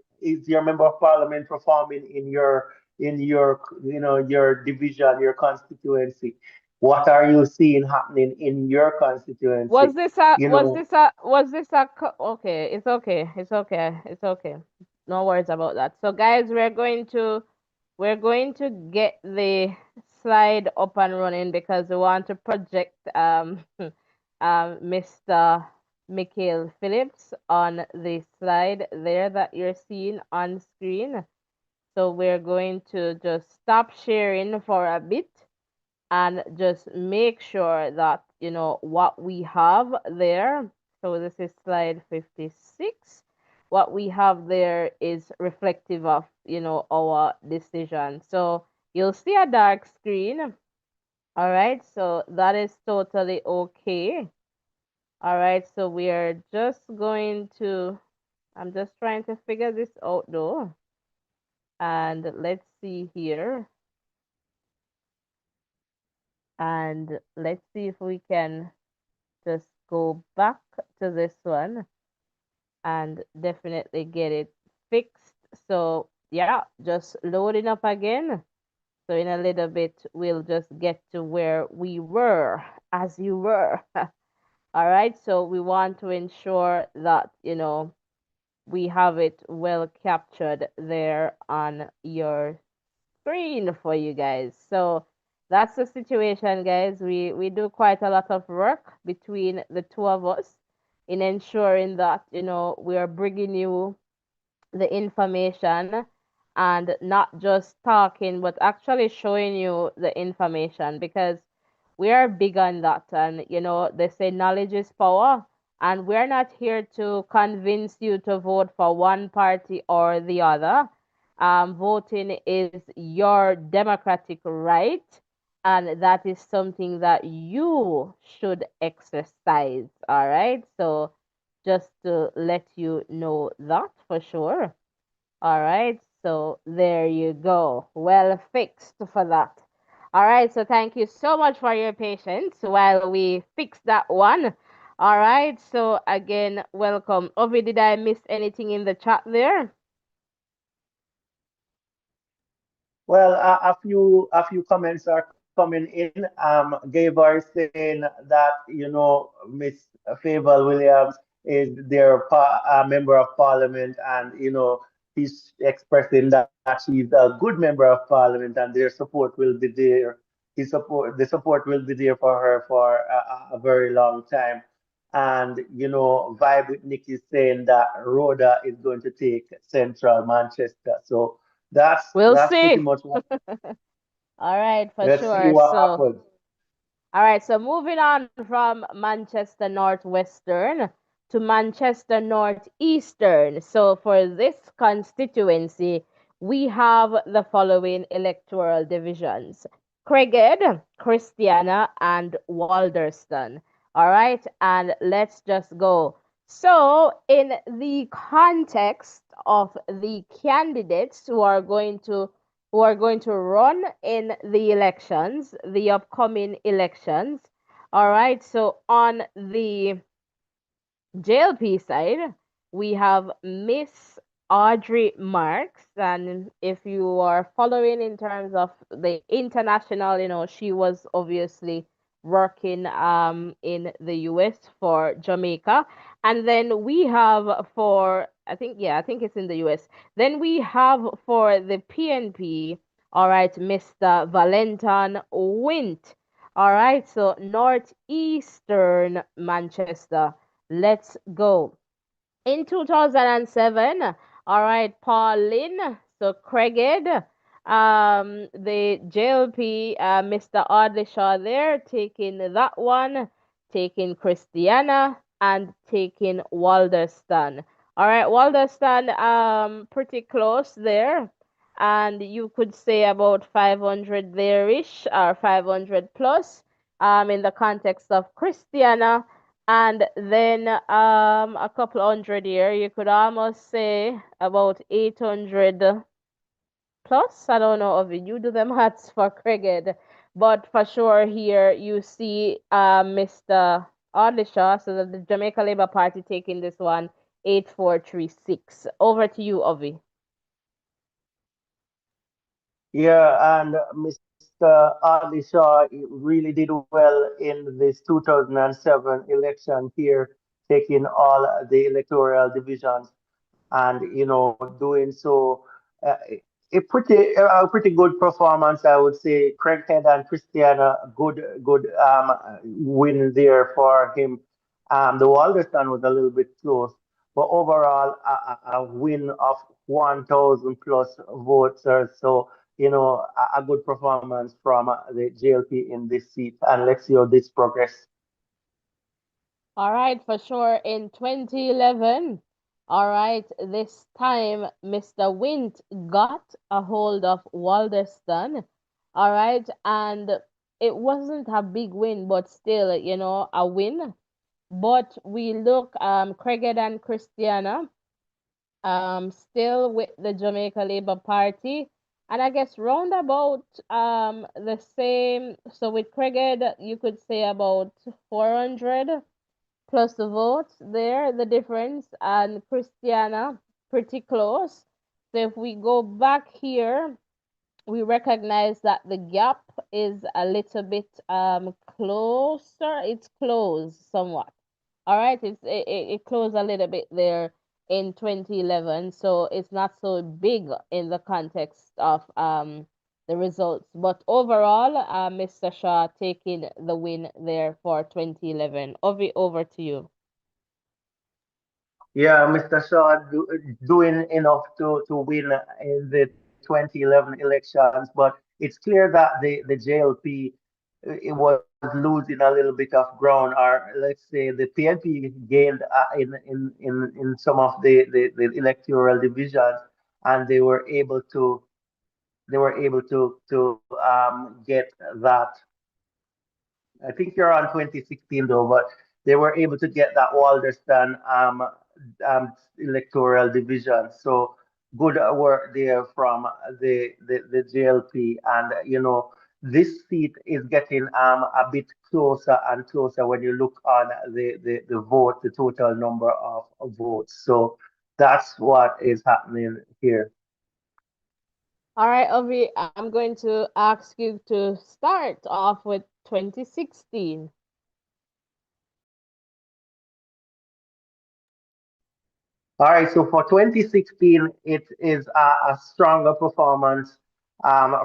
performing in your your division, your constituency? What are you seeing happening in your Was constituency? this a, You was know, this a, was this a, okay, it's okay, it's okay, it's okay. No worries about that. So guys, we're going to get the slide up and running because we want to project Mr. Mikhail Phillips on the slide there that you're seeing on screen. So we're going to just stop sharing for a bit and just make sure that what we have there. So this is slide 56. What we have there is reflective of our decision. So you'll see a dark screen. All right, so that is totally okay. All right, so we are just going to, I'm just trying to figure this out though. And let's see here. And let's see if we can just go back to this one and definitely get it fixed. So yeah, just loading up again. So in a little bit, we'll just get to where we were, as you were. All right. So we want to ensure that, we have it well captured there on your screen for you guys. So that's the situation, guys. We do quite a lot of work between the two of us in ensuring that we are bringing you the information and not just talking, but actually showing you the information, because we are big on that. And they say knowledge is power, and we're not here to convince you to vote for one party or the other. Voting is your democratic right, and that is something that you should exercise. All right. So just to let you know that for sure. All right, so there you go. Well fixed for that. All right, so thank you so much for your patience while we fix that one. All right, so again, welcome. Ovi, did I miss anything in the chat there? Well, a few comments are coming in. Gabor is saying that Miss Fable Williams is their member of parliament, and he's expressing that she's a good member of parliament, and their support will be there. The support will be there for her for a very long time. And Vibe with Nick is saying that Rhoda is going to take Central Manchester. So We'll that's pretty see. much what. All right, for Let's see sure. what So, happens. all right, so moving on from Manchester Northwestern to Manchester Northeastern. So for this constituency, we have the following electoral divisions: Craighead, Christiana, and Walderston. All right, and let's just go. So, in the context of the candidates who are going to run in the elections, the upcoming elections. All right, so on the JLP side, we have Miss Audrey Marks, and if you are following in terms of the international, she was obviously working in the US for Jamaica. And then we have for I think it's in the US. Then we have for the PNP, all right, Mr. Valentin Wint. All right, so Northeastern Manchester. Let's go. In 2007, all right, Pauline, so Craighead, the JLP, Mr. Audley Shaw there, taking that one, taking Christiana, and taking Walderston. All right, Walderston, pretty close there. And you could say about 500 there-ish, or 500 plus, in the context of Christiana. And then a couple hundred here, you could almost say about 800 plus. I don't know if you do the maths for Craighead, but for sure here you see Mr. Odlishaw, so the Jamaica Labour Party taking this one 8436. Over to you, Ovi. Yeah, and Mr. Adli Shaw really did well in this 2007 election here, taking all the electoral divisions and doing so. A pretty good performance, I would say. Craighead and Christiana, good win there for him. The Walderston was a little bit close, but overall a win of 1,000 plus votes or so. A good performance from the JLP in this seat, and let's see how this progress. All right, for sure. In 2011, all right, this time Mr. Wint got a hold of Walderston, all right, and it wasn't a big win, but still, a win. But we look, Craighead and Christiana, still with the Jamaica Labour Party. And I guess roundabout the same. So with Craighead, you could say about 400 plus the votes there, the difference, and Christiana pretty close. So if we go back here, we recognize that the gap is a little bit closer. It's closed somewhat. All right, it closed a little bit there in 2011, so it's not so big in the context of the results. But overall, Mr. Shaw taking the win there for 2011. Over to you. Yeah, Mr. Shaw doing enough to win in the 2011 elections, but it's clear that the JLP it was losing a little bit of ground, or let's say the PNP gained in some of the electoral divisions, and they were able to get that. I think you're on 2016 though, but they were able to get that Walderston electoral division. So good work there from the JLP, and this seat is getting a bit closer and closer when you look on the vote, the total number of votes. So that's what is happening here. All right, Ovi, I'm going to ask you to start off with 2016. All right, so for 2016, it is a stronger performance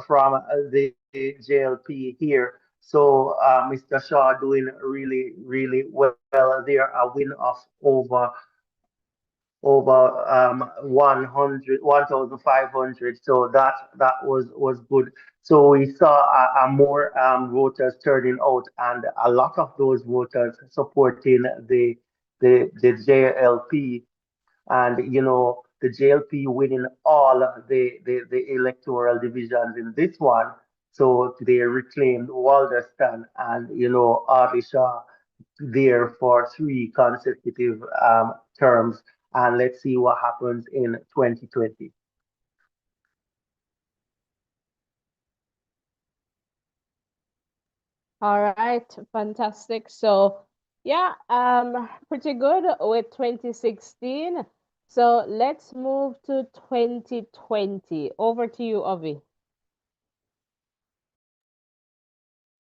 from the JLP here. So Mr. Shaw doing really, really well there. A win of over 100, 1,500. So that was good. So we saw a more voters turning out, and a lot of those voters supporting the JLP, and the JLP winning all the electoral divisions in this one. So they reclaimed Walderston and Ardisha there for three consecutive terms. And let's see what happens in 2020. All right, fantastic. So, yeah, pretty good with 2016. So let's move to 2020. Over to you, Ovi.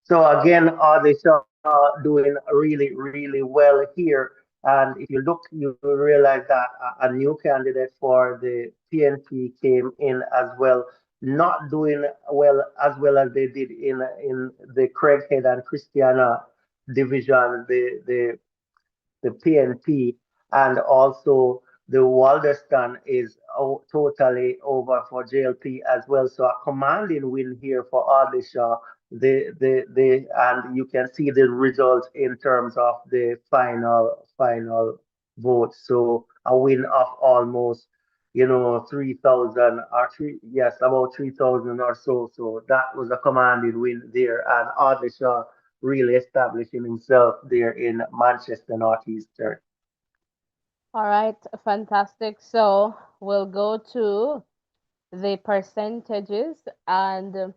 So again, Ardisha doing really, really well here. And if you look, you realize that a new candidate for the PNP came in as well, not doing well as they did in the Craighead and Christiana division, the PNP, and also the Walderston is totally over for JLP as well. So a commanding win here for Ardisha. And you can see the result in terms of the final vote. So a win of almost 3,000 or yes, about 3,000 or so. So that was a commanding win there, and Ardisha really establishing himself there in Manchester Northeastern. All right, fantastic. So we'll go to the percentages, and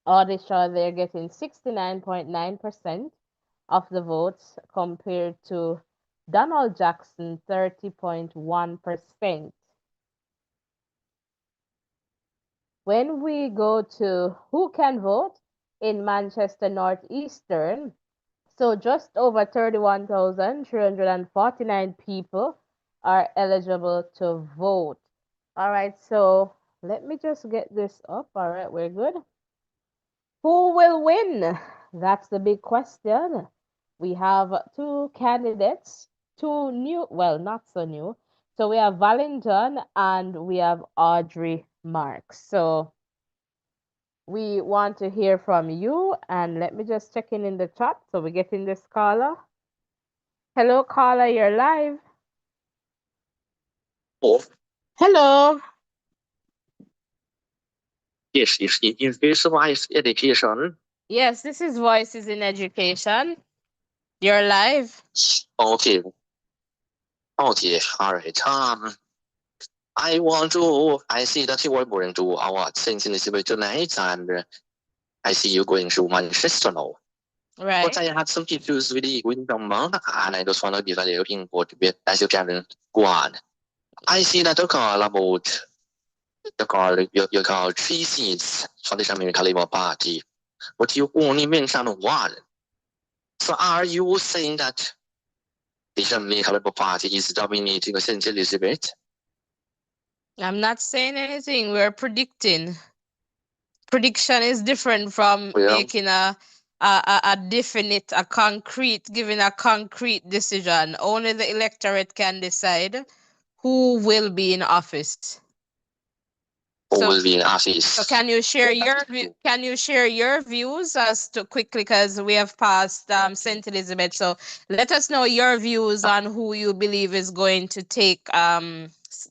Odisha, they're getting 69.9% of the votes compared to Donald Jackson, 30.1%. When we go to who can vote in Manchester Northeastern, so just over 31,349 people are eligible to vote. All right, so let me just get this up. All right, we're good. Who will win? That's the big question. We have two candidates, two new, well, not so new. So we have Valentin and we have Audrey Marks. So we want to hear from you, and let me just check in the chat. So we're getting this caller. Hello, caller, you're live. Oh, Hello. yes, is this wise education? Yes, this is Voices in Education. You're live. Okay, okay, all right. I see that you are going to our sensitivity tonight, and I see you going to Manchester now. Right. But I had some issues with the number, and I just want to give a little input as you can go on. I see that you call about you call 3 seats for the Jamaica Labour Party, but you only mentioned one. So are you saying that the Jamaica Labour Party is dominating St. Elizabeth? I'm not saying anything. We're predicting. Prediction is different from making a definite, a concrete, giving a concrete decision. Only the electorate can decide who will be in office. Who will be in office? So can you share your views as to quickly, because we have passed St. Elizabeth. So let us know your views on who you believe is going to take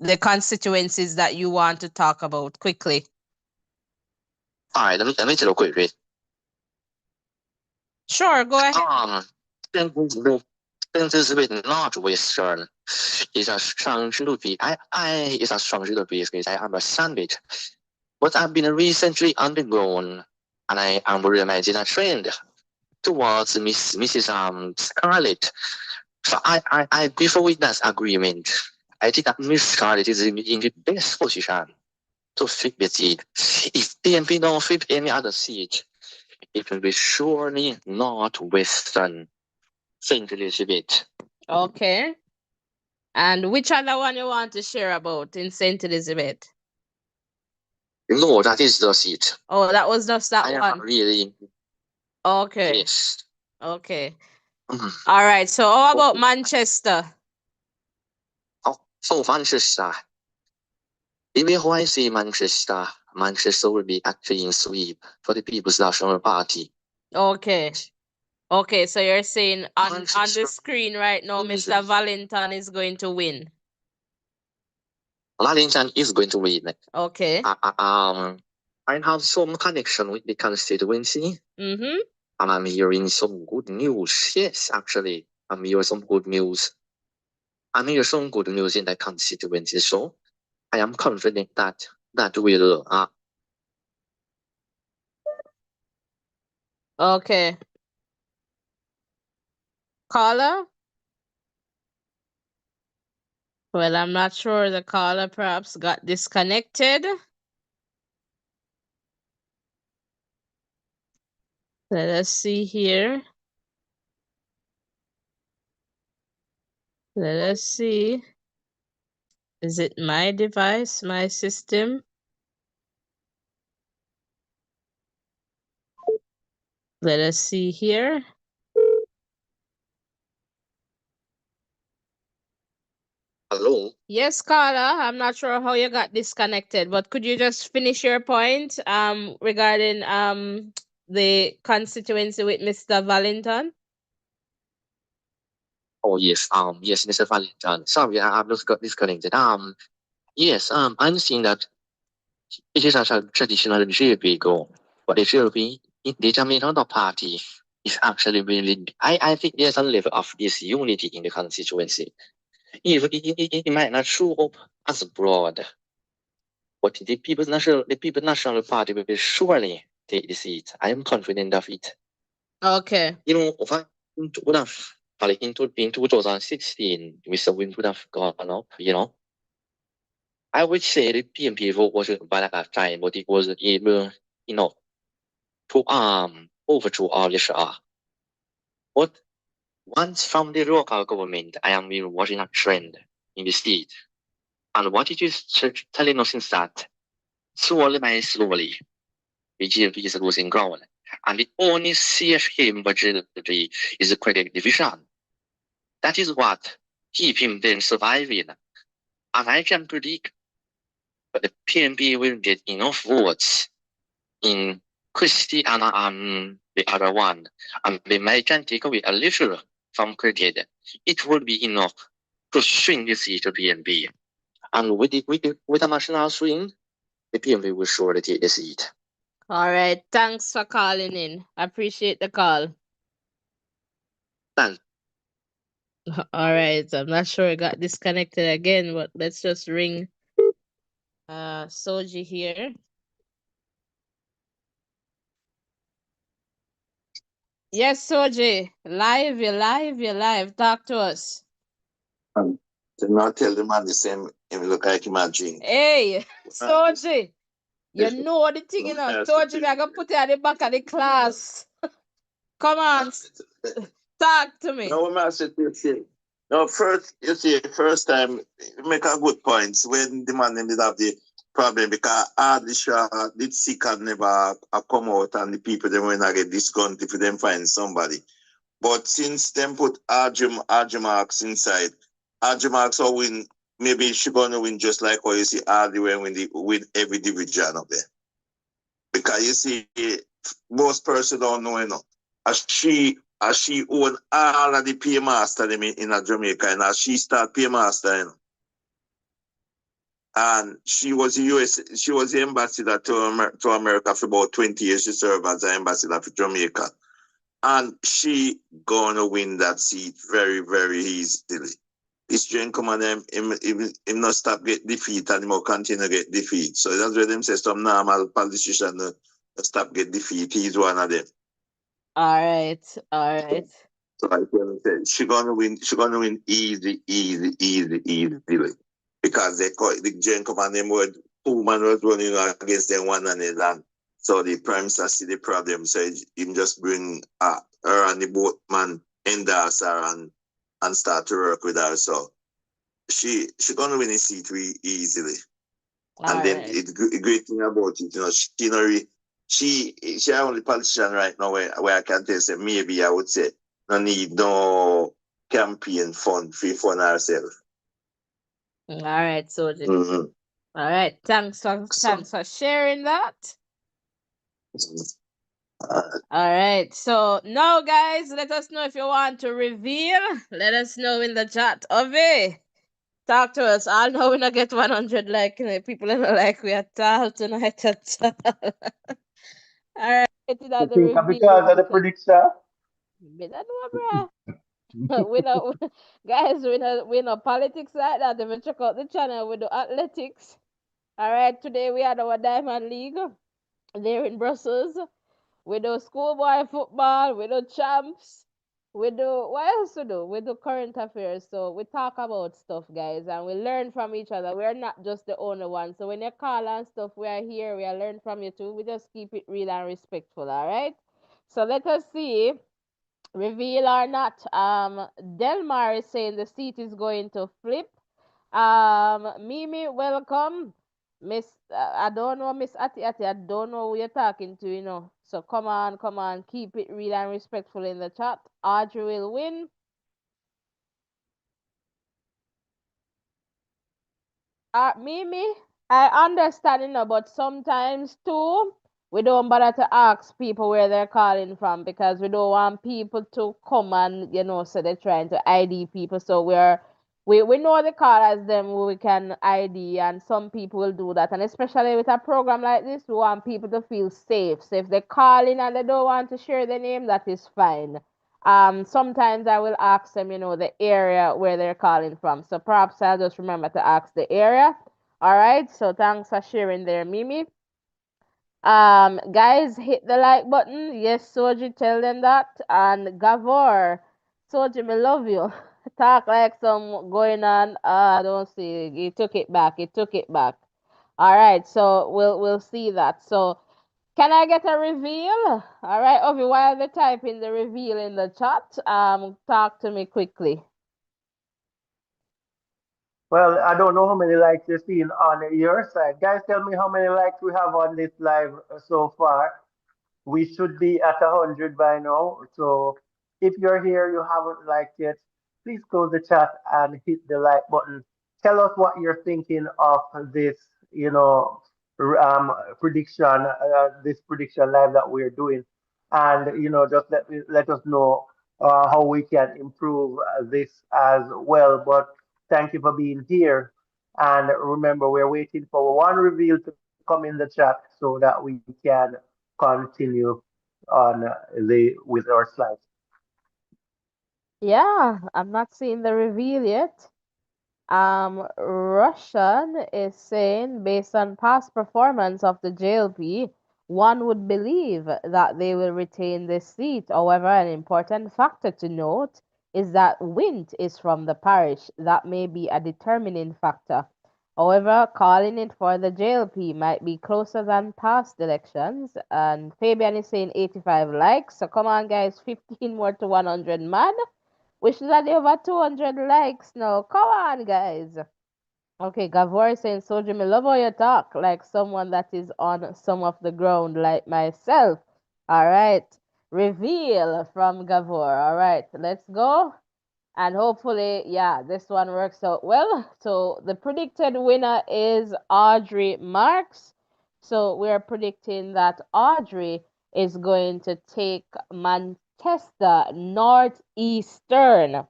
the constituencies that you want to talk about quickly. All right, let me tell you quickly. Sure, go ahead. Elizabeth Northwestern is a strong little is a strong little because I understand it. But I've been recently undergone, and I am realizing a trend towards Mrs. Scarlett. So I prefer with that agreement. I think that Miss Scarlett is in the best position to fit the seat. If PNP don't fit any other seat, it will be surely Northwestern, St. Elizabeth. Okay. And which other one you want to share about in St. Elizabeth? No, that is the seat. Oh, that was just that I one. am really. Okay. Yes. Okay. All right. So how about Manchester? Oh, so Manchester. If I say Manchester, Manchester will be actually in sweep for the People's National Party. Okay. Okay, so you're saying on the screen right now, Mr. Valentine is going to win. Valentine is going to win. Okay. I have some connection with the constituency. Mm-hmm. And I'm hearing some good news. Yes, actually, I'm hearing some good news. I'm hearing some good news in the constituency. So I am confident that will. Okay. Caller? Well, I'm not sure the caller perhaps got disconnected. Let us see here. Let us see. Is it my device, my system? Let us see here. Hello? Yes, Carla. I'm not sure how you got disconnected, but could you just finish your point regarding the constituency with Mr. Valentine? Oh yes, yes, Mr. Valentine. Sorry, I've just got disconnected. Yes, I'm seeing that it is a traditional GLP goal, but the GLP, the Jamaica Party, is actually really. I think there's a level of this unity in the constituency. Even it might not show up as broad, but the People's National Party will surely take the seat. I am confident of it. Okay. You know, in 2016, Mr. Win would have gone up, you know. I would say the PMP vote wasn't bad at that time, but it was able, you know, to overthrow all the Shah. But once from the local government, I am watching a trend in the state. And what it is telling us is that slowly by slowly, the GLP is losing ground. And the only safe haven majority is the credit division. That is what keep him then surviving. And I can predict that the PNP will get enough votes in Christie and the other one. And they might can take away a little from credit. It will be enough to swing the seat to PNP. And with a national swing, the PNP will surely take the seat. All right. Thanks for calling in. I appreciate the call. Thanks. All right. I'm not sure it got disconnected again, but let's just ring Soji here. Yes, Soji. You're live. Talk to us. Did not tell the man the same him look like him a drink. Hey, Soji. You know the thing, you know. Soji, I'm gonna put you at the back of the class. Come on. Talk to me. No, master, you see. No, first time, you make a good point when the man did have the problem because the Shah did seek and never come out and the people they went to get discounted if them find somebody. But since them put RG marks inside, RG marks will win. Maybe she gonna win just like how you see RD win every division up there. Because you see, most person don't know, you know. As she own all of the paymaster them in Jamaica, and as she start paymaster, you know. And she was the ambassador to America for about 20 years. She served as an ambassador for Jamaica. And she gonna win that seat very, very easily. This Jane come on him not stop get defeat and he will continue to get defeat. So that's where them say some normal politician stop get defeat. He's one of them. All right. So I can say she gonna win easily. Because the Jane come on them word 2 man was running against them one another. And so the prime minister see the problem. So he just bring her and the boat man endorse her and start to work with her. So she gonna win a seat easily. And then the great thing about it, she only politician right now where I can tell say maybe I would say no need no campaign fund fund herself. All right, Soji. Mm-hmm. All right, thanks for sharing that. All right, so now guys, let us know if you want to reveal. Let us know in the chat. Ove, talk to us. I'll know when I get 100 like people are like we are tall tonight at all. All right, I think because of the prediction. I don't know, bro. we know, guys. We know politics like that. If you check out the channel, we do athletics. All right, today we had our Diamond League there in Brussels. We do schoolboy football. We do champs. We do what else we do? We do current affairs. So we talk about stuff, guys, and we learn from each other. We're not just the only one. So when you call and stuff, we are here. We are learning from you too. We just keep it real and respectful. All right. So let us see. Reveal or not. Delmar is saying the seat is going to flip. Mimi, welcome. Miss, I don't know, Miss Ati, I don't know who you're talking to. So come on, keep it real and respectful in the chat. Audrey will win. Mimi, I understand, but sometimes too, we don't bother to ask people where they're calling from because we don't want people to come and, so they're trying to ID people. So we know the callers them who we can ID, and some people will do that. And especially with a program like this, we want people to feel safe. So if they call in and they don't want to share their name, that is fine. Sometimes I will ask them, the area where they're calling from. So perhaps I'll just remember to ask the area. All right. So thanks for sharing there, Mimi. Guys, hit the like button. Yes, Soji, tell them that. And Gavor, Soji, me love you. Talk like some going on. I don't see. He took it back. All right. So we'll see that. So can I get a reveal? All right, Ovi, while they type in the reveal in the chat, talk to me quickly. Well, I don't know how many likes you're seeing on your side. Guys, tell me how many likes we have on this live so far. We should be at 100 by now. So if you're here, you haven't liked yet, please close the chat and hit the like button. Tell us what you're thinking of this, prediction, this prediction live that we're doing, and just let us know how we can improve this as well. But thank you for being here, and remember, we're waiting for one reveal to come in the chat so that we can continue on with our slides. Yeah, I'm not seeing the reveal yet. Russian is saying based on past performance of the JLP, one would believe that they will retain this seat. However, an important factor to note is that Wint is from the parish. That may be a determining factor. However, calling it for the JLP might be closer than past elections. And Fabian is saying 85 likes. So come on, guys, 15 more to 100, man. We should have over 200 likes now. Come on, guys. Okay, Gavor is saying, Soji, me love how you talk like someone that is on some of the ground like myself. All right. Reveal from Gavor. All right, let's go. And hopefully, yeah, this one works out well. So the predicted winner is Audrey Marks. So we're predicting that Audrey is going to take Manchester Northeastern.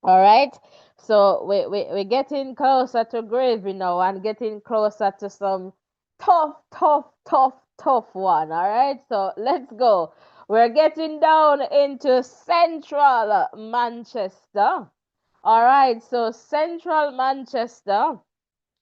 All right. So we're getting closer to gravy now and getting closer to some tough one. All right. So let's go. We're getting down into central Manchester. All right. So central Manchester,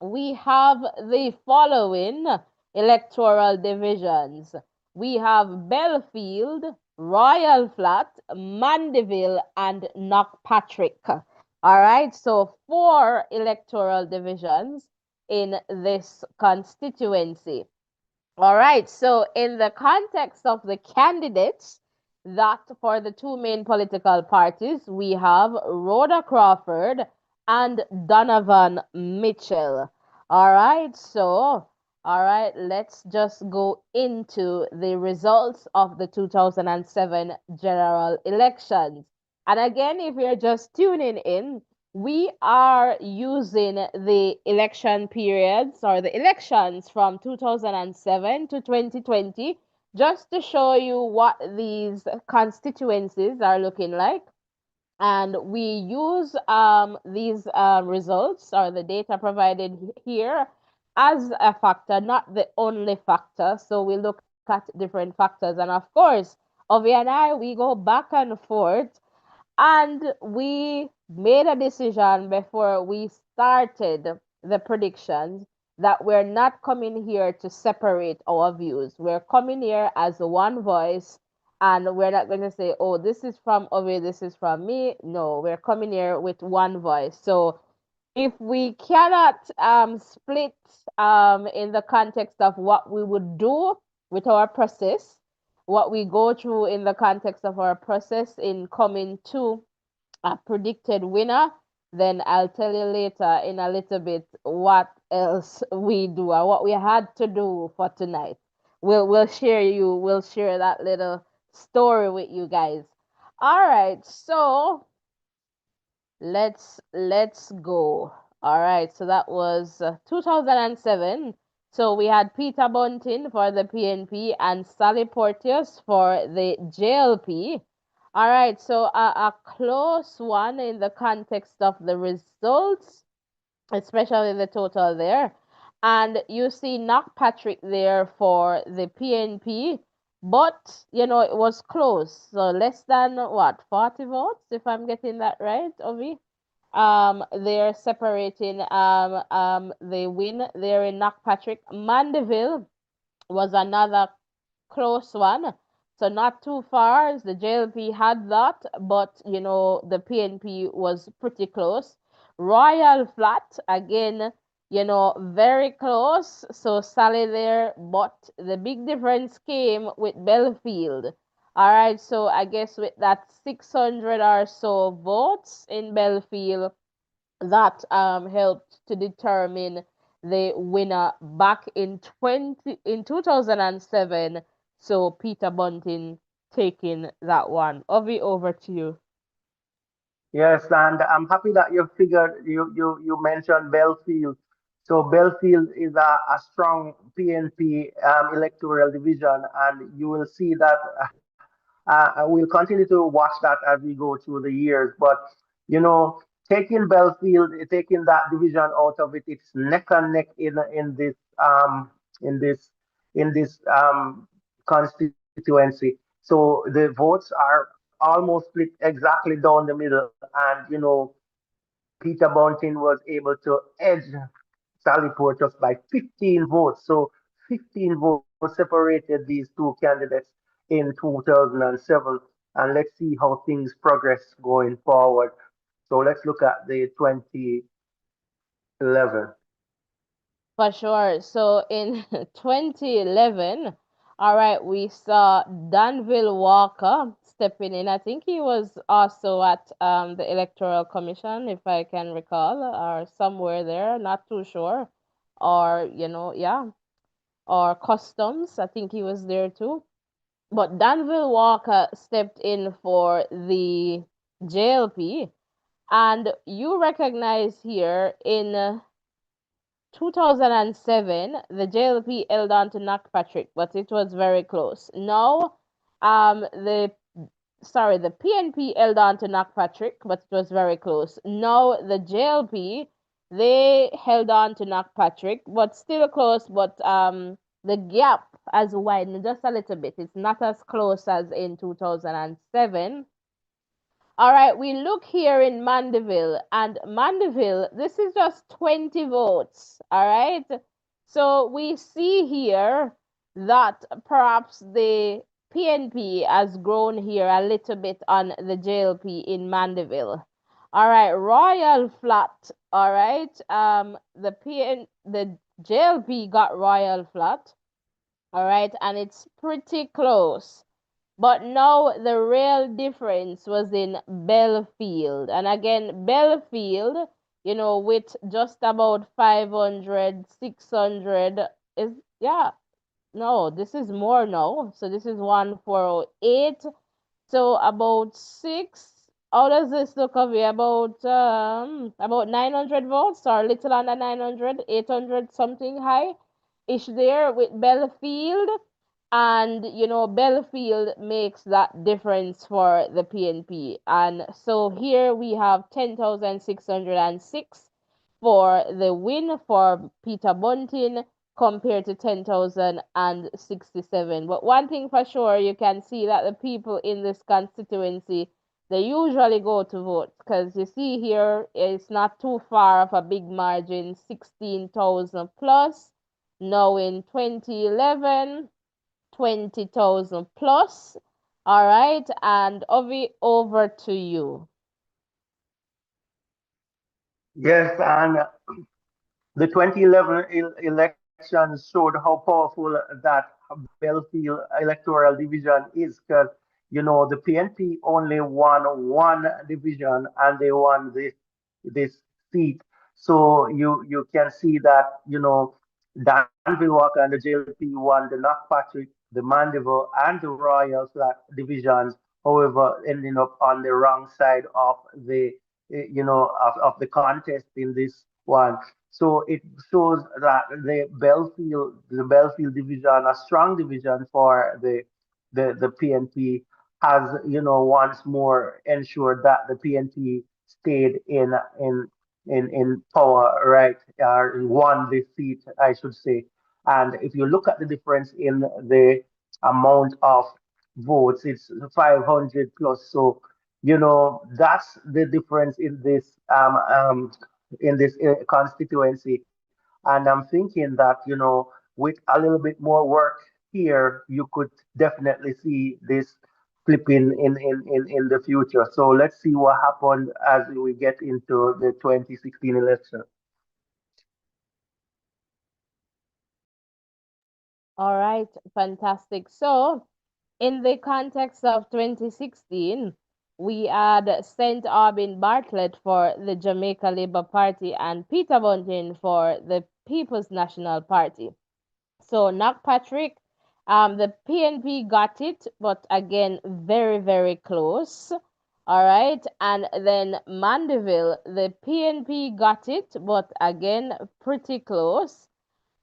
we have the following electoral divisions. We have Belfield, Royal Flat, Mandeville, and Knockpatrick. All right, so 4 electoral divisions in this constituency. All right, so in the context of the candidates, that for the 2 main political parties, we have Rhoda Crawford and Donovan Mitchell. All right, so, all right, let's just go into the results of the 2007 general elections. And again, if you're just tuning in, we are using the election periods or the elections from 2007 to 2020 just to show you what these constituencies are looking like. And we use these results or the data provided here as a factor, not the only factor. So we look at different factors. And of course, Ovi and I, we go back and forth and we made a decision before we started the predictions that we're not coming here to separate our views. We're coming here as one voice, and we're not going to say, oh, this is from Ovi, this is from me. No, we're coming here with one voice. So if we cannot split in the context of what we would do with our process, what we go through in the context of our process in coming to a predicted winner, then I'll tell you later in a little bit what else we do or what we had to do for tonight. We'll share that little story with you guys. All right, so let's go. All right, so that was 2007. So we had Peter Bunting for the PNP and Sally Porteous for the JLP. All right, so a close one in the context of the results, especially the total there. And you see Knockpatrick there for the PNP, but it was close. So less than what, 40 votes, if I'm getting that right, Ovi? They're separating the win there in Knockpatrick. Mandeville was another close one. So not too far. The JLP had that, but the PNP was pretty close. Royal Flat again, very close. So Sally there, but the big difference came with Belfield. All right, so I guess with that 600 or so votes in Belfield, that helped to determine the winner back in 2007. So Peter Bunting taking that one. Ovi, over to you. Yes, and I'm happy that you mentioned Belfield. So Belfield is a strong PNP electoral division, and you will see that we'll continue to watch that as we go through the years. But you know, taking Belfield, taking that division out of it, it's neck and neck in this in this constituency. So the votes are almost split exactly down the middle, and Peter Bunting was able to edge Sally Portas by 15 votes. So 15 votes separated these two candidates in 2007. And let's see how things progress going forward. So let's look at the 2011. For sure. So in 2011, all right, we saw Danville Walker stepping in. I think he was also at the Electoral Commission, if I can recall, or somewhere there, not too sure. Or, yeah, or Customs. I think he was there too. But Danville Walker stepped in for the JLP. And you recognize here in 2007, the JLP held on to Knockpatrick, but it was very close. Now, the sorry, the PNP held on to Knockpatrick, but it was very close. Now the JLP, they held on to Knockpatrick, but still close, but the gap has widened just a little bit. It's not as close as in 2007. All right, we look here in Mandeville, and Mandeville, this is just 20 votes. All right, so we see here that perhaps the PNP has grown here a little bit on the JLP in Mandeville. All right, Royal Flat. All right, the JLP got Royal Flat. All right, and it's pretty close. But now the real difference was in Belfield. And again, Belfield, with just about 500, 600 is, yeah, no, this is more now. So this is 1408. So about six. How does this look of you? About 900 votes or a little under 900, 800 something high ish there with Belfield. And Belfield makes that difference for the PNP. And so here we have 10,606 for the win for Peter Bunting compared to 10,067. But one thing for sure, you can see that the people in this constituency, they usually go to vote, because you see here it's not too far of a big margin, 16,000 plus. Now in 2011, 20,000 plus. All right, and Ovi, over to you. Yes, and the 2011 elections showed how powerful that Belfield electoral division is, because the PNP only won one division and they won this seat. So you can see that Danville Walker and the JLP won the Knockpatrick, the Mandeville, and the Royal Flat divisions. However, ending up on the wrong side of of the contest in this one. So it shows that the Belfield division, a strong division for the PNP, has once more ensured that the PNP stayed in power, right? Won this seat, I should say. And if you look at the difference in the amount of votes, it's 500 plus. So that's the difference in this constituency. And I'm thinking that, with a little bit more work here, you could definitely see this flipping in the future. So let's see what happened as we get into the 2016 election. All right, fantastic. So, in the context of 2016, we had St. Aubin Bartlett for the Jamaica Labour Party and Peter Bunting for the People's National Party. So Knockpatrick, the PNP got it, but again, very, very close. All right. And then Mandeville, the PNP got it, but again, pretty close.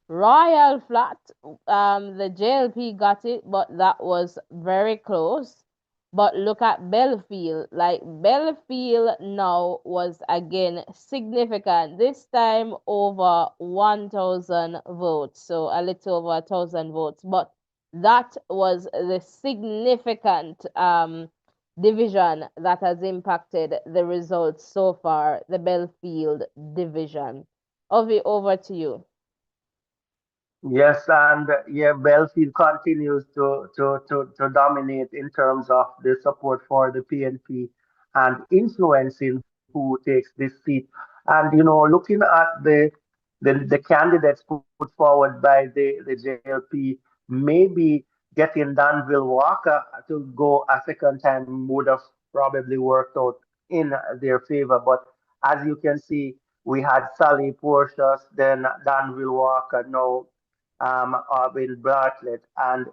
Royal Flat, the JLP got it, but that was very close. But look at Belfield. Like Belfield now was again significant. This time over 1,000 votes. So a little over 1,000 votes. But that was the significant division that has impacted the results so far, the Belfield division. Ovi, over to you. Yes, and yeah, Belfield continues to dominate in terms of the support for the PNP and influencing who takes this seat. And looking at the candidates put forward by the JLP, maybe getting Danville Walker to go a second time would have probably worked out in their favor. But as you can see, we had Sally Portius, then Danville Walker, now Will Bartlett, and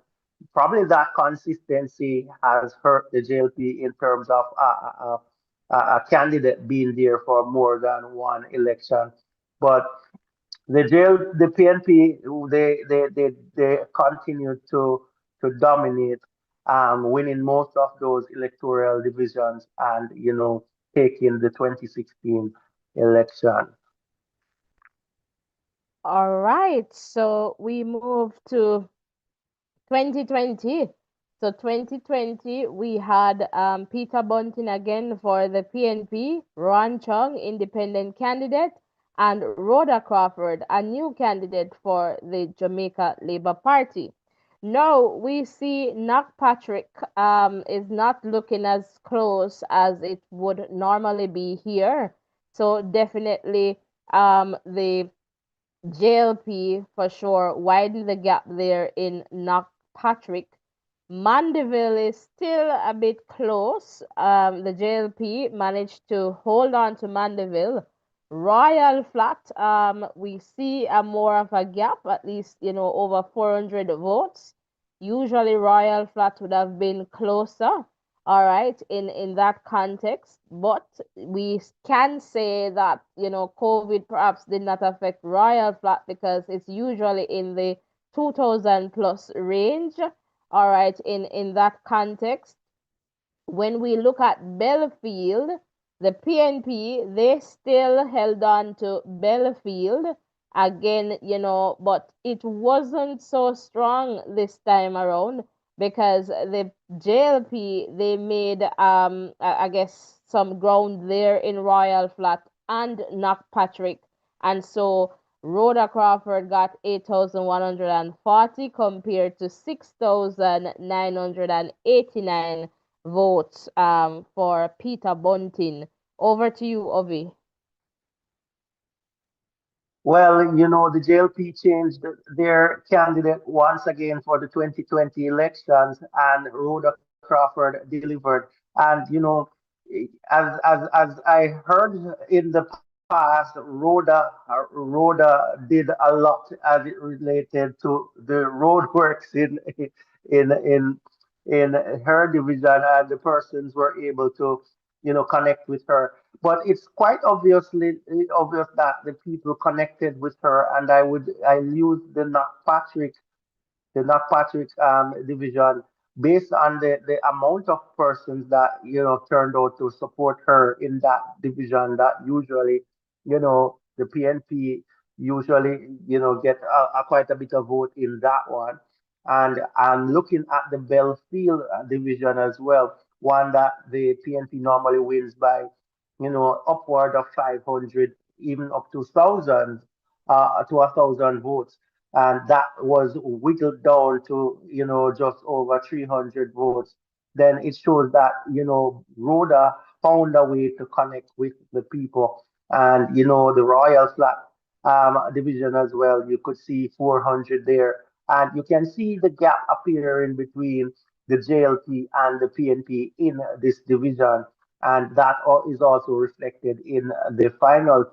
probably that consistency has hurt the JLP in terms of a candidate being there for more than one election. But the PNP, they continue to dominate. winning most of those electoral divisions and, taking the 2016 election. All right, so we move to 2020. So 2020, we had Peter Bunting again for the PNP, Ron Chung, independent candidate, and Rhoda Crawford, a new candidate for the Jamaica Labour Party. Now we see Patrick is not looking as close as it would normally be here. So definitely the JLP for sure widen the gap there in Knockpatrick. Mandeville is still a bit close. The JLP managed to hold on to Mandeville. Royal Flat, we see a more of a gap, at least, over 400 votes. Usually Royal Flat would have been closer, all right, in that context. But we can say that, COVID perhaps did not affect Royal Flat because it's usually in the 2000 plus range, all right, in that context. When we look at Belfield, the PNP, they still held on to Belfield again, but it wasn't so strong this time around because the JLP, they made, I guess, some ground there in Royal Flat and Knockpatrick. And so Rhoda Crawford got 8,140 compared to 6,989 votes for Peter Bunting. Over to you, Ovi. Well, the JLP changed their candidate once again for the 2020 elections, and Rhoda Crawford delivered. And as I heard in the past, Rhoda did a lot as it related to the roadworks in in her division, and the persons were able to connect with her. But it's quite obvious that the people connected with her, and I use the Patrick division based on the amount of persons that turned out to support her in that division. That usually, the PNP usually get quite a bit of vote in that one. And I'm looking at the Belfield division as well, one that the PNP normally wins by upward of 500, even up to thousands, to 1,000 votes, and that was whittled down to just over 300 votes. Then it shows that Rhoda found a way to connect with the people, and the Royal Flat division as well. You could see 400 there, and you can see the gap appearing between the JLP and the PNP in this division, and that is also reflected in the final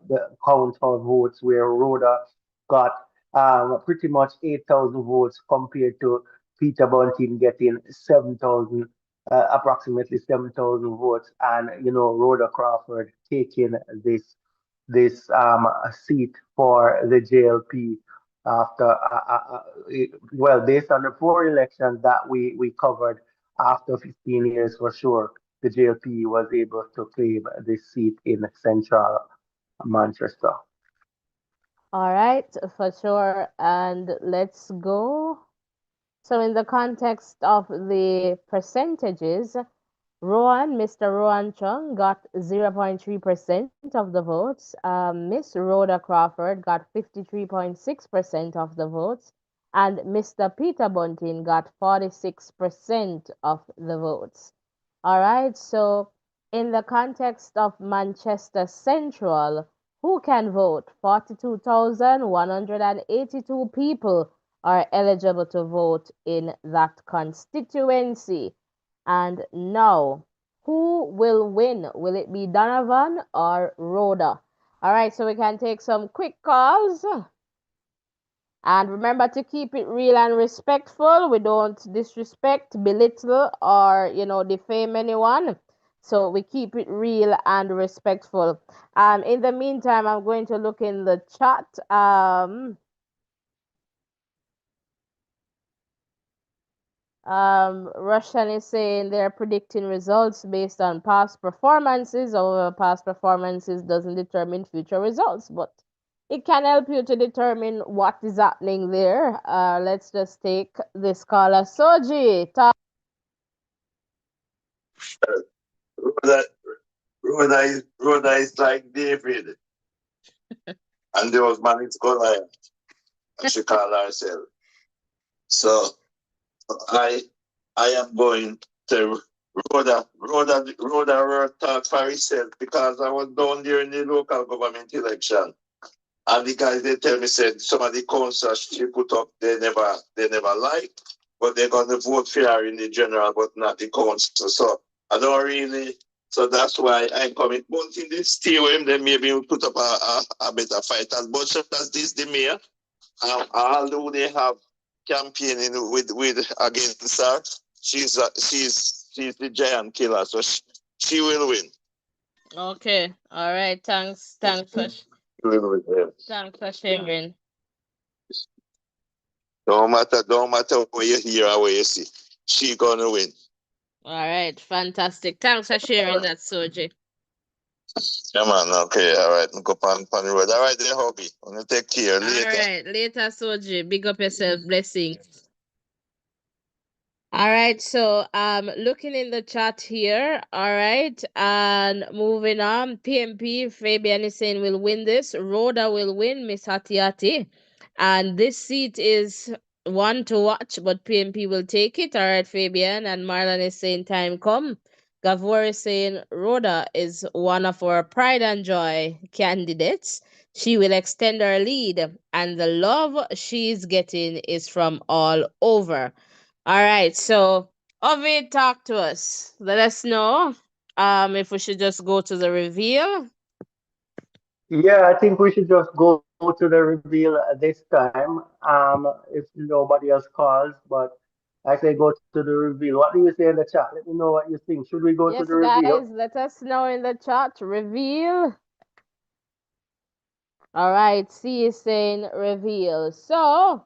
count of votes where Rhoda got pretty much 8,000 votes compared to Peter Bunting getting 7,000, approximately 7,000 votes, and Rhoda Crawford taking this seat for the JLP after well, based on the four elections that we covered, after 15 years for sure, the JLP was able to claim this seat in central Manchester. All right, for sure. And let's go. So in the context of the percentages, Mr. Rowan Chung got 0.3% of the votes. Miss Rhoda Crawford got 53.6% of the votes. And Mr. Peter Bunting got 46% of the votes. All right, so in the context of Manchester Central, who can vote? 42,182 people are eligible to vote in that constituency. And now, who will win? Will it be Donovan or Rhoda? All right, so we can take some quick calls. And remember to keep it real and respectful. We don't disrespect, belittle, or, defame anyone. So we keep it real and respectful. In the meantime, I'm going to look in the chat. Russian is saying they're predicting results based on past performances. However, past performances doesn't determine future results, but it can help you to determine what is happening there. Let's just take this caller. Soji, talk. Rhoda, Rhoda is like David, and there was man is Goliath, and she called herself. So I am going to Rhoda talk for herself because I was down there in the local government election. And the guys they tell me said some of the councils she put up they never liked, but they're gonna vote for her in the general but not the council. So I don't really so that's why I'm coming. But in this stay with him, then maybe we'll put up a better fight. As much as this the mayor, although they have campaigning with against her, she's the giant killer, so she will win. Okay. All right. Thanks. Thanks for sharing. Don't matter where you hear or where you see, she gonna win. All right. Fantastic. Thanks for sharing that, Soji. Yeah, man. Okay. All right. Go on the road. All right, then, hobby. I'm gonna take care later. All right. Later, Soji. Big up yourself. Blessings. All right, so looking in the chat here, all right, and moving on, PMP, Fabian is saying will win this, Rhoda will win, Miss Hatiati, and this seat is one to watch, but PMP will take it, all right, Fabian, and Marlon is saying time come, Gavor is saying Rhoda is one of our pride and joy candidates, she will extend her lead, and the love she's getting is from all over. All right, so Ovid, talk to us. Let us know if we should just go to the reveal. Yeah, I think we should just go to the reveal this time. If nobody else calls, but I say go to the reveal. What do you say in the chat? Let me know what you think. Should we go to the Yes, reveal? guys, let us know in the chat. Reveal. All right, C is saying reveal. So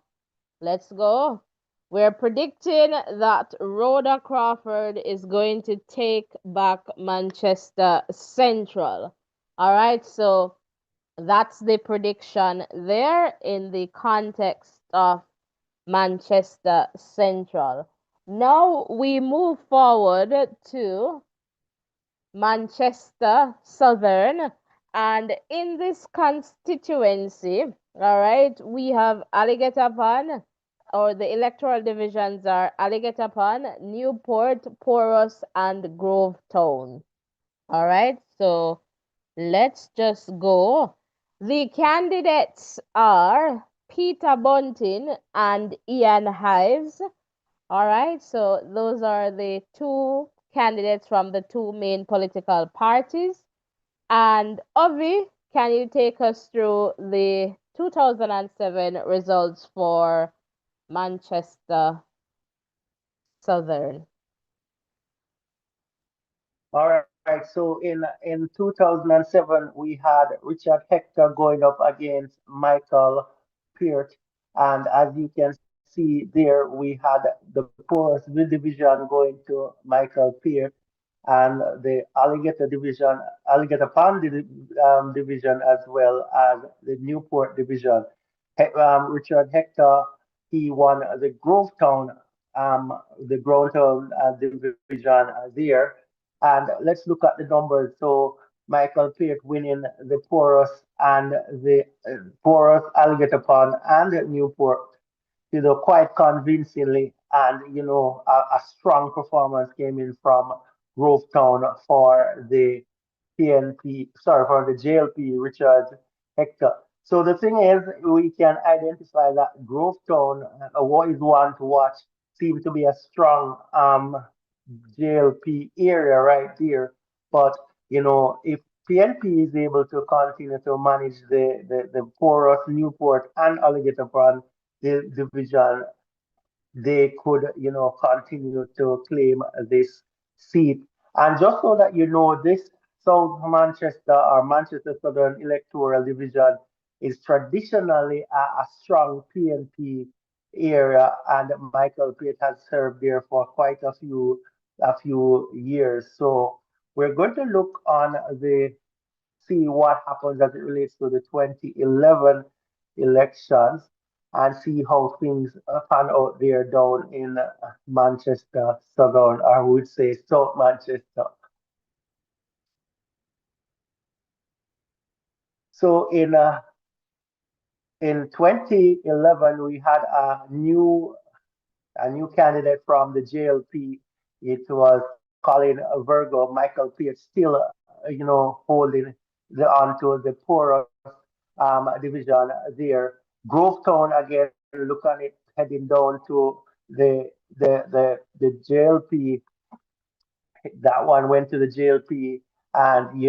let's go. We're predicting that Rhoda Crawford is going to take back Manchester Central. All right, so that's the prediction there in the context of Manchester Central. Now we move forward to Manchester Southern, and in this constituency, all right, we have Alligator Pond, or the electoral divisions are Alligator Pond, Newport, Porus, and Grovetown. All right, so let's just go. The candidates are Peter Bunting and Ian Hives. All right, so those are the two candidates from the two main political parties. And Ovi, can you take us through the 2007 results for Manchester Southern? All right. So in 2007, we had Richard Hector going up against Michael Peart, and as you can see there, we had the poorest division going to Michael Peart, and the Alligator Pond division, as well as the Newport division. Richard Hector, he won um, the Grovetown division there. And let's look at the numbers. So Michael Peart winning the Porus and the Porus, Alligator Pond, and Newport, quite convincingly. And a strong performance came in from Grovetown for the PNP, sorry, for the JLP, Richard Hector. So the thing is, we can identify that Grovetown is one to watch, seemed to be a strong JLP area right there. But if PNP is able to continue to manage the porous Newport and Alligator Pond division, they could, continue to claim this seat. And just so that you know, this South Manchester or Manchester Southern electoral division is traditionally a strong PNP area, and Michael Pitt has served there for quite a few years. So we're going to look on the see what happens as it relates to the 2011 elections and see how things pan out there down in Manchester, Southern, or I would say South Manchester. So in 2011, we had a new candidate from the JLP. It was Colin Virgo. Michael Pierce still, holding onto the poorest division there. Grovetown again, look on it heading down to the JLP. That one went to the JLP, and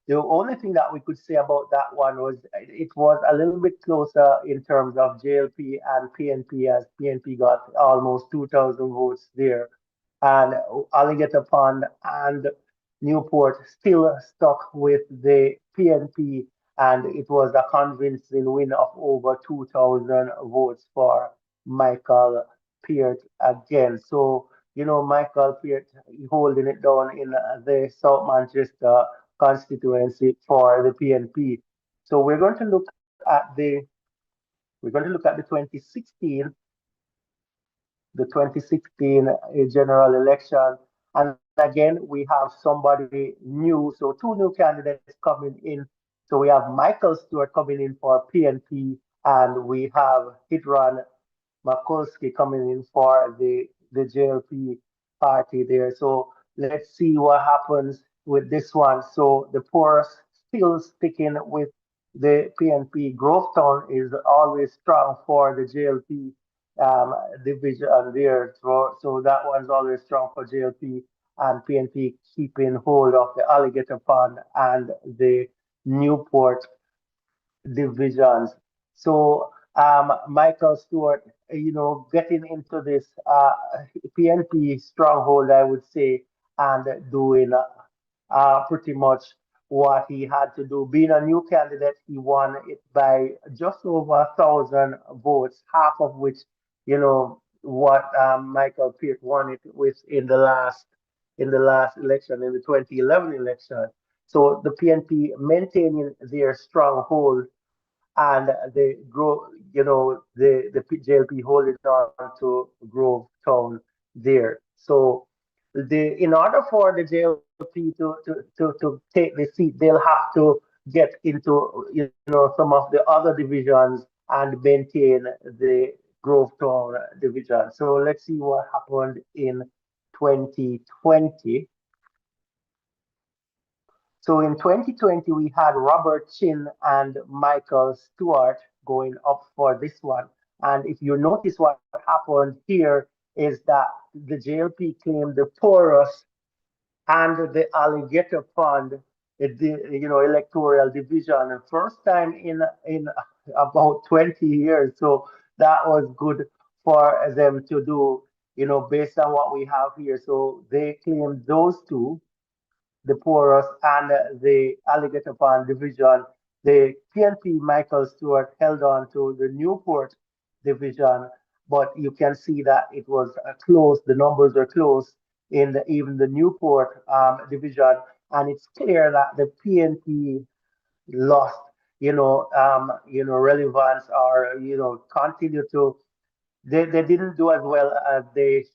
the only thing that we could say about that one was it was a little bit closer in terms of JLP and PNP, as PNP got almost 2,000 votes there, and Alligator Pond and Newport still stuck with the PNP, and it was a convincing win of over 2,000 votes for Michael Peart again. So Michael Peart holding it down in the South Manchester constituency for the PNP. So we're going to look at the 2016 general election. And again, we have somebody new. So two new candidates coming in. So we have Michael Stewart coming in for PNP, and we have Hidran Makulski coming in for the JLP party there. So let's see what happens with this one. So the poorest still sticking with the PNP. Grovetown is always strong for the JLP division there. So that one's always strong for JLP, and PNP keeping hold of the Alligator Pond and the Newport divisions. So Michael Stewart, getting into this PNP stronghold, I would say, and doing pretty much what he had to do. Being a new candidate, he won it by just over 1,000 votes, half of which, what Michael Peart won it with in the last election, in the 2011 election. So the PNP maintaining their stronghold, and they grow, the JLP holding on to Grove Town there. So in order for the JLP to take the seat, they'll have to get into some of the other divisions and maintain the Grove Town division. So let's see what happened in 2020. So in 2020, we had Robert Chin and Michael Stewart going up for this one. And if you notice what happened here is that the JLP claimed the poorest and the Alligator Pond, electoral division, and first time in about 20 years. So that was good for them to do, based on what we have here. So they claimed those two, the poorest and the Alligator Pond division. The PNP Michael Stewart held on to the Newport division, but you can see that it was close. The numbers are close in even the Newport division, and it's clear that the PNP lost, relevance, or continue to they didn't do as well as they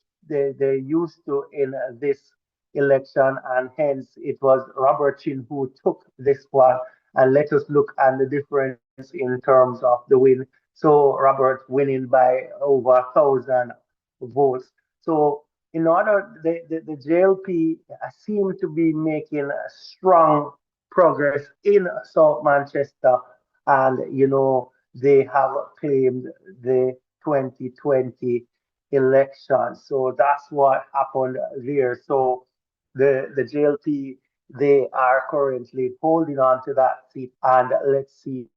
used to in this election, and hence it was Robert Chin who took this one. And let us look at the difference in terms of the win. So Robert winning by over 1,000 votes. So in order, the JLP seem to be making a strong progress in South Manchester, and they have claimed the 2020 election. So that's what happened there. So the JLP, they are currently holding on to that seat, and let's see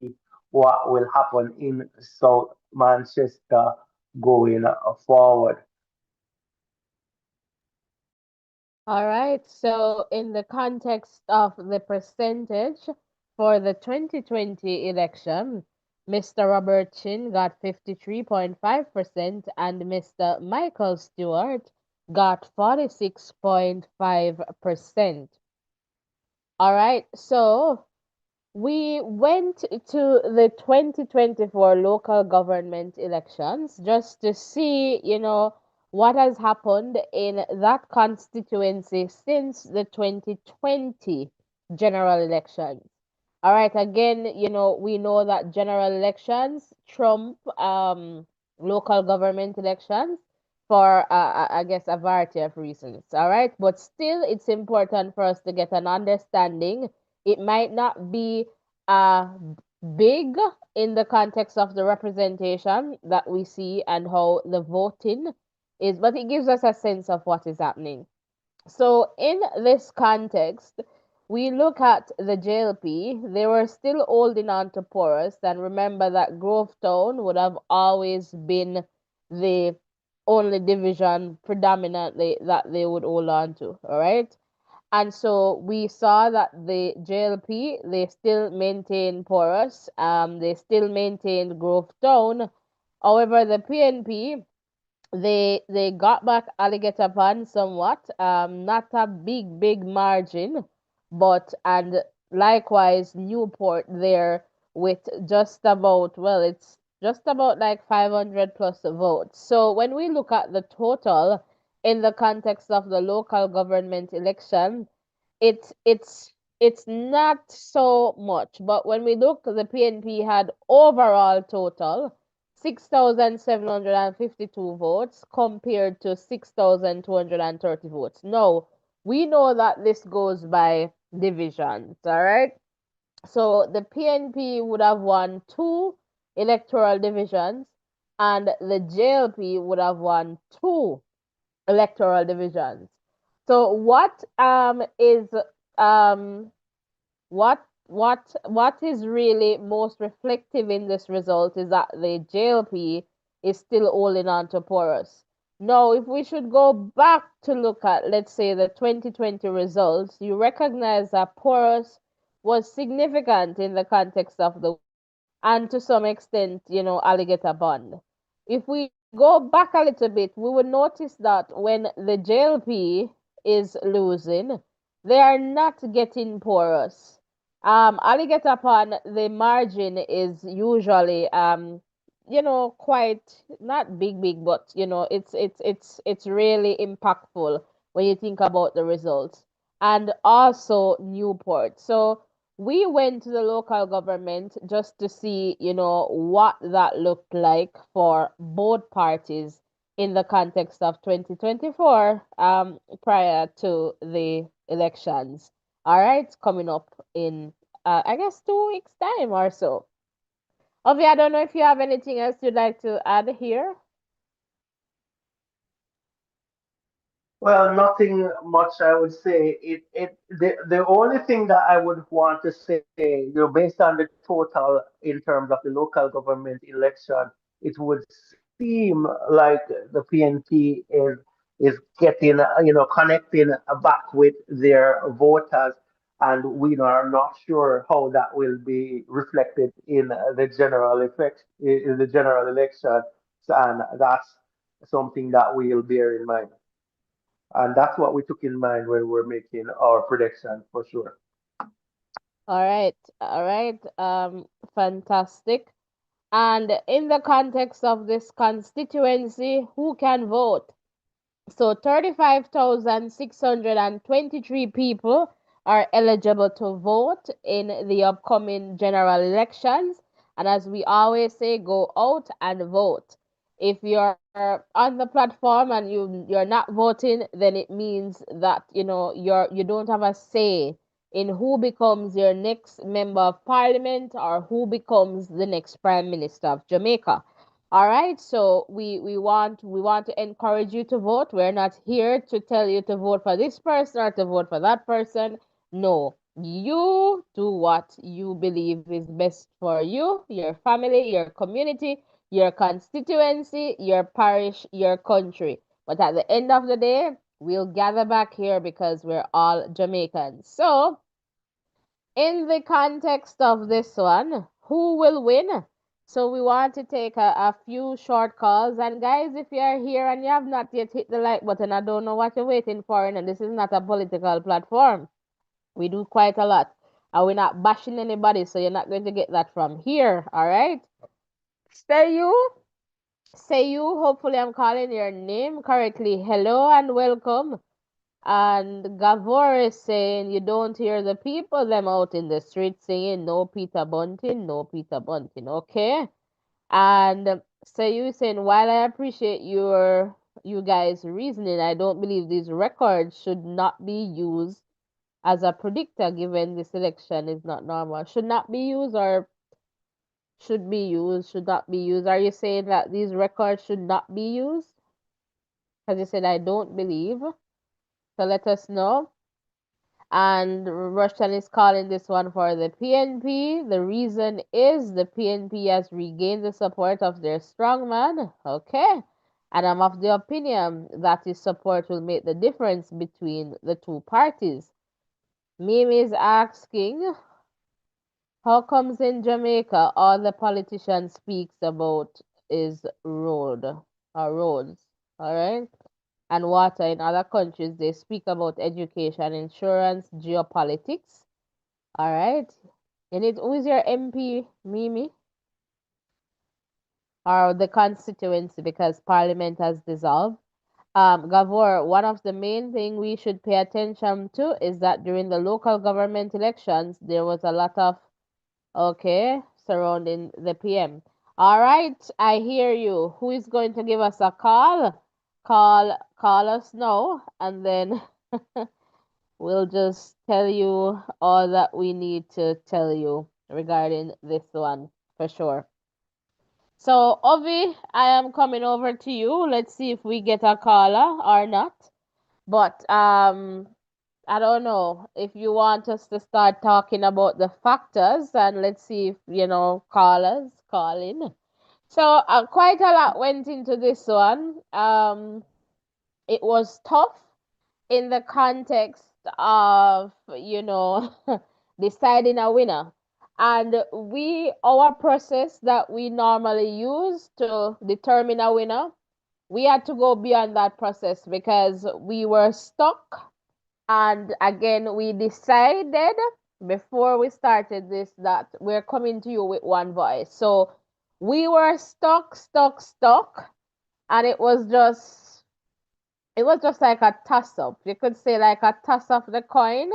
what will happen in South Manchester going forward. All right. So, in the context of the percentage for the 2020 election, Mr. Robert Chin got 53.5%, and Mr. Michael Stewart got 46.5%. All right, so we went to the 2024 local government elections just to see, what has happened in that constituency since the 2020 general elections. All right, again, we know that general elections trump local government elections for, I guess, a variety of reasons. All right, but still, it's important for us to get an understanding. It might not be big in the context of the representation that we see and how the voting is, but it gives us a sense of what is happening. So, in this context, we look at the JLP. They were still holding on to Porus, and remember that Grovetown would have always been the only division predominantly that they would hold on to. All right. And so we saw that the JLP, they still maintain Porus, they still maintained Grovetown. However, the PNP, they got back Alligator Pond somewhat, not a big margin, but and likewise Newport there with just about, well, it's just about like 500 plus votes. So when we look at the total in the context of the local government election, it's not so much. But when we look, the PNP had overall total 6,752 votes compared to 6,230 votes. Now, we know that this goes by divisions, all right? So the PNP would have won 2 electoral divisions, and the JLP would have won 2 electoral divisions. So um what is really most reflective in this result is that the JLP is still holding on to Porus. Now, if we should go back to look at, let's say, the 2020 results, you recognize that Porus was significant in the context of the, and to some extent, Alligator Bond. If we go back a little bit, we would notice that when the JLP is losing, they are not getting Porus. Alligator Pond, the margin is usually quite not big, but it's really impactful when you think about the results. And also Newport. So we went to the local government just to see, what that looked like for both parties in the context of 2024, prior to the elections. All right, coming up in, I guess, 2 weeks' time or so. Ovi, I don't know if you have anything else you'd like to add here. Well, nothing much I would say. The only thing that I would want to say, based on the total in terms of the local government election, it would seem like the PNP is getting, connecting back with their voters, and we are not sure how that will be reflected in the general effect in the general election, and that's something that we'll bear in mind. And that's what we took in mind when we're making our prediction for sure. All right. Fantastic. And in the context of this constituency, who can vote? So 35,623 people are eligible to vote in the upcoming general elections. And as we always say, go out and vote. If you're on the platform and you're not voting, then it means that you don't have a say in who becomes your next member of parliament or who becomes the next prime minister of Jamaica. All right, so we want to encourage you to vote. We're not here to tell you to vote for this person or to vote for that person. No, you do what you believe is best for you, your family, your community, your constituency, your parish, your country. But at the end of the day, we'll gather back here because we're all Jamaicans. So, in the context of this one, who will win? So we want to take a few short calls. And guys, if you are here and you have not yet hit the like button, I don't know what you're waiting for. And this is not a political platform. We do quite a lot. And we're not bashing anybody, so you're not going to get that from here. All right. Say you. Say you. Hopefully, I'm calling your name correctly. Hello and welcome. And Gavor is saying you don't hear the people them out in the street saying no Peter Bunting, no Peter Bunting. Okay. And so you saying while I appreciate you guys reasoning, I don't believe these records should not be used as a predictor given this election is not normal. Should not be used or should be used, should not be used. Are you saying that these records should not be used? Because you said I don't believe. So let us know. And Russian is calling this one for the PNP. The reason is the PNP has regained the support of their strongman. Okay. And I'm of the opinion that his support will make the difference between the two parties. Mimi is asking, how comes in Jamaica all the politician speaks about is roads, all right? And water in other countries, they speak about education, insurance, geopolitics. All right. And who is your MP, Mimi? Or the constituency because Parliament has dissolved. Gavor, one of the main thing we should pay attention to is that during the local government elections, there was a lot of, okay, surrounding the PM. All right, I hear you. Who is going to give us a call? Call us now, and then we'll just tell you all that we need to tell you regarding this one for sure. So, Ovi, I am coming over to you. Let's see if we get a caller or not. But I don't know if you want us to start talking about the factors and let's see if, callers call in. So, quite a lot went into this one. It was tough in the context of, deciding a winner. And our process that we normally use to determine a winner, we had to go beyond that process because we were stuck. And again, we decided before we started this that we're coming to you with one voice. So we were stuck. And it was just like a toss up. You could say like a toss of the coin,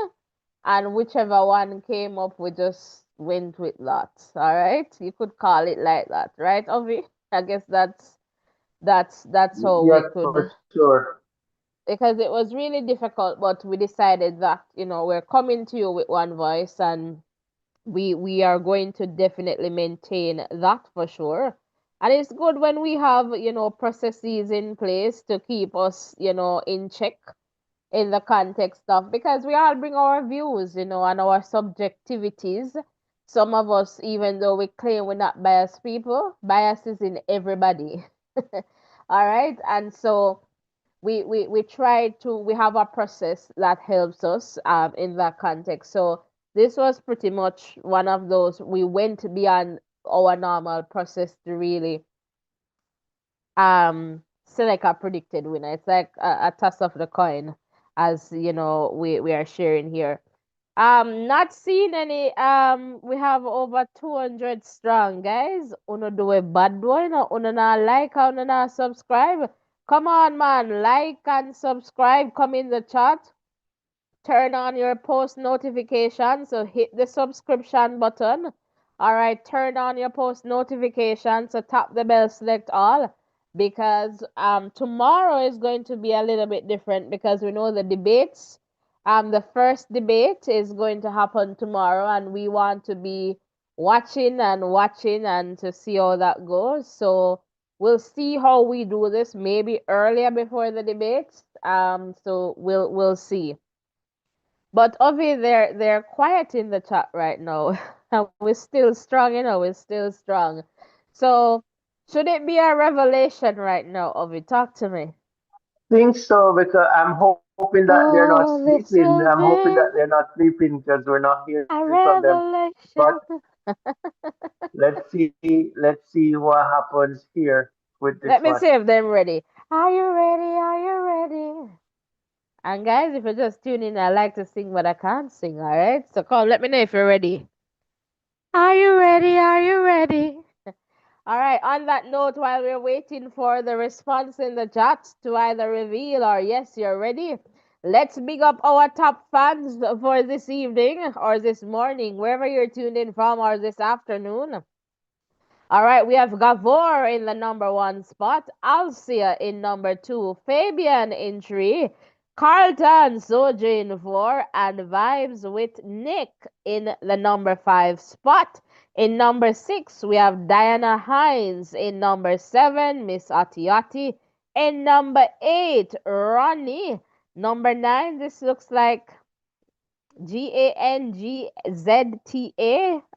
and whichever one came up, we just went with that. All right, you could call it like that, right, Ovi? I guess that's how we Yes, could, for sure. because it was really difficult, but we decided that we're coming to you with one voice, and we are going to definitely maintain that for sure. And it's good when we have, processes in place to keep us, in check in the context of, because we all bring our views, and our subjectivities. Some of us, even though we claim we're not biased people, bias is in everybody. All right. And so we try to, we have a process that helps us in that context. So this was pretty much one of those, we went beyond our normal process to really select a predicted winner. It's like a toss of the coin, as we are sharing here. Not seeing any. We have over 200 strong, guys. Uno do a bad boy, no? Uno na like, uno na subscribe. Come on, man, like and subscribe. Come in the chat. Turn on your post notifications. So hit the subscription button. All right, turn on your post notifications. So tap the bell, select all, because tomorrow is going to be a little bit different because we know the debates. The first debate is going to happen tomorrow, and we want to be watching and to see how that goes. So we'll see how we do this. Maybe earlier before the debates. So we'll see. But Ovi, they're quiet in the chat right now. And we're still strong, we're still strong. So should it be a revelation right now, Ovi? Talk to me. Think so because I'm hoping that they're not Oh, sleeping. this I'm will hoping that be they're not sleeping because we're not hearing a from them. But revelation. Let's see what happens here with this Let me one. see if they're ready. Are you ready? Are you ready? And guys, if you're just tuning in, I like to sing, but I can't sing, all right? So come, let me know if you're ready. Are you ready? Are you ready? All right, on that note, while we're waiting for the response in the chat to either reveal or yes, you're ready, let's big up our top fans for this evening or this morning, wherever you're tuned in from, or this afternoon. All right, we have Gavor in the number 1 spot, Alcia in number 2, Fabian in 3, Carlton Soji in 4, and Vibes with Nick in the number 5 spot. In number 6, we have Diana Hines. In number 7, Miss Atiati. In number 8, Ronnie. Number 9, this looks like Gangzta.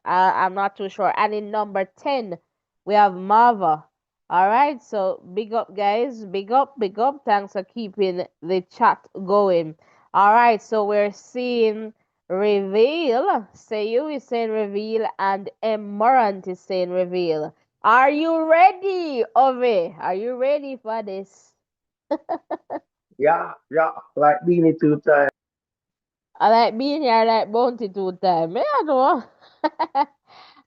I'm not too sure. And in number 10, we have Mava. All right, so big up, guys. Big up, big up. Thanks for keeping the chat going. All right, so we're seeing reveal. Say you is saying reveal, and M. Morant is saying reveal. Are you ready, Ove? Are you ready for this? Yeah, like Beanie two times. I like being here, I like bounty two time. I know.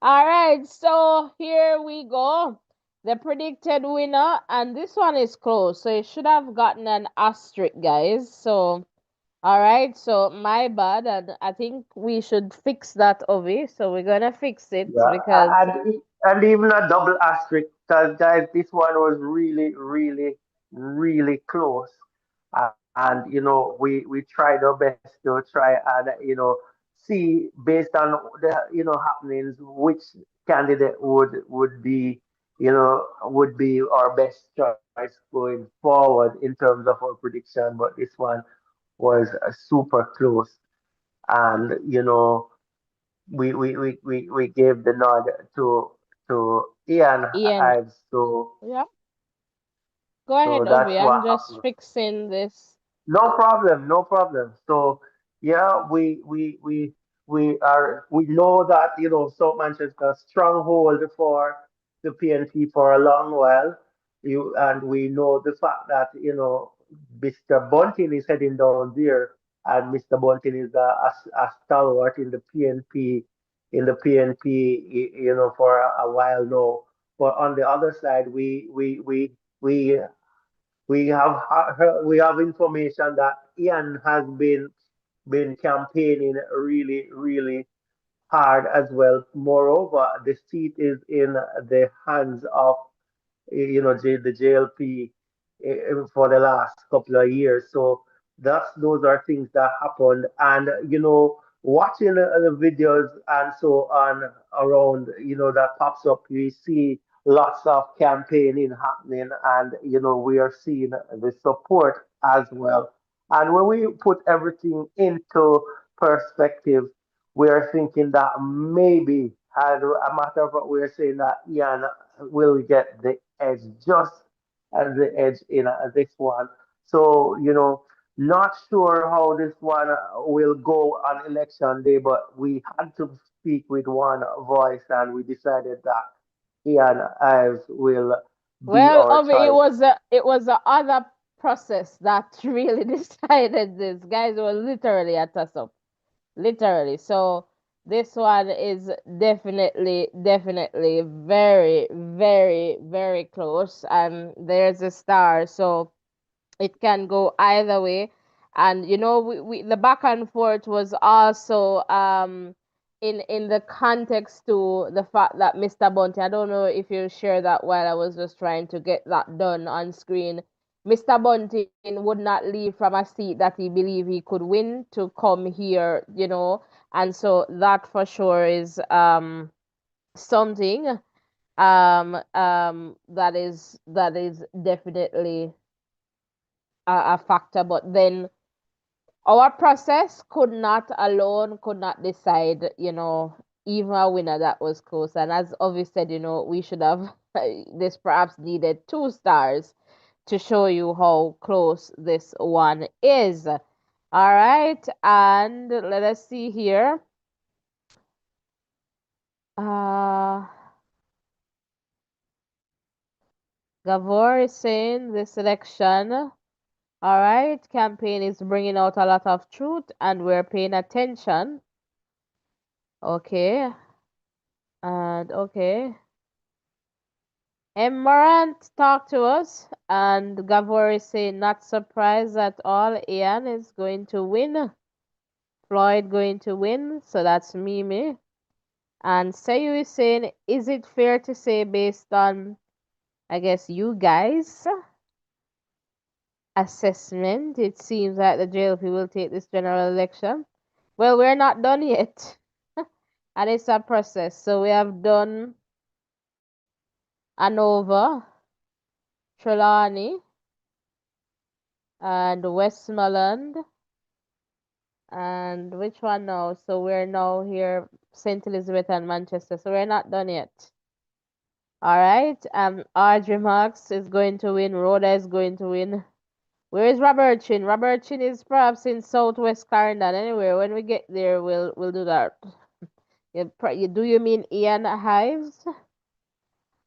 All right, so here we go. The predicted winner, and this one is close, so it should have gotten an asterisk, guys. So, all right, so my bad, and I think we should fix that, Ovi. So we're gonna fix it Yeah, because and even a double asterisk, because guys, this one was really, really, really close. And we tried our best to try and see based on the happenings which candidate would be our best choice going forward in terms of our prediction. But this one was super close, and we gave the nod to Ian Ian, Ives. yeah, go So ahead, that's Ovi. I'm what just happened. fixing this. No problem, no problem. So yeah, we know that South Manchester stronghold for the PNP for a long while. And we know the fact that Mr. Bunting is heading down there, and Mr. Bunting is a stalwart in the PNP for a while now. But on the other side, we we have information that Ian has been campaigning really, really hard as well. Moreover, the seat is in the hands of the JLP for the last couple of years. So those are things that happened, and watching the videos and so on around, that pops up, we see lots of campaigning happening, and we are seeing the support as well. And when we put everything into perspective, we are thinking that maybe, as a matter of fact, we are saying that Ian will get the edge, just as the edge in this one. So, not sure how this one will go on election day, but we had to speak with one voice, and we decided that Ian Ives will be Well, our Ovi, it choice. was a other process that really decided this. Guys, it was literally a toss up. Literally. So this one is definitely very, very, very close. And there's a star. So it can go either way. And the back and forth was also in the context to the fact that Mr. Bunty, I don't know if you share that while I was just trying to get that done on screen. Mr. Bunting would not leave from a seat that he believed he could win to come here, and so that for sure is something that is definitely a factor. But then our process could not decide, even a winner that was close. And as Ovi said, we should have this perhaps needed 2 stars to show you how close this one is. All right, and let us see here. Uh Gavor is saying this election, all right, campaign is bringing out a lot of truth and we're paying attention. Okay. And okay. Emerald talk to us, and Gavor is saying not surprised at all. Ian is going to win. Floyd going to win, so that's Mimi. And Sayu is saying, is it fair to say based on, I guess, you guys' assessment, it seems like the JLP will take this general election? Well, we're not done yet, and it's a process. So we have done Anova, Trelawney, and Westmoreland, and which one now? So we're now here, St. Elizabeth and Manchester. So we're not done yet. All right. Audrey Marks is going to win. Rhoda is going to win. Where is Robert Chin? Robert Chin is perhaps in Southwest Clarendon. Anyway, when we get there, we'll do that. Do you mean Ian Hives?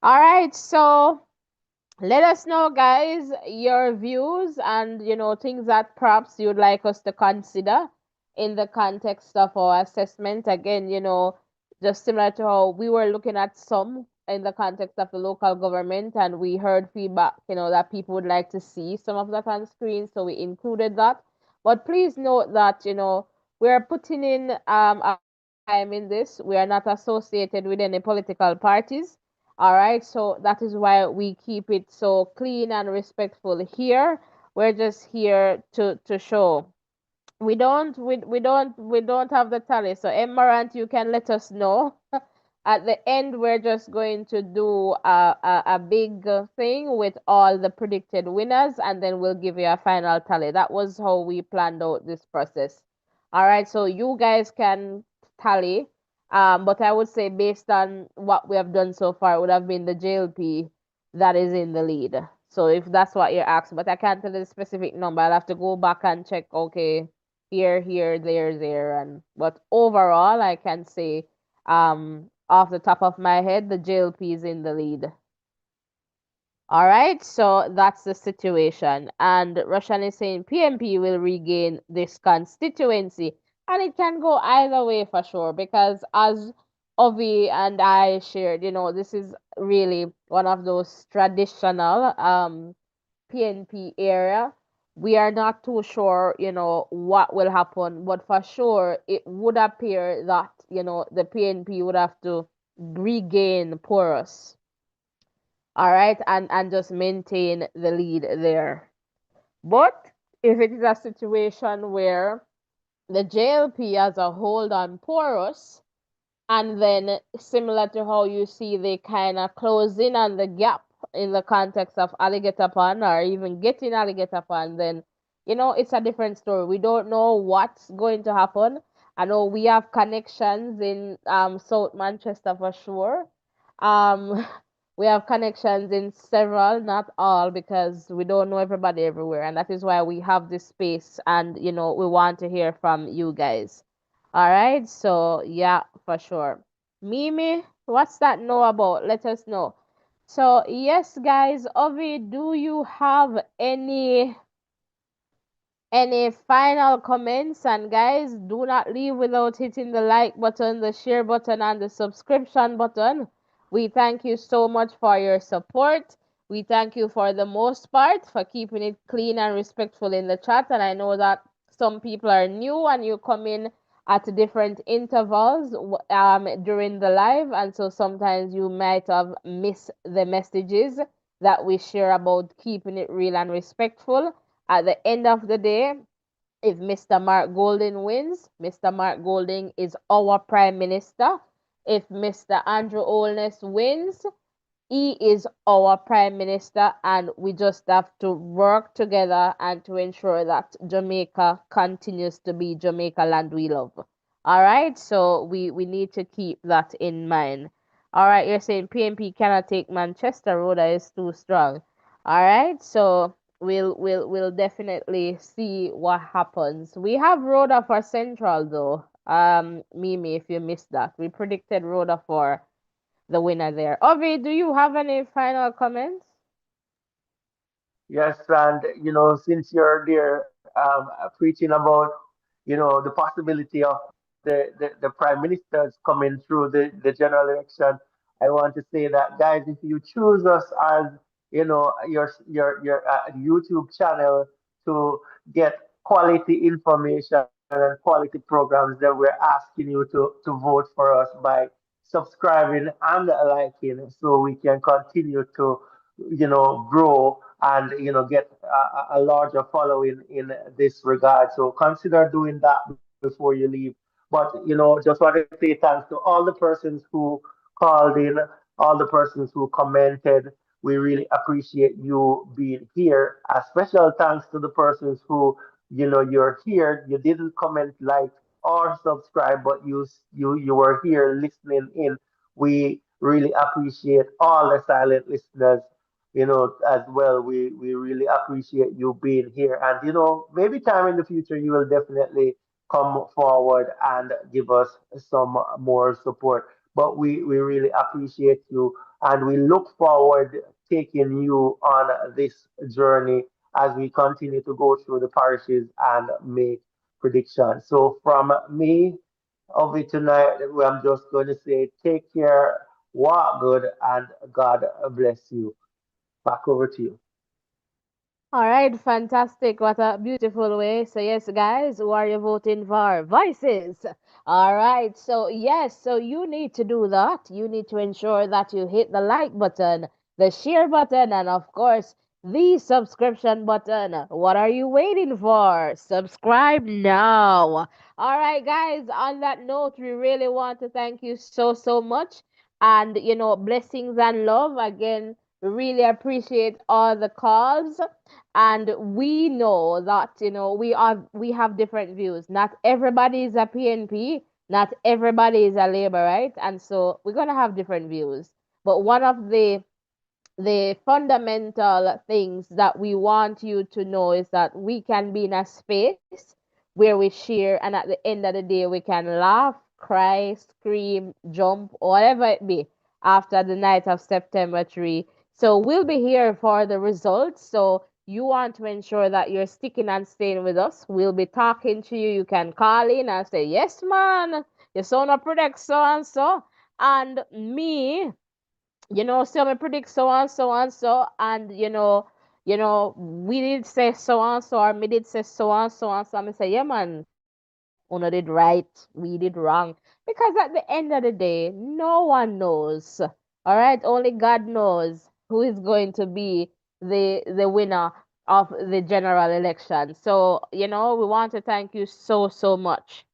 All right. So let us know, guys, your views and things that perhaps you'd like us to consider in the context of our assessment. Again, just similar to how we were looking at some in the context of the local government, and we heard feedback, that people would like to see some of that on screen, so we included that. But please note that we're putting in a time in this. We are not associated with any political parties. All right, so that is why we keep it so clean and respectful here. We're just here to show. We don't have the tally. So Emerald, you can let us know. At the end, we're just going to do a big thing with all the predicted winners, and then we'll give you a final tally. That was how we planned out this process. All right, so you guys can tally. But I would say based on what we have done so far, it would have been the JLP that is in the lead. So if that's what you're asking, but I can't tell the specific number. I'll have to go back and check. Okay, here, there, and but overall, I can say, off the top of my head, the JLP is in the lead. All right, so that's the situation. And Russian is saying PMP will regain this constituency. And it can go either way for sure, because as Ovi and I shared, this is really one of those traditional PNP area. We are not too sure, what will happen, but for sure it would appear that, the PNP would have to regain porous, all right, and just maintain the lead there. But if it is a situation where the JLP has a hold on porous, and then similar to how you see they kind of close in on the gap in the context of Alligator Pond or even getting Alligator Pond, then it's a different story. We don't know what's going to happen. I know we have connections in South Manchester for sure. Um, we have connections in several, not all, because we don't know everybody everywhere, and that is why we have this space, and we want to hear from you guys. All right, so yeah, for sure. Mimi, what's that know about? Let us know. So yes, guys, Ovi, do you have any final comments? And guys, do not leave without hitting the like button, the share button, and the subscription button. We thank you so much for your support. We thank you for the most part for keeping it clean and respectful in the chat. And I know that some people are new and you come in at different intervals during the live, and so sometimes you might have missed the messages that we share about keeping it real and respectful. At the end of the day, if Mr. Mark Golding wins, Mr. Mark Golding is our Prime Minister. If Mr. Andrew Holness wins, he is our Prime Minister, and we just have to work together and to ensure that Jamaica continues to be Jamaica land we love. All right, so we need to keep that in mind. All right, you're saying PMP cannot take Manchester. Rhoda is too strong. All right, so we'll definitely see what happens. We have Rhoda for Central though. Mimi, if you missed that, we predicted Rhoda for the winner there. Ovi, do you have any final comments? Yes, and since you're there preaching about the possibility of the prime ministers coming through the general election, I want to say that, guys, if you choose us as your YouTube channel to get quality information and quality programs, then we're asking you to vote for us by subscribing and liking, so we can continue to grow and get a larger following in this regard. So consider doing that before you leave. But just want to say thanks to all the persons who called in, all the persons who commented. We really appreciate you being here. A special thanks to the persons who you're here. You didn't comment, like, or subscribe, but you were here listening in. We really appreciate all the silent listeners, as well. We really appreciate you being here. And, maybe time in the future you will definitely come forward and give us some more support. But we really appreciate you, and we look forward taking you on this journey as we continue to go through the parishes and make predictions. So from me of it tonight, I'm just going to say take care, walk good, and God bless you. Back over to you. All right, fantastic. What a beautiful way. So, yes, guys, who are you voting for? Voices. All right. So, yes, so you need to do that. You need to ensure that you hit the like button, the share button, and of course, the subscription button. What are you waiting for? Subscribe now. All right, guys, on that note, we really want to thank you so, so much. And, blessings and love. Again, we really appreciate all the calls, and we know that we have different views. Not everybody is a PNP, not everybody is a Labor, right? And so we're going to have different views, but one of the fundamental things that we want you to know is that we can be in a space where we share, and at the end of the day, we can laugh, cry, scream, jump, whatever it be after the night of September 3. So we'll be here for the results. So you want to ensure that you're sticking and staying with us. We'll be talking to you. You can call in and say, yes, man, your son a predict so and so. And me, so I predict so and so and so, and we did say so and so, or me did say so and so and so. I say, yeah, man, Uno did right, we did wrong. Because at the end of the day, no one knows. All right, only God knows who is going to be the winner of the general election. So, we want to thank you so, so much.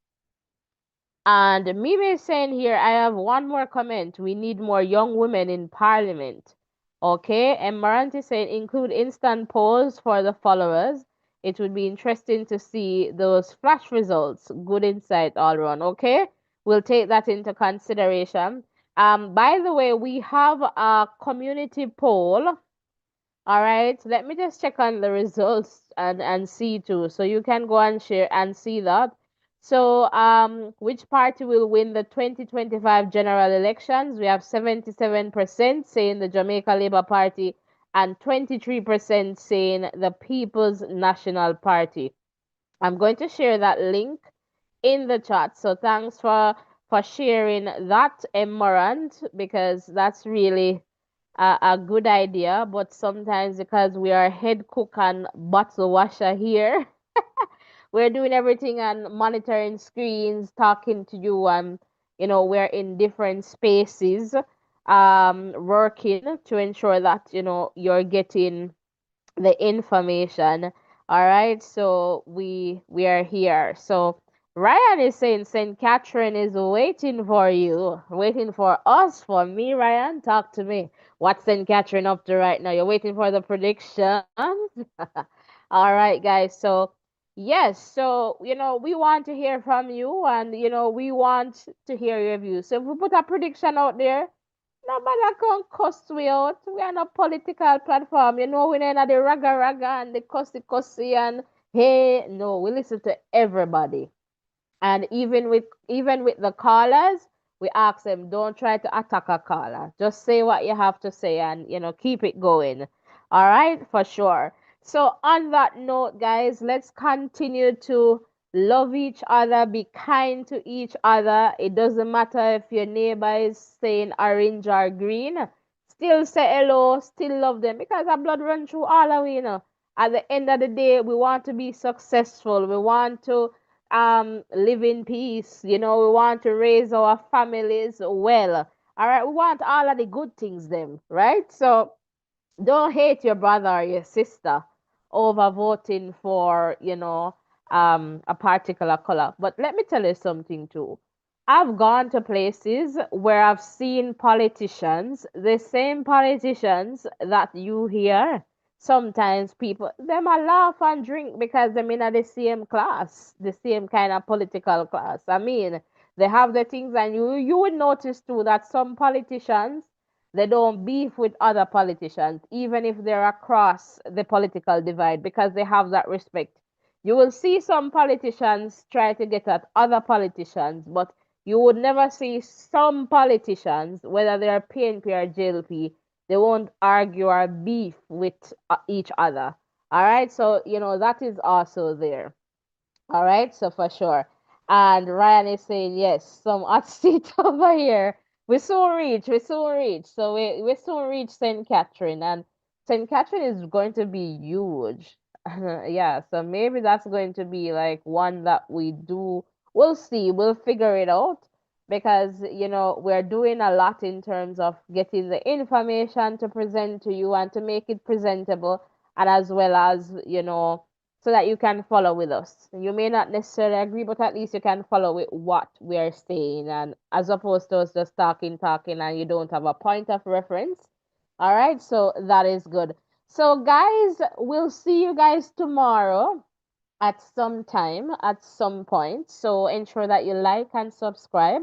And Mimi is saying here, I have one more comment. We need more young women in parliament. Okay. And Maranti saying, include instant polls for the followers. It would be interesting to see those flash results. Good insight all around. Okay. We'll take that into consideration. By the way, we have a community poll. All right, let me just check on the results and see too. So you can go and share and see that. So which party will win the 2025 general elections? We have 77% saying the Jamaica Labour Party and 23% saying the People's National Party. I'm going to share that link in the chat. So thanks for sharing that, Emerald, because that's really a good idea. But sometimes, because we are head cook and bottle washer here, we're doing everything and monitoring screens, talking to you, and we're in different spaces, working to ensure that you're getting the information. All right, so we are here. So Ryan is saying St. Catherine is waiting for you, waiting for us, for me. Ryan, talk to me. What's St. Catherine up to right now? You're waiting for the predictions. All right, guys. So yes, so we want to hear from you, and we want to hear your views. So if we put a prediction out there, nobody can cuss we out. We are not political platform. We're not the raga raga and the cussy and hey, no, we listen to everybody. And even with the callers, we ask them, don't try to attack a caller. Just say what you have to say and keep it going. All right, for sure. So, on that note, guys, let's continue to love each other, be kind to each other. It doesn't matter if your neighbor is saying orange or green, still say hello, still love them because our blood run through all of we. At the end of the day, we want to be successful. We want to live in peace. We want to raise our families well. All right, we want all of the good things, them, right? So don't hate your brother or your sister over voting for, a particular color. But let me tell you something too. I've gone to places where I've seen politicians, the same politicians that you hear. Sometimes people, them a laugh and drink because they're in the same class, the same kind of political class. I mean, they have the things, and you would notice too that some politicians, they don't beef with other politicians, even if they're across the political divide, because they have that respect. You will see some politicians try to get at other politicians, but you would never see some politicians, whether they're PNP or JLP, they won't argue or beef with each other. All right, so that is also there. All right, so for sure. And Ryan is saying, yes, some hot seat over here. We soon reach. So we soon reach St. Catherine, and St. Catherine is going to be huge. Yeah, so maybe that's going to be like one that we do. We'll see, we'll figure it out because, we're doing a lot in terms of getting the information to present to you and to make it presentable, and as well as, so that you can follow with us. You may not necessarily agree, but at least you can follow with what we are saying, and as opposed to us just talking, and you don't have a point of reference. All right, so that is good. So, guys, we'll see you guys tomorrow at some time, at some point. So, ensure that you like and subscribe.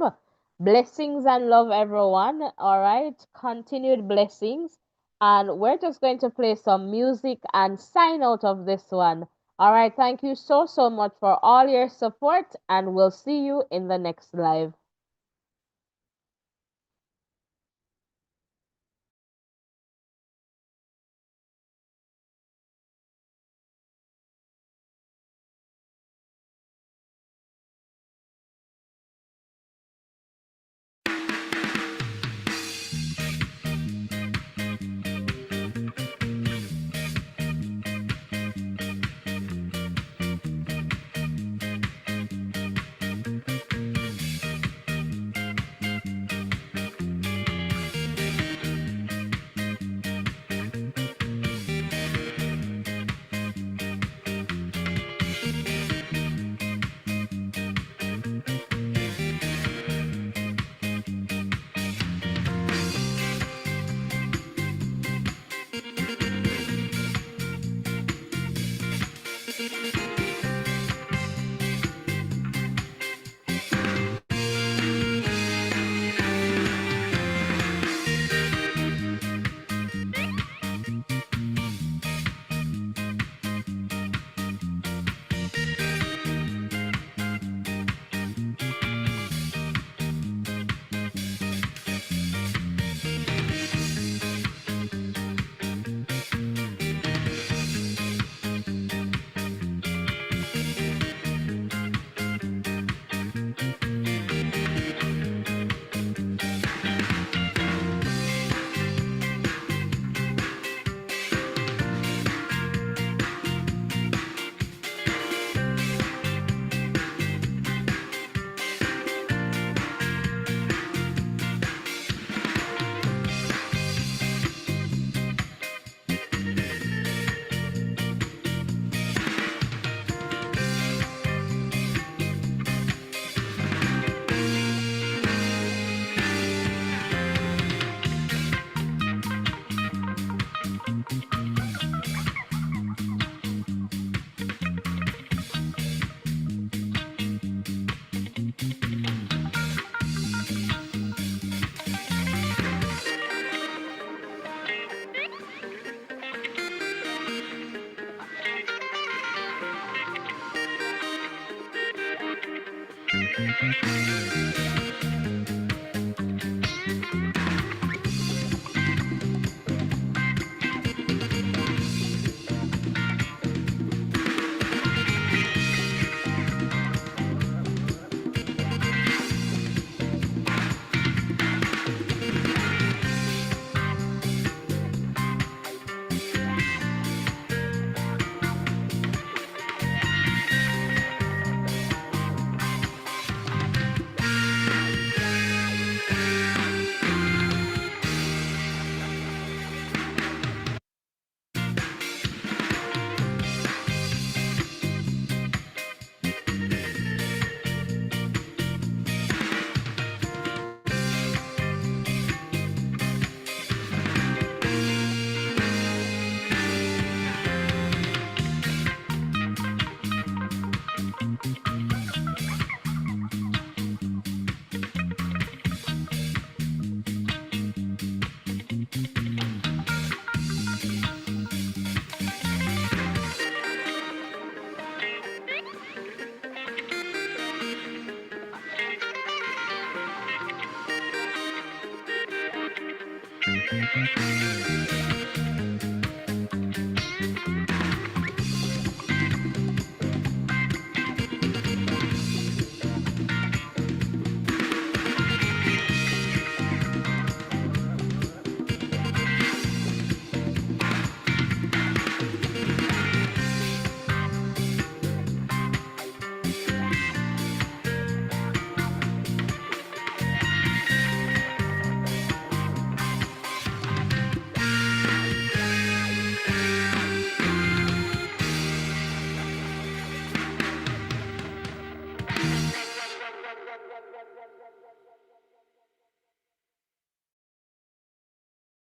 Blessings and love, everyone. All right, continued blessings. And we're just going to play some music and sign out of this one. All right, thank you so, so much for all your support, and we'll see you in the next live.